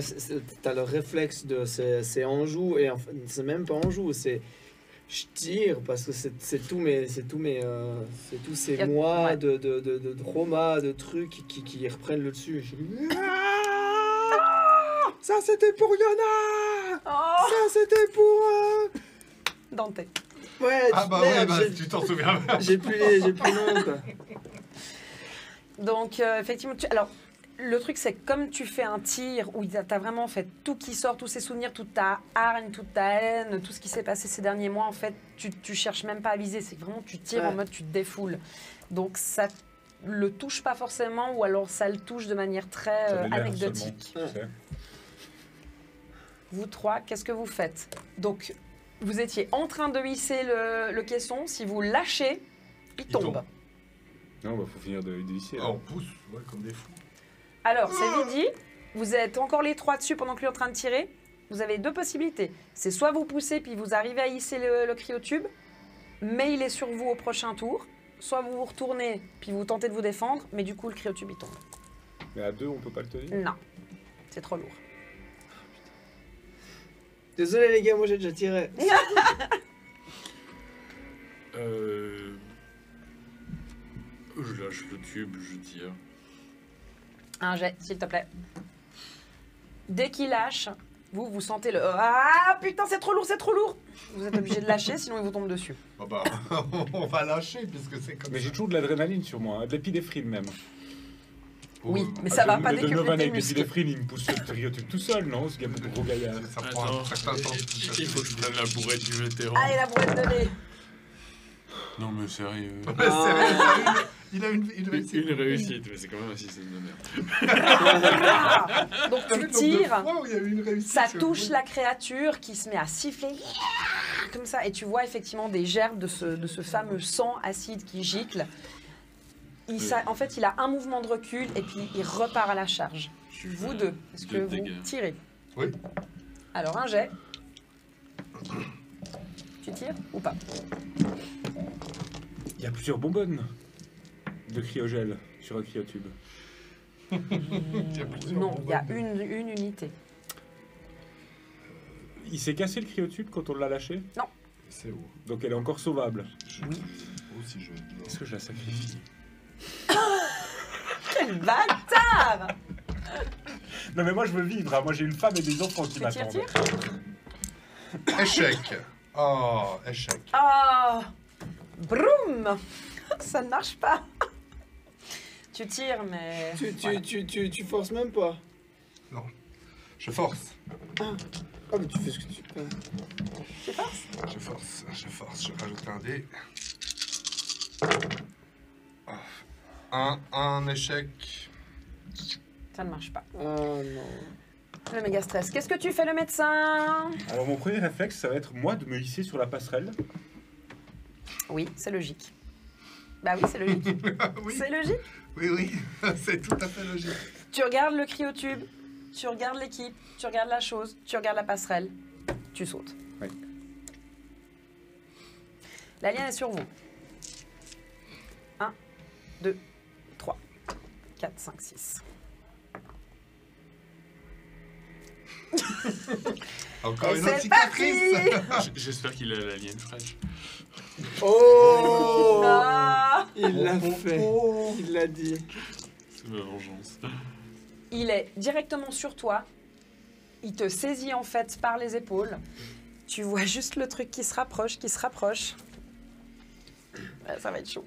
t'as le réflexe de c'est Anjou et enfin, c'est même pas Anjou, c'est je tire parce que c'est tous ces Y a- mois ouais. de trauma, de trucs qui reprennent le dessus. Je dis, ça c'était pour Yona. Oh, Ça c'était pour. Dante. Ouais. Ah bah merde, ouais, tu t'en souviens. j'ai plus les noms quoi. Donc, effectivement, alors, le truc, c'est que comme tu fais un tir où t'as vraiment fait tout qui sort, tous ces souvenirs, toute ta hargne, toute ta haine, tout ce qui s'est passé ces derniers mois, en fait, tu cherches même pas à viser. C'est que vraiment, tu tires en Ouais. mode, tu te défoules. Donc, ça le touche pas forcément, ou alors ça le touche de manière très Ça avait l'air anecdotique. seulement, tu sais. Vous trois, qu'est-ce que vous faites? Donc, vous étiez en train de hisser le caisson. Si vous lâchez, il tombe. tombe. Non, bah faut finir de visser. Ah, on pousse, ouais, comme des fous. Alors, c'est vite dit. Vous êtes encore les trois dessus pendant que lui est en train de tirer. Vous avez deux possibilités. C'est soit vous poussez puis vous arrivez à hisser le cryotube, mais il est sur vous au prochain tour. Soit vous vous retournez puis vous tentez de vous défendre, mais du coup le cryotube il tombe. Mais à deux, on peut pas le tenir. Non, c'est trop lourd. Désolé les gars, moi j'ai déjà tiré. Je lâche le tube, je tire. Un jet, s'il te plaît. Dès qu'il lâche, vous sentez le ah putain c'est trop lourd, c'est trop lourd. Vous êtes obligé de lâcher, sinon il vous tombe dessus. Ah bah, on va lâcher puisque c'est comme Mais ça. j'ai toujours de l'adrénaline sur moi, hein, de l'épidéphrine même. Oui, Oh, mais ça va Le- pas le décupler Donovan tes avec muscles. l'épidéphrine, il me pousse sur le cryotube tout seul, non? Ce gars beaucoup trop gaillard. Ça prend Attends, un certain temps. il faut que je prenne la bourrette du vétéran. Allez la boîte de lait. Non mais sérieux. Mais sérieux, il a une réussite. Une réussite, mais c'est quand même un système de merde. Ah donc T'as vu tu le nombre de tires. fois où il y a eu une réussite, Ça c'est touche fou. la créature qui se met à siffler comme ça et tu vois effectivement des gerbes de ce fameux sang acide qui gicle. En fait, il a un mouvement de recul et puis il repart à la charge. Vous deux, est-ce que Deux vous dégâts. tirez? Oui. Alors un jet. Tu tires ou pas? Il y a plusieurs bonbonnes de cryogel sur un cryotube. Il y a plusieurs Non, il y a bonbonnes. une unité. Il s'est cassé le cryotube quand on l'a lâché, C'est où donc elle est encore sauvable. Où si je. Est-ce que je la sacrifie? Quel bâtard! Non mais moi je veux vivre, hein. Moi j'ai une femme et des enfants qui Tu m'attendent. tires? Échec. Oh, échec. Ah! Broum! Ça ne marche pas. Tu tires, mais... voilà. Tu forces même pas. Je force. Ah mais tu fais ce que tu peux. Tu forces? Je force. Je rajoute un dé. Un échec. Ça ne marche pas. Ah non. Le méga stress. Qu'est-ce que tu fais, le médecin? Alors mon premier réflexe, ça va être moi de me hisser sur la passerelle. Oui, c'est logique. Bah oui, c'est logique. Oui, C'est logique. oui, c'est tout à fait logique. Tu regardes le cryotube, tu regardes l'équipe, tu regardes la chose, tu regardes la passerelle, tu sautes. Oui. L'alien est sur vous. 1, 2, 3, 4, 5, 6. Encore Et une autre c'est cicatrice. parti. J'espère qu'il a l'alien fraîche. Oh Ah, Il l'a fait. Il l'a dit. C'est ma vengeance. il est directement sur toi. Il te saisit en fait par les épaules. Tu vois juste le truc qui se rapproche, Ouais, ça va être chaud.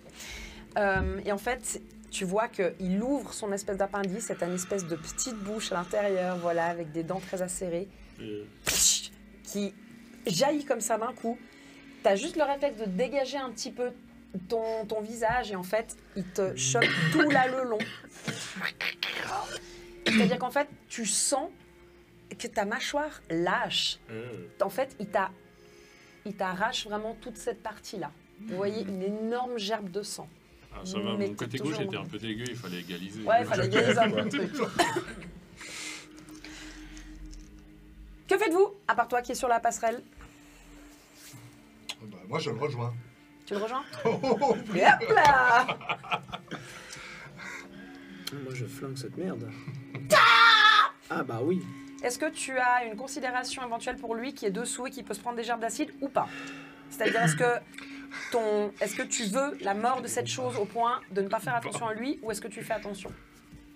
Et en fait, tu vois qu'il ouvre son espèce d'appendice. C'est une espèce de petite bouche à l'intérieur, voilà, avec des dents très acérées, qui jaillit comme ça d'un coup. Tu as juste le réflexe de dégager un petit peu ton visage et en fait, il te chope tout là le long. C'est-à-dire qu'en fait, tu sens que ta mâchoire lâche. En fait, il t'arrache vraiment toute cette partie-là. Vous voyez une énorme gerbe de sang. Ah, ça va, Mais mon côté toujours gauche était bon. un peu dégueu, il fallait égaliser. Ouais, il fallait égaliser un peu le truc. Que faites-vous, à part toi qui est sur la passerelle? Bah, moi, je le rejoins. Tu le rejoins? Oh, Et hop là! Moi, je flingue cette merde. Ah bah oui. Est-ce que tu as une considération éventuelle pour lui qui est dessous et qui peut se prendre des gerbes d'acide ou pas? C'est-à-dire, est-ce que tu veux la mort de cette chose au point de ne pas faire attention à lui ou est-ce que tu fais attention?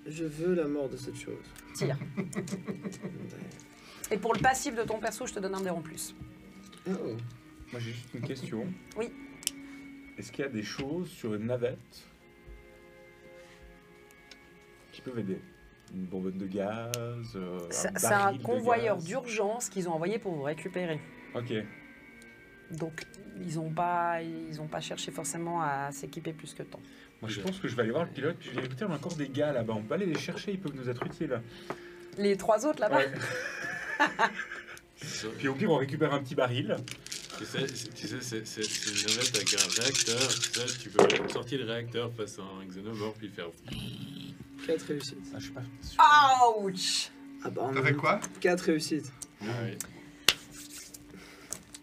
Je veux la mort de cette chose. Tire. Et pour le passif de ton perso, je te donne un dé en plus. Oh. Moi, j'ai juste une question. Oui. Est-ce qu'il y a des choses sur une navette qui peuvent aider? Une bonbonne de gaz, C'est un baril de convoyeur gaz. d'urgence qu'ils ont envoyé pour vous récupérer. Ok. Donc, ils ont pas cherché forcément à s'équiper plus que tant. Moi, je pense que je vais aller voir le pilote. Puis je vais dire, écoutez, on a encore des gars là-bas. On peut aller les chercher, ils peuvent nous être utiles. Les 3 autres là-bas? Ouais. Puis au pire, on récupère un petit baril. Tu sais, c'est une navette avec un réacteur. Tu peux sortir le réacteur face à un xénomorphe puis le faire. 4 réussites. Ah, je suis pas sûr. Ouch! Ah bah on T'as a fait quoi? 4 réussites. Ah oui.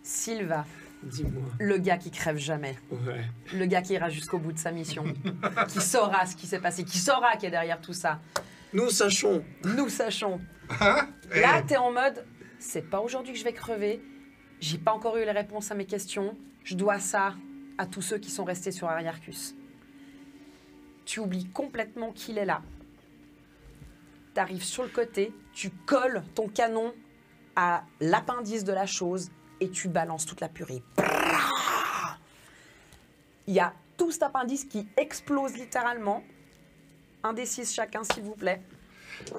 Sylva, Dis-moi. le gars qui crève jamais. Ouais. Le gars qui ira jusqu'au bout de sa mission. Qui saura ce qui s'est passé. Qui saura qui est derrière tout ça. Nous sachons. Nous sachons. Hein? Là, t'es en mode, c'est pas aujourd'hui que je vais crever. J'ai pas encore eu les réponses à mes questions. Je dois ça à tous ceux qui sont restés sur Ariarchus. Tu oublies complètement qu'il est là. T'arrives sur le côté, tu colles ton canon à l'appendice de la chose et tu balances toute la purée. Il y a tout cet appendice qui explose littéralement. Un des 6 chacun, s'il vous plaît.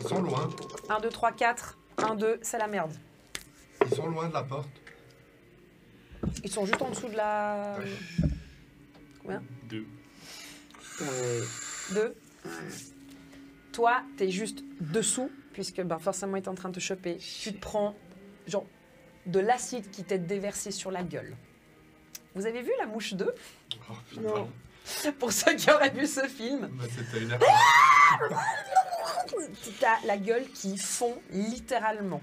Ils sont loin. 1, 2, 3, 4. 1, 2, c'est la merde. Ils sont loin de la porte. Ils sont juste en dessous de la... Combien? 2. 2. Toi, t'es juste dessous, puisque ben, forcément, il est en train de te choper. Tu te prends, genre, de l'acide qui t'est déversé sur la gueule. Vous avez vu La Mouche 2? Oh, putain. Non. Pour ceux qui auraient vu ce film, Bah, c'était une t'as la gueule qui fond littéralement.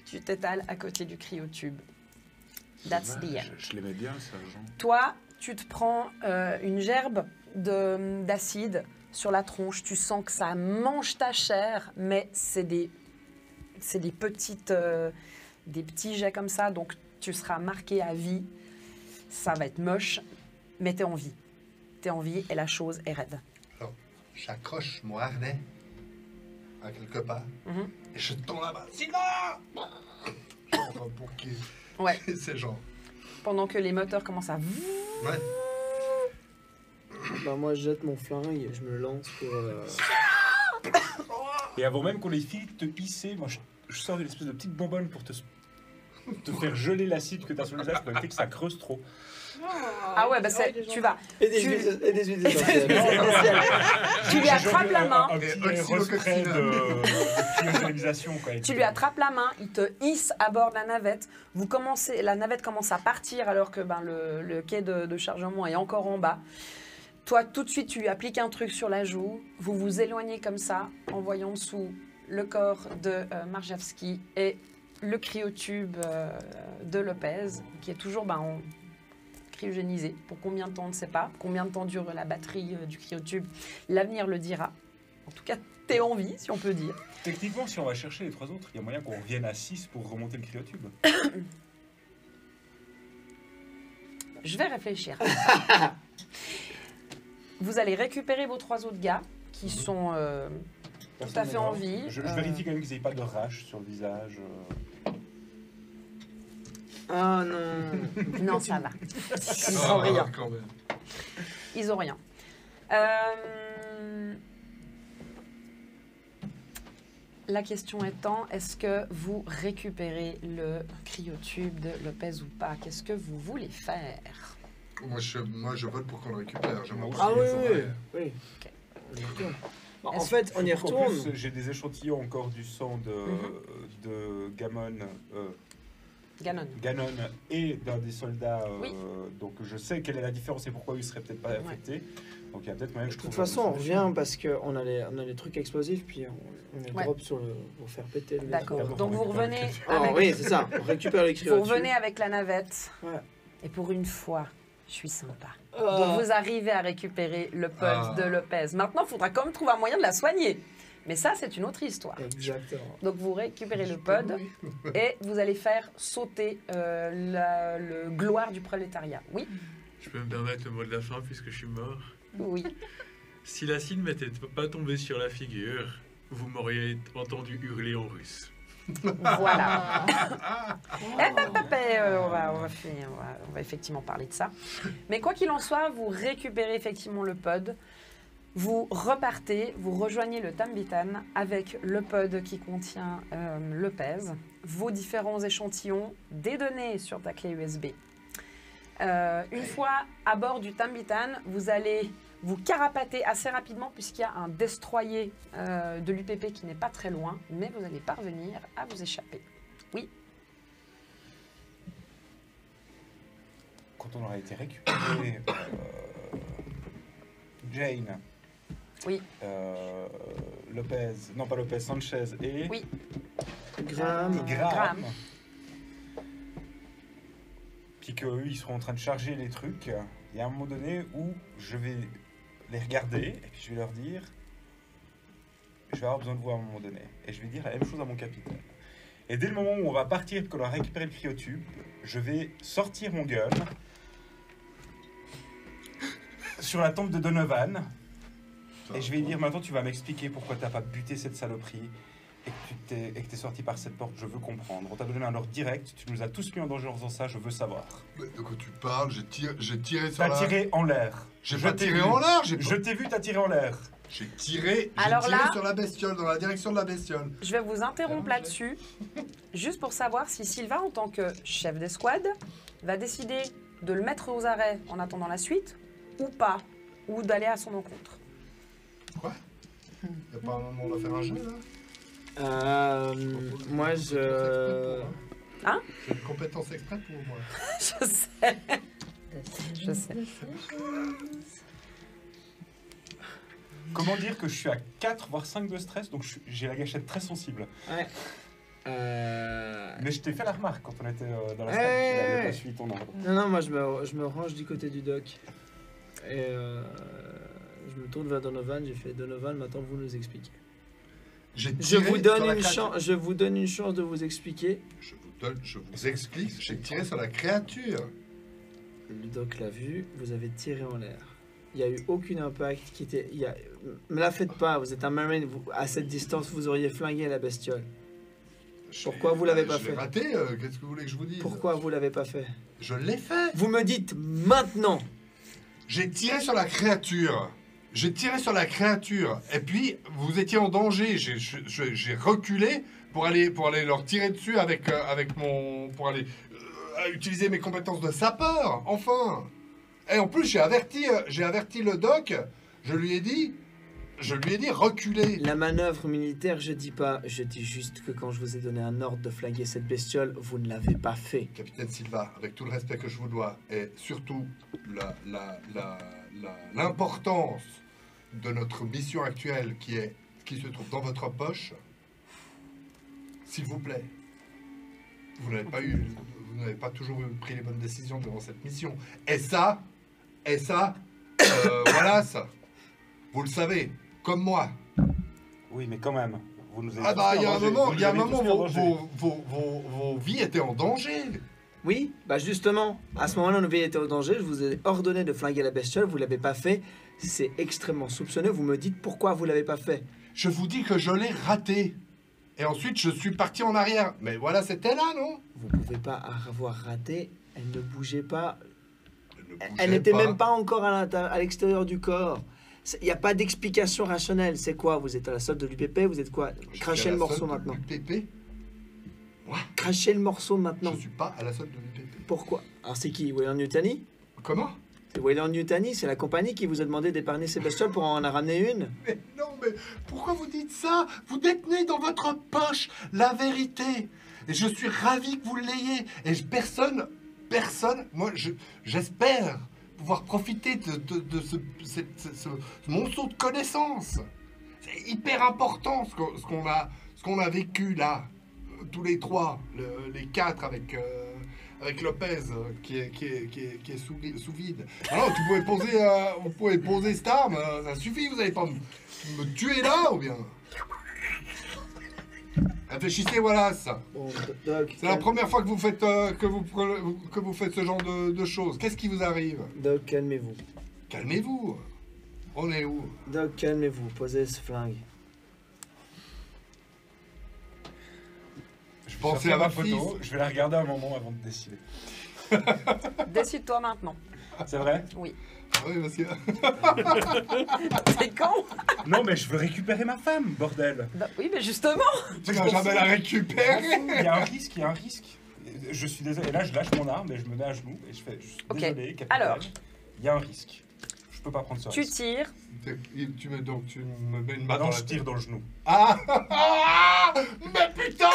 Tu t'étales à côté du cryotube. That's the end. Je l'aimais bien, ça, Jean. Toi, tu te prends une gerbe d'acide sur la tronche. Tu sens que ça mange ta chair, mais c'est des petites, des petits jets comme ça. Donc, tu seras marqué à vie. Ça va être moche, mais t'es en vie. T'es en vie et la chose est raide. Alors, j'accroche mon harnais à quelque part Mhm. et je tombe là-bas. Sylvain! Genre pour qui? Ouais. C'est genre. Pendant que les moteurs commencent à... Ouais. Bah moi je jette mon flingue et je me lance pour... Et avant même qu'on ait fini de te pisser, moi, je sors une espèce de petite bonbonne pour te faire geler l'acide que t'as sur le visage pour éviter que ça creuse trop. Ah ouais, bah tu vas. Et des Tu- huiles essentielles. Tu lui attrapes la main. Un Et petit oxylocoxine. respray de cryogénisation, quoi. Tu lui attrapes la main, il te hisse à bord de la navette. La navette commence à partir alors que ben, le quai de chargement est encore en bas. Toi, tout de suite, tu lui appliques un truc sur la joue. Vous vous éloignez comme ça, en voyant en dessous le corps de Marjavski et le cryotube de Lopez, qui est toujours cryogénisé. Pour combien de temps, on ne sait pas. Combien de temps dure la batterie du cryotube, l'avenir le dira. En tout cas, t'es en vie, si on peut dire. Techniquement, si on va chercher les 3 autres, il y a moyen qu'on revienne à 6 pour remonter le cryotube. Je vais réfléchir. Vous allez récupérer vos 3 autres gars qui sont tout à fait en vie. Je vérifie quand même qu'ils n'aient pas de rash sur le visage. Ah non. Non, ça va. Ils Ah, ont rien. quand même. Ils ont rien. La question étant, est-ce que vous récupérez le cryotube de Lopez ou pas? Qu'est-ce que vous voulez faire? Moi, je vote pour qu'on le récupère. J'aimerais aussi Ah oui, les oui, envoyer. oui. Ok. D'accord. En fait, on y En retourne. plus, j'ai des échantillons encore du sang de Ganon, Ganon. et d'un des soldats. Oui. Donc je sais quelle est la différence et pourquoi ils seraient peut-être pas affectés. Donc il y a peut-être moyen que je De toute trouve façon, on une solution. revient parce qu'on a les trucs explosifs, puis on les Ouais. drop pour faire péter le. D'accord. D'abord, Donc on vous récupère revenez le Ah avec... oui, c'est ça. On récupère les Vous revenez avec la navette. Ouais. Et pour une fois, je suis sympa. Ah. Donc vous arrivez à récupérer le pod Ah. de Lopez. Maintenant, il faudra quand même trouver un moyen de la soigner. Mais ça, c'est une autre histoire. Exactement. Donc vous récupérez le pod et vous allez faire sauter le gloire du prolétariat. Oui, Je peux me permettre le mot de la fin puisque je suis mort. oui. Si l'acide m'était pas tombé sur la figure, vous m'auriez entendu hurler en russe. Voilà. On va effectivement parler de ça. Mais quoi qu'il en soit, vous récupérez effectivement le pod. Vous repartez, vous rejoignez le Tambitan avec le pod qui contient le pèse, vos différents échantillons, des données sur ta clé USB. Une fois à bord du Tambitan, vous allez vous carapater assez rapidement puisqu'il y a un destroyer de l'UPP qui n'est pas très loin, mais vous allez parvenir à vous échapper. Oui, Quand on aura été récupéré, Jane, oui, Lopez, non pas Lopez, Sanchez et oui. Graham. Graham. Puis qu'eux, ils seront en train de charger les trucs. Il y a un moment donné où je vais les regarder et puis je vais leur dire je vais avoir besoin de vous à un moment donné. Et je vais dire la même chose à mon capitaine. Et dès le moment où on va partir et qu'on aura récupéré le cryotube, je vais sortir mon gun sur la tombe de Donovan et je vais lui dire maintenant tu vas m'expliquer pourquoi t'as pas buté cette saloperie et que t'es sorti par cette porte, je veux comprendre. On t'a donné un ordre direct, tu nous as tous mis en danger en faisant ça, je veux savoir. Mais de quoi tu parles? J'ai tiré sur T'as la... tiré en l'air. J'ai Je pas t'ai tiré vu. en l'air, j'ai Je t'ai vu, t'as tiré en l'air. tiré Alors là- sur la bestiole, dans la direction de la bestiole. Je vais vous interrompre là-dessus, juste pour savoir si Sylvain, en tant que chef d'escouade, va décider de le mettre aux arrêts en attendant la suite, ou pas, ou d'aller à son encontre. Y'a pas un moment où on va faire un jeu là? Moi, je. Hein? J'ai une compétence exprès pour moi. Je sais. Je sais. Comment dire que je suis à 4 voire 5 de stress, donc j'ai la gâchette très sensible. Ouais. Mais je t'ai fait la remarque quand on était dans la Ouais, salle, tu n'avais ouais. pas suivi ton ordre. Non, moi, je me range du côté du doc. Et je me tourne vers Donovan. J'ai fait Donovan, maintenant vous nous expliquez. J'ai Je tiré vous donne sur la une créature. chance. Je vous donne une chance de vous expliquer. Je vous explique, j'ai tiré sur la créature. Le doc l'a vu. Vous avez tiré en l'air. Il n'y a eu aucun impact qui était. Me la faites pas. Vous êtes un marine. À cette distance, vous auriez flingué la bestiole. Pourquoi vous l'avez pas Je fait l'ai raté, qu'est-ce que vous voulez que je vous dise? Pourquoi vous l'avez pas fait? Je l'ai fait. Vous me dites maintenant. J'ai tiré sur la créature. J'ai tiré sur la créature. Et puis, vous étiez en danger. J'ai reculé pour aller leur tirer dessus avec mon... Pour aller utiliser mes compétences de sapeur. Enfin. Et en plus, j'ai averti le doc. Je lui ai dit reculez. La manœuvre militaire, je dis pas. Je dis juste que quand je vous ai donné un ordre de flinguer cette bestiole, vous ne l'avez pas fait. Capitaine Silva, avec tout le respect que je vous dois, et surtout l'importance de notre mission actuelle qui se trouve dans votre poche, s'il vous plaît, vous n'avez pas toujours pris les bonnes décisions durant cette mission. Et ça, voilà ça. Vous le savez, comme moi. Oui, mais quand même, vous nous avez Ah bah, tous il y a un mis en danger. moment, Vous nous avez tous mis en danger. vos vies étaient en danger. Oui, bah justement, à ce moment-là, on avait été au danger, je vous ai ordonné de flinguer la bestiole, vous l'avez pas fait, c'est extrêmement soupçonneux, vous me dites pourquoi vous l'avez pas fait. Je vous dis que je l'ai raté. Et ensuite, je suis parti en arrière. Mais voilà, c'était là, non? Vous pouvez pas avoir raté, elle ne bougeait pas, Ne bougez elle n'était même pas encore à l'extérieur du corps. Il n'y a pas d'explication rationnelle, c'est quoi? Vous êtes à la solde de l'UPP, vous êtes quoi? Crachez le morceau maintenant. l'UPP. Crachez le morceau maintenant. Je suis pas à la solde de l'UPP. Pourquoi? Alors c'est qui? Wayne Yutani? Comment? C'est Wayland Yutani, c'est la compagnie qui vous a demandé d'épargner ces bestioles pour en ramener une. Mais non, mais pourquoi vous dites ça? Vous détenez dans votre poche la vérité. Et je suis ravi que vous l'ayez. Et personne, moi, j'espère pouvoir profiter de ce monceau de connaissances. C'est hyper important ce qu'on a vécu là, tous les trois, les quatre avec Lopez qui est sous vide. Alors vous pouvez poser cette arme, ça suffit, vous n'allez pas me tuer là ou bien? Réfléchissez, voilà ça. Bon, Doc, C'est la première fois que vous faites que vous faites ce genre de choses. Qu'est-ce qui vous arrive? Doc, calmez-vous. Calmez-vous. On est où? Doc, calmez-vous. Posez ce flingue. Je Pensez pensais à à ma votre photo, je vais la regarder un moment avant de décider. Décide-toi maintenant. C'est vrai? Oui. Oui, parce que... C'est quand? Non, mais je veux récupérer ma femme, bordel. Bah, oui, mais justement. tu vas jamais la récupérer. Il y a un risque, il y a un risque. Je suis désolé, et là je lâche mon arme et je me mets à genoux et je fais, je suis Ok. désolé, capitaine. Alors. Il y a un risque. Je peux pas prendre ce Tu risque. tires. Tu me mets une balle Maintenant dans je la tire tête. dans le genou. Ah, mais putain,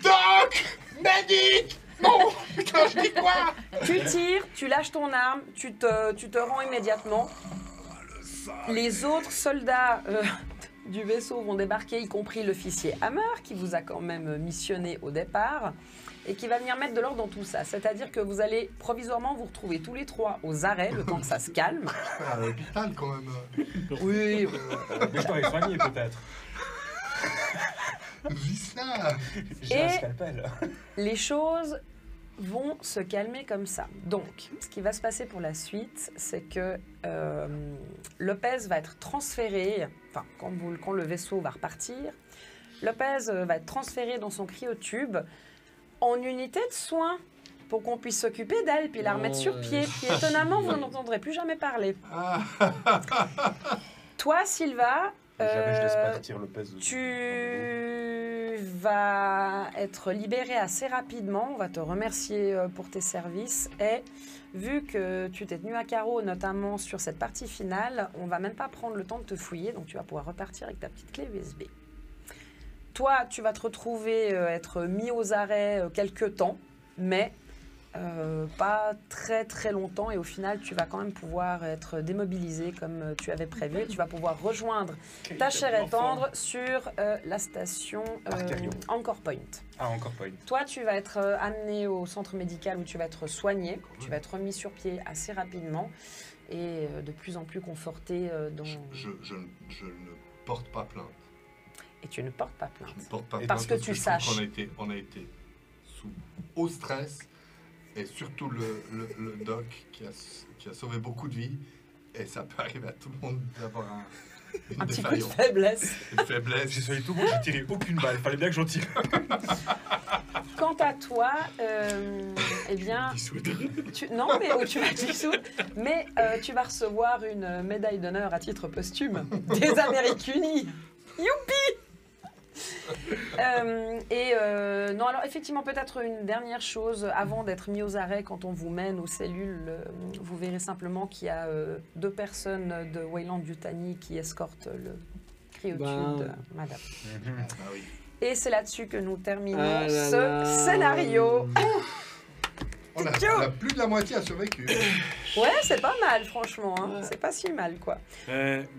Doc, médic. Non, putain, je dis quoi? Tu tires, tu lâches ton arme, tu te rends immédiatement. Les autres soldats du vaisseau vont débarquer, y compris l'officier Hammer, qui vous a quand même missionné au départ, et qui va venir mettre de l'ordre dans tout ça. C'est-à-dire que vous allez provisoirement vous retrouver tous les trois aux arrêts, le temps que ça se calme. À l'hôpital quand même. Oui, Mais je t'aurais soigné peut-être. Vis ça. J'ai un Et- scalpel. les choses vont se calmer comme ça. Donc, ce qui va se passer pour la suite, c'est que Lopez va être transféré, enfin, quand le vaisseau va repartir, Lopez va être transféré dans son cryotube en unité de soins pour qu'on puisse s'occuper d'elle, puis la remettre sur pied. Puis étonnamment, vous n'entendrez plus jamais parler. Ah, Toi, Sylva, Jamais je laisse partir le pèse. tu vas être libéré assez rapidement. On va te remercier pour tes services. Et vu que tu t'es tenu à carreau, notamment sur cette partie finale, on va même pas prendre le temps de te fouiller. Donc tu vas pouvoir repartir avec ta petite clé USB. Toi, tu vas te retrouver être mis aux arrêts quelques temps, mais pas très très longtemps. Et au final, tu vas quand même pouvoir être démobilisé comme tu avais prévu. Et tu vas pouvoir rejoindre ta chair et tendre sur la station Arterion. Anchor Point. Ah, encore pas une. Toi, tu vas être amené au centre médical où tu vas être soigné. Tu vas être remis sur pied assez rapidement et de plus en plus conforté dans... je ne porte pas plainte. Et tu ne portes pas Je ne plainte. porte pas Parce plainte que tu je trouve saches. qu'on a été sous haut stress et surtout le doc qui a sauvé beaucoup de vies et ça peut arriver à tout le monde d'avoir une Un petit coup de défaillance, faiblesse. une faiblesse. J'ai soigné tout le monde, j'ai tiré aucune balle. Fallait bien que j'en tire. Quant à toi, eh bien, non, mais tu vas te dissoudre, mais tu vas recevoir une médaille d'honneur à titre posthume des Amériques Unies. Youpi! Non, alors effectivement, peut-être une dernière chose, avant d'être mis aux arrêts, quand on vous mène aux cellules, vous verrez simplement qu'il y a 2 personnes de Wayland Yutani qui escortent le cryotube de madame. Ah oui. Et c'est là-dessus que nous terminons Ah là ce là. scénario. On a plus de la moitié à survécu. Ouais, c'est pas mal, franchement. Hein. C'est pas si mal, quoi.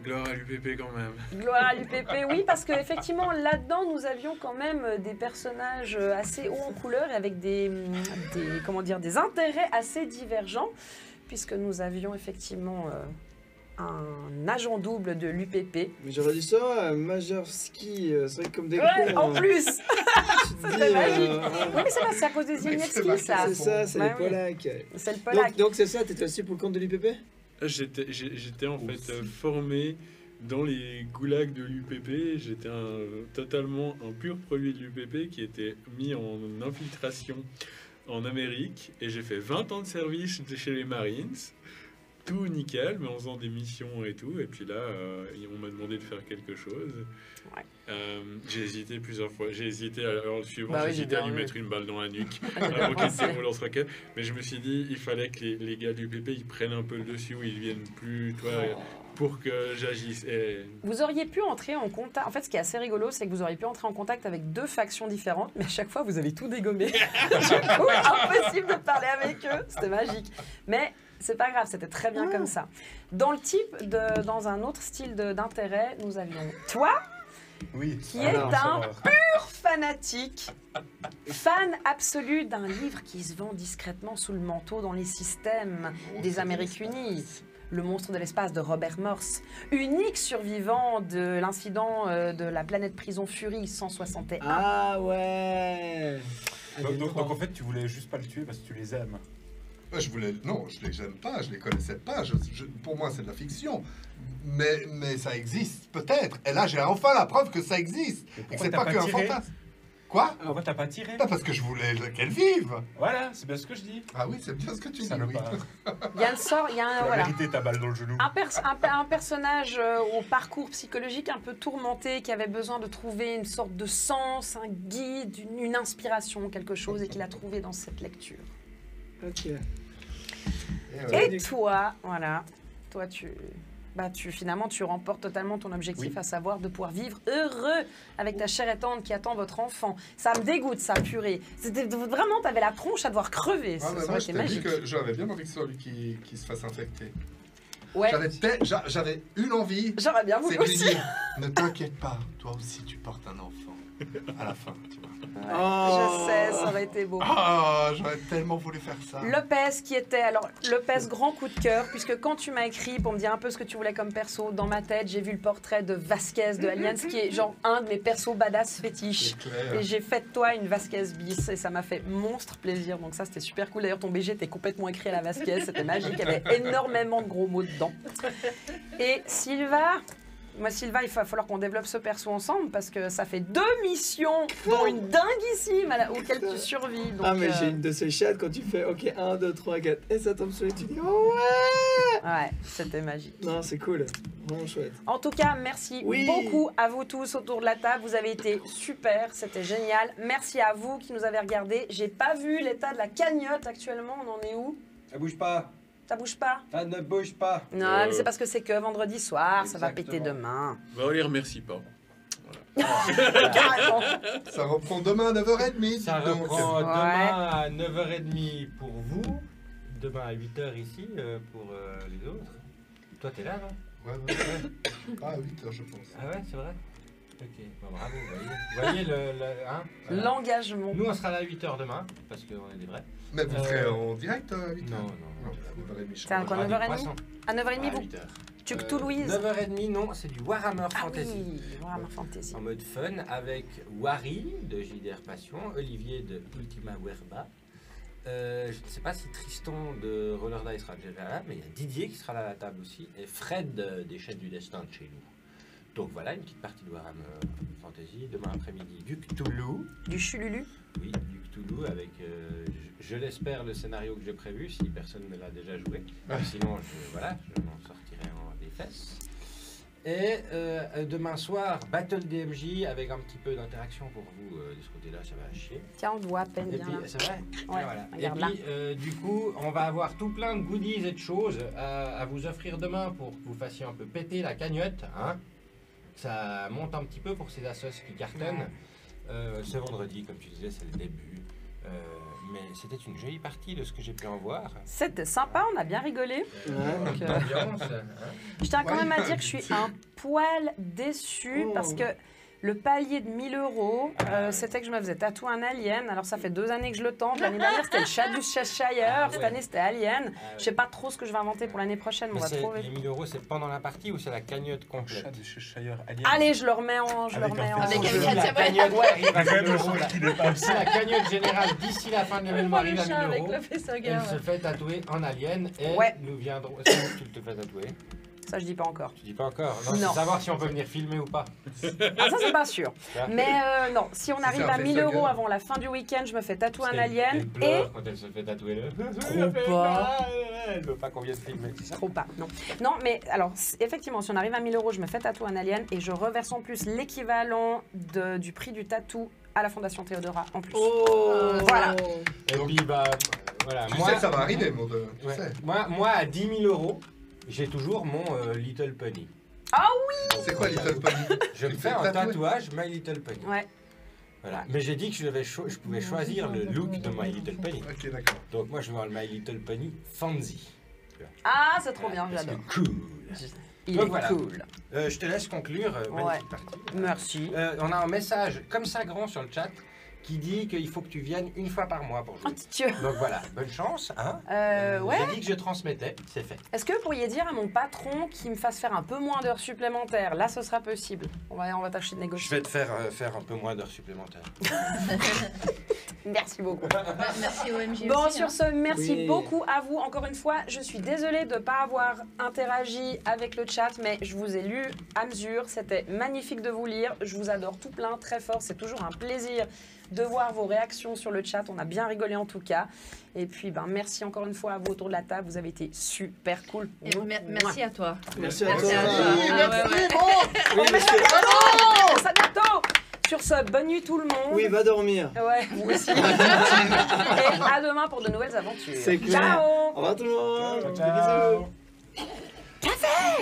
Gloire à l'UPP quand même. Gloire à l'UPP, oui, parce qu'effectivement, là-dedans, nous avions quand même des personnages assez hauts en couleur et avec des intérêts assez divergents, puisque nous avions effectivement un agent double de l'UPP. Mais j'aurais dit ça, Majorski, c'est vrai que comme des Ouais, cons, en hein. plus Tu te c'était dis, magique. Oui, mais c'est à cause des Mais c'est Zimniewski, marqué ça. C'est ça, c'est Bah les oui. Polacs. C'est le Polac. Donc c'est ça, t'étais aussi pour le compte de l'UPP? J'étais en fait formé dans les goulags de l'UPP. J'étais totalement un pur produit de l'UPP qui était mis en infiltration en Amérique. Et j'ai fait 20 ans de service chez les Marines. tout nickel, mais en faisant des missions et tout. Et puis là, on m'a demandé de faire quelque chose. Ouais. J'ai hésité plusieurs fois. J'ai hésité à le suivant, Bah oui, j'ai hésité à j'ai lui bien mettre une balle dans la nuque avant qu'il tire mon lance-roquette. Mais je me suis dit, il fallait que les gars du PP ils prennent un peu le dessus, ou ils viennent plus, toi, pour que j'agisse. Et... Vous auriez pu entrer en contact. En fait, ce qui est assez rigolo, c'est que vous auriez pu entrer en contact avec 2 factions différentes, mais à chaque fois, vous avez tout dégommé. Du coup, impossible de parler avec eux. C'était magique. Mais c'est pas grave, c'était très bien comme ça. Dans dans un autre style d'intérêt, nous avions toi, Oui. qui est un pur fanatique, fan absolu d'un livre qui se vend discrètement sous le manteau dans les systèmes des Amériques Unies. Le monstre de l'espace de Robert Morse, unique survivant de l'incident de la planète prison Fury 161. Ah ouais. Donc en fait, tu voulais juste pas le tuer parce que tu les aimes. Non, je les aime pas, je les connaissais pas. Pour moi, c'est de la fiction. Mais ça existe, peut-être. Et là, j'ai enfin la preuve que ça existe. Et que c'est pas qu'un fantasme. Quoi? Pourquoi t'as pas tiré? Parce que je voulais qu'elle vive. Voilà, c'est bien ce que je dis. Ah oui, c'est bien ce que tu dis. Ça ne Oui. pas. Il y a un La vérité, ta balle dans le genou. un personnage au parcours psychologique un peu tourmenté qui avait besoin de trouver une sorte de sens, un guide, une inspiration, quelque chose, et qu'il a trouvé dans cette lecture. Ok. Et toi, voilà, toi finalement tu remportes totalement ton objectif, à savoir de pouvoir vivre heureux avec ta chère et tendre qui attend votre enfant. Ça me dégoûte, ça, purée. C'était vraiment, t'avais la tronche à devoir crever. Ah, Ça moi, aurait je été t'ai dit magique. que j'avais bien envie que ce soit lui qui se fasse infecter. Ouais, J'avais une envie, j'aurais bien c'est voulu de lui aussi. dire, ne t'inquiète pas, toi aussi tu portes un enfant. À la fin, tu vois. Je sais, ça aurait été beau. Ah, j'aurais tellement voulu faire ça. Lopez qui était, alors Lopez grand coup de cœur, puisque quand tu m'as écrit pour me dire un peu ce que tu voulais comme perso, dans ma tête j'ai vu le portrait de Vasquez de Aliens qui est genre un de mes persos badass fétiches. C'est clair. Et j'ai fait de toi une Vasquez bis et ça m'a fait monstre plaisir, donc ça c'était super cool. D'ailleurs ton BG était complètement écrit à la Vasquez, c'était magique, il y avait énormément de gros mots dedans. Et Sylva, moi, Sylva, il va falloir qu'on développe ce perso ensemble parce que ça fait 2 missions, dont une dinguissime auquel tu survis. Donc, Ah, mais j'ai une de ces chattes quand tu fais ok 1, 2, 3, 4 et ça tombe sur les tu dis oh ouais. Ouais, c'était magique. Non, c'est cool, vraiment chouette. En tout cas, merci beaucoup à vous tous autour de la table. Vous avez été super, c'était génial. Merci à vous qui nous avez regardés. J'ai pas vu l'état de la cagnotte actuellement, on en est où? Ça bouge pas. Ça bouge pas? Ça ne bouge pas. Non, mais c'est parce que c'est que vendredi soir, ça va Exactement. péter demain. Bah, on les remercie pas. Carrément. Ça reprend demain à 9h30. Ça donc, reprend Ouais. demain à 9h30 pour vous, demain à 8h ici pour les autres. Toi, t'es là, non? Ouais. Ah, 8h, je pense. Ah ouais, c'est vrai? Ok, bon, bravo, vous voyez hein, voilà. L'engagement. Nous, on sera là à 8h demain, parce qu'on est des vrais. Mais vous serez en direct à 8h? Non. À 9h30. C'est un quoi, On fera 9h30? des poissons. À 9h30, À vous 8h. Tu que Toulouse 9h30, non, c'est du Warhammer Ah Fantasy. oui, Warhammer Fantasy. En mode fun avec Wari de JDR Passion, Olivier de Ultima Werba. Je ne sais pas si Tristan de Roller Dice sera déjà là, mais il y a Didier qui sera là à la table aussi et Fred des chaînes du destin de chez nous. Donc voilà, une petite partie de Warhammer Fantasy. Demain après-midi, du Cthulhu. Du Chululu. Oui, du Cthulhu avec, je l'espère, le scénario que j'ai prévu si personne ne l'a déjà joué. Sinon, je m'en sortirai des fesses. Et demain soir, Battle DMJ avec un petit peu d'interaction pour vous de ce côté-là, ça va chier. Tiens, on te voit à peine Et bien puis, là. c'est vrai. Ouais, Voilà. Et regarde là. puis, du coup, on va avoir tout plein de goodies et de choses à vous offrir demain pour que vous fassiez un peu péter la cagnotte. Hein. Ça monte un petit peu pour ces assos qui cartonnent. Ce vendredi, comme tu disais, c'est le début. Mais c'était une jolie partie de ce que j'ai pu en voir. C'était sympa, on a bien rigolé. Donc, Ambiance, hein. je tiens quand Ouais, même à dire que je suis un poil déçue parce que le palier de 1000 €, c'était que je me faisais tatouer un alien. Alors ça fait 2 années que je le tente. L'année dernière c'était le chat du Cheshire, cette année c'était Alien. Je sais pas trop ce que je vais inventer pour l'année prochaine, mais on va Mais trouver. les 1000 €, c'est pendant la partie ou c'est la cagnotte complète? Chat de Cheshire Alien. Allez, je le remets en. Avec un Avec Je un La Katia, cagnotte arrive à 1000 le €. qui dépasse. Si la cagnotte générale d'ici la fin de l'événement arrive à 1000 avec €, le facehugger. elle se fait tatouer en alien et Ouais. nous viendrons. Est-ce que tu te fais tatouer? Ça, je dis pas encore. Tu dis pas encore. Non, Non. c'est savoir si on peut venir filmer ou pas. Ah, ça, c'est pas sûr. Ça. Mais non, si on arrive ça à fait 1000 sa euros gueule. avant la fin du week-end, je me fais tatouer un Elle alien et... pleure quand elle se fait tatouer le... Trop pas. Elle veut pas qu'on vienne filmer, c'est ça? Trop pas, non. Non, mais alors, effectivement, si on arrive à 1000 euros, je me fais tatouer un alien et je reverse en plus l'équivalent du prix du tatou à la Fondation Théodora en plus. Voilà. Et puis, bah, voilà. Tu sais que ça va arriver, Maud. Tu Ouais. sais. Moi, à 10 000 euros, j'ai toujours mon Little Pony. C'est quoi Little Pony? Je me fais un tatouage My Little Pony. Ouais. Voilà. Mais j'ai dit que je pouvais choisir le look de My Little Pony. Ok, d'accord. Donc moi, je vais avoir le My Little Pony Fancy. Ah, c'est trop bien, Parce que j'adore. cool. Il Donc est voilà. cool. Je te laisse conclure. Magnifique partie. Merci. On a un message comme ça grand sur le chat qui dit qu'il faut que tu viennes une fois par mois pour Oh, jouer. Dieu. Donc voilà, bonne chance. Hein. Ouais. J'ai dit que je transmettais, c'est fait. Est-ce que vous pourriez dire à mon patron qu'il me fasse faire un peu moins d'heures supplémentaires? Là, ce sera possible. On va tâcher de Je négocier. vais te faire un peu moins d'heures supplémentaires. Merci beaucoup. Merci OMG Bon, aussi, sur hein. ce, merci Oui. beaucoup à vous. Encore une fois, je suis désolée de ne pas avoir interagi avec le chat, mais je vous ai lu à mesure. C'était magnifique de vous lire. Je vous adore tout plein, très fort. C'est toujours un plaisir de voir vos réactions sur le chat. On a bien rigolé en tout cas. Et puis, merci encore une fois à vous autour de la table. Vous avez été super cool. Et merci à toi. Merci à Merci toi. à toi. Ah ouais, ouais. Oui, parce que- À bientôt. Sur ce, bonne nuit tout le monde. Oui, va dormir. Ouais, vous aussi. Et à demain pour de nouvelles aventures. C'est clair. Ciao. Au revoir tout le monde. Ciao. Des bisous.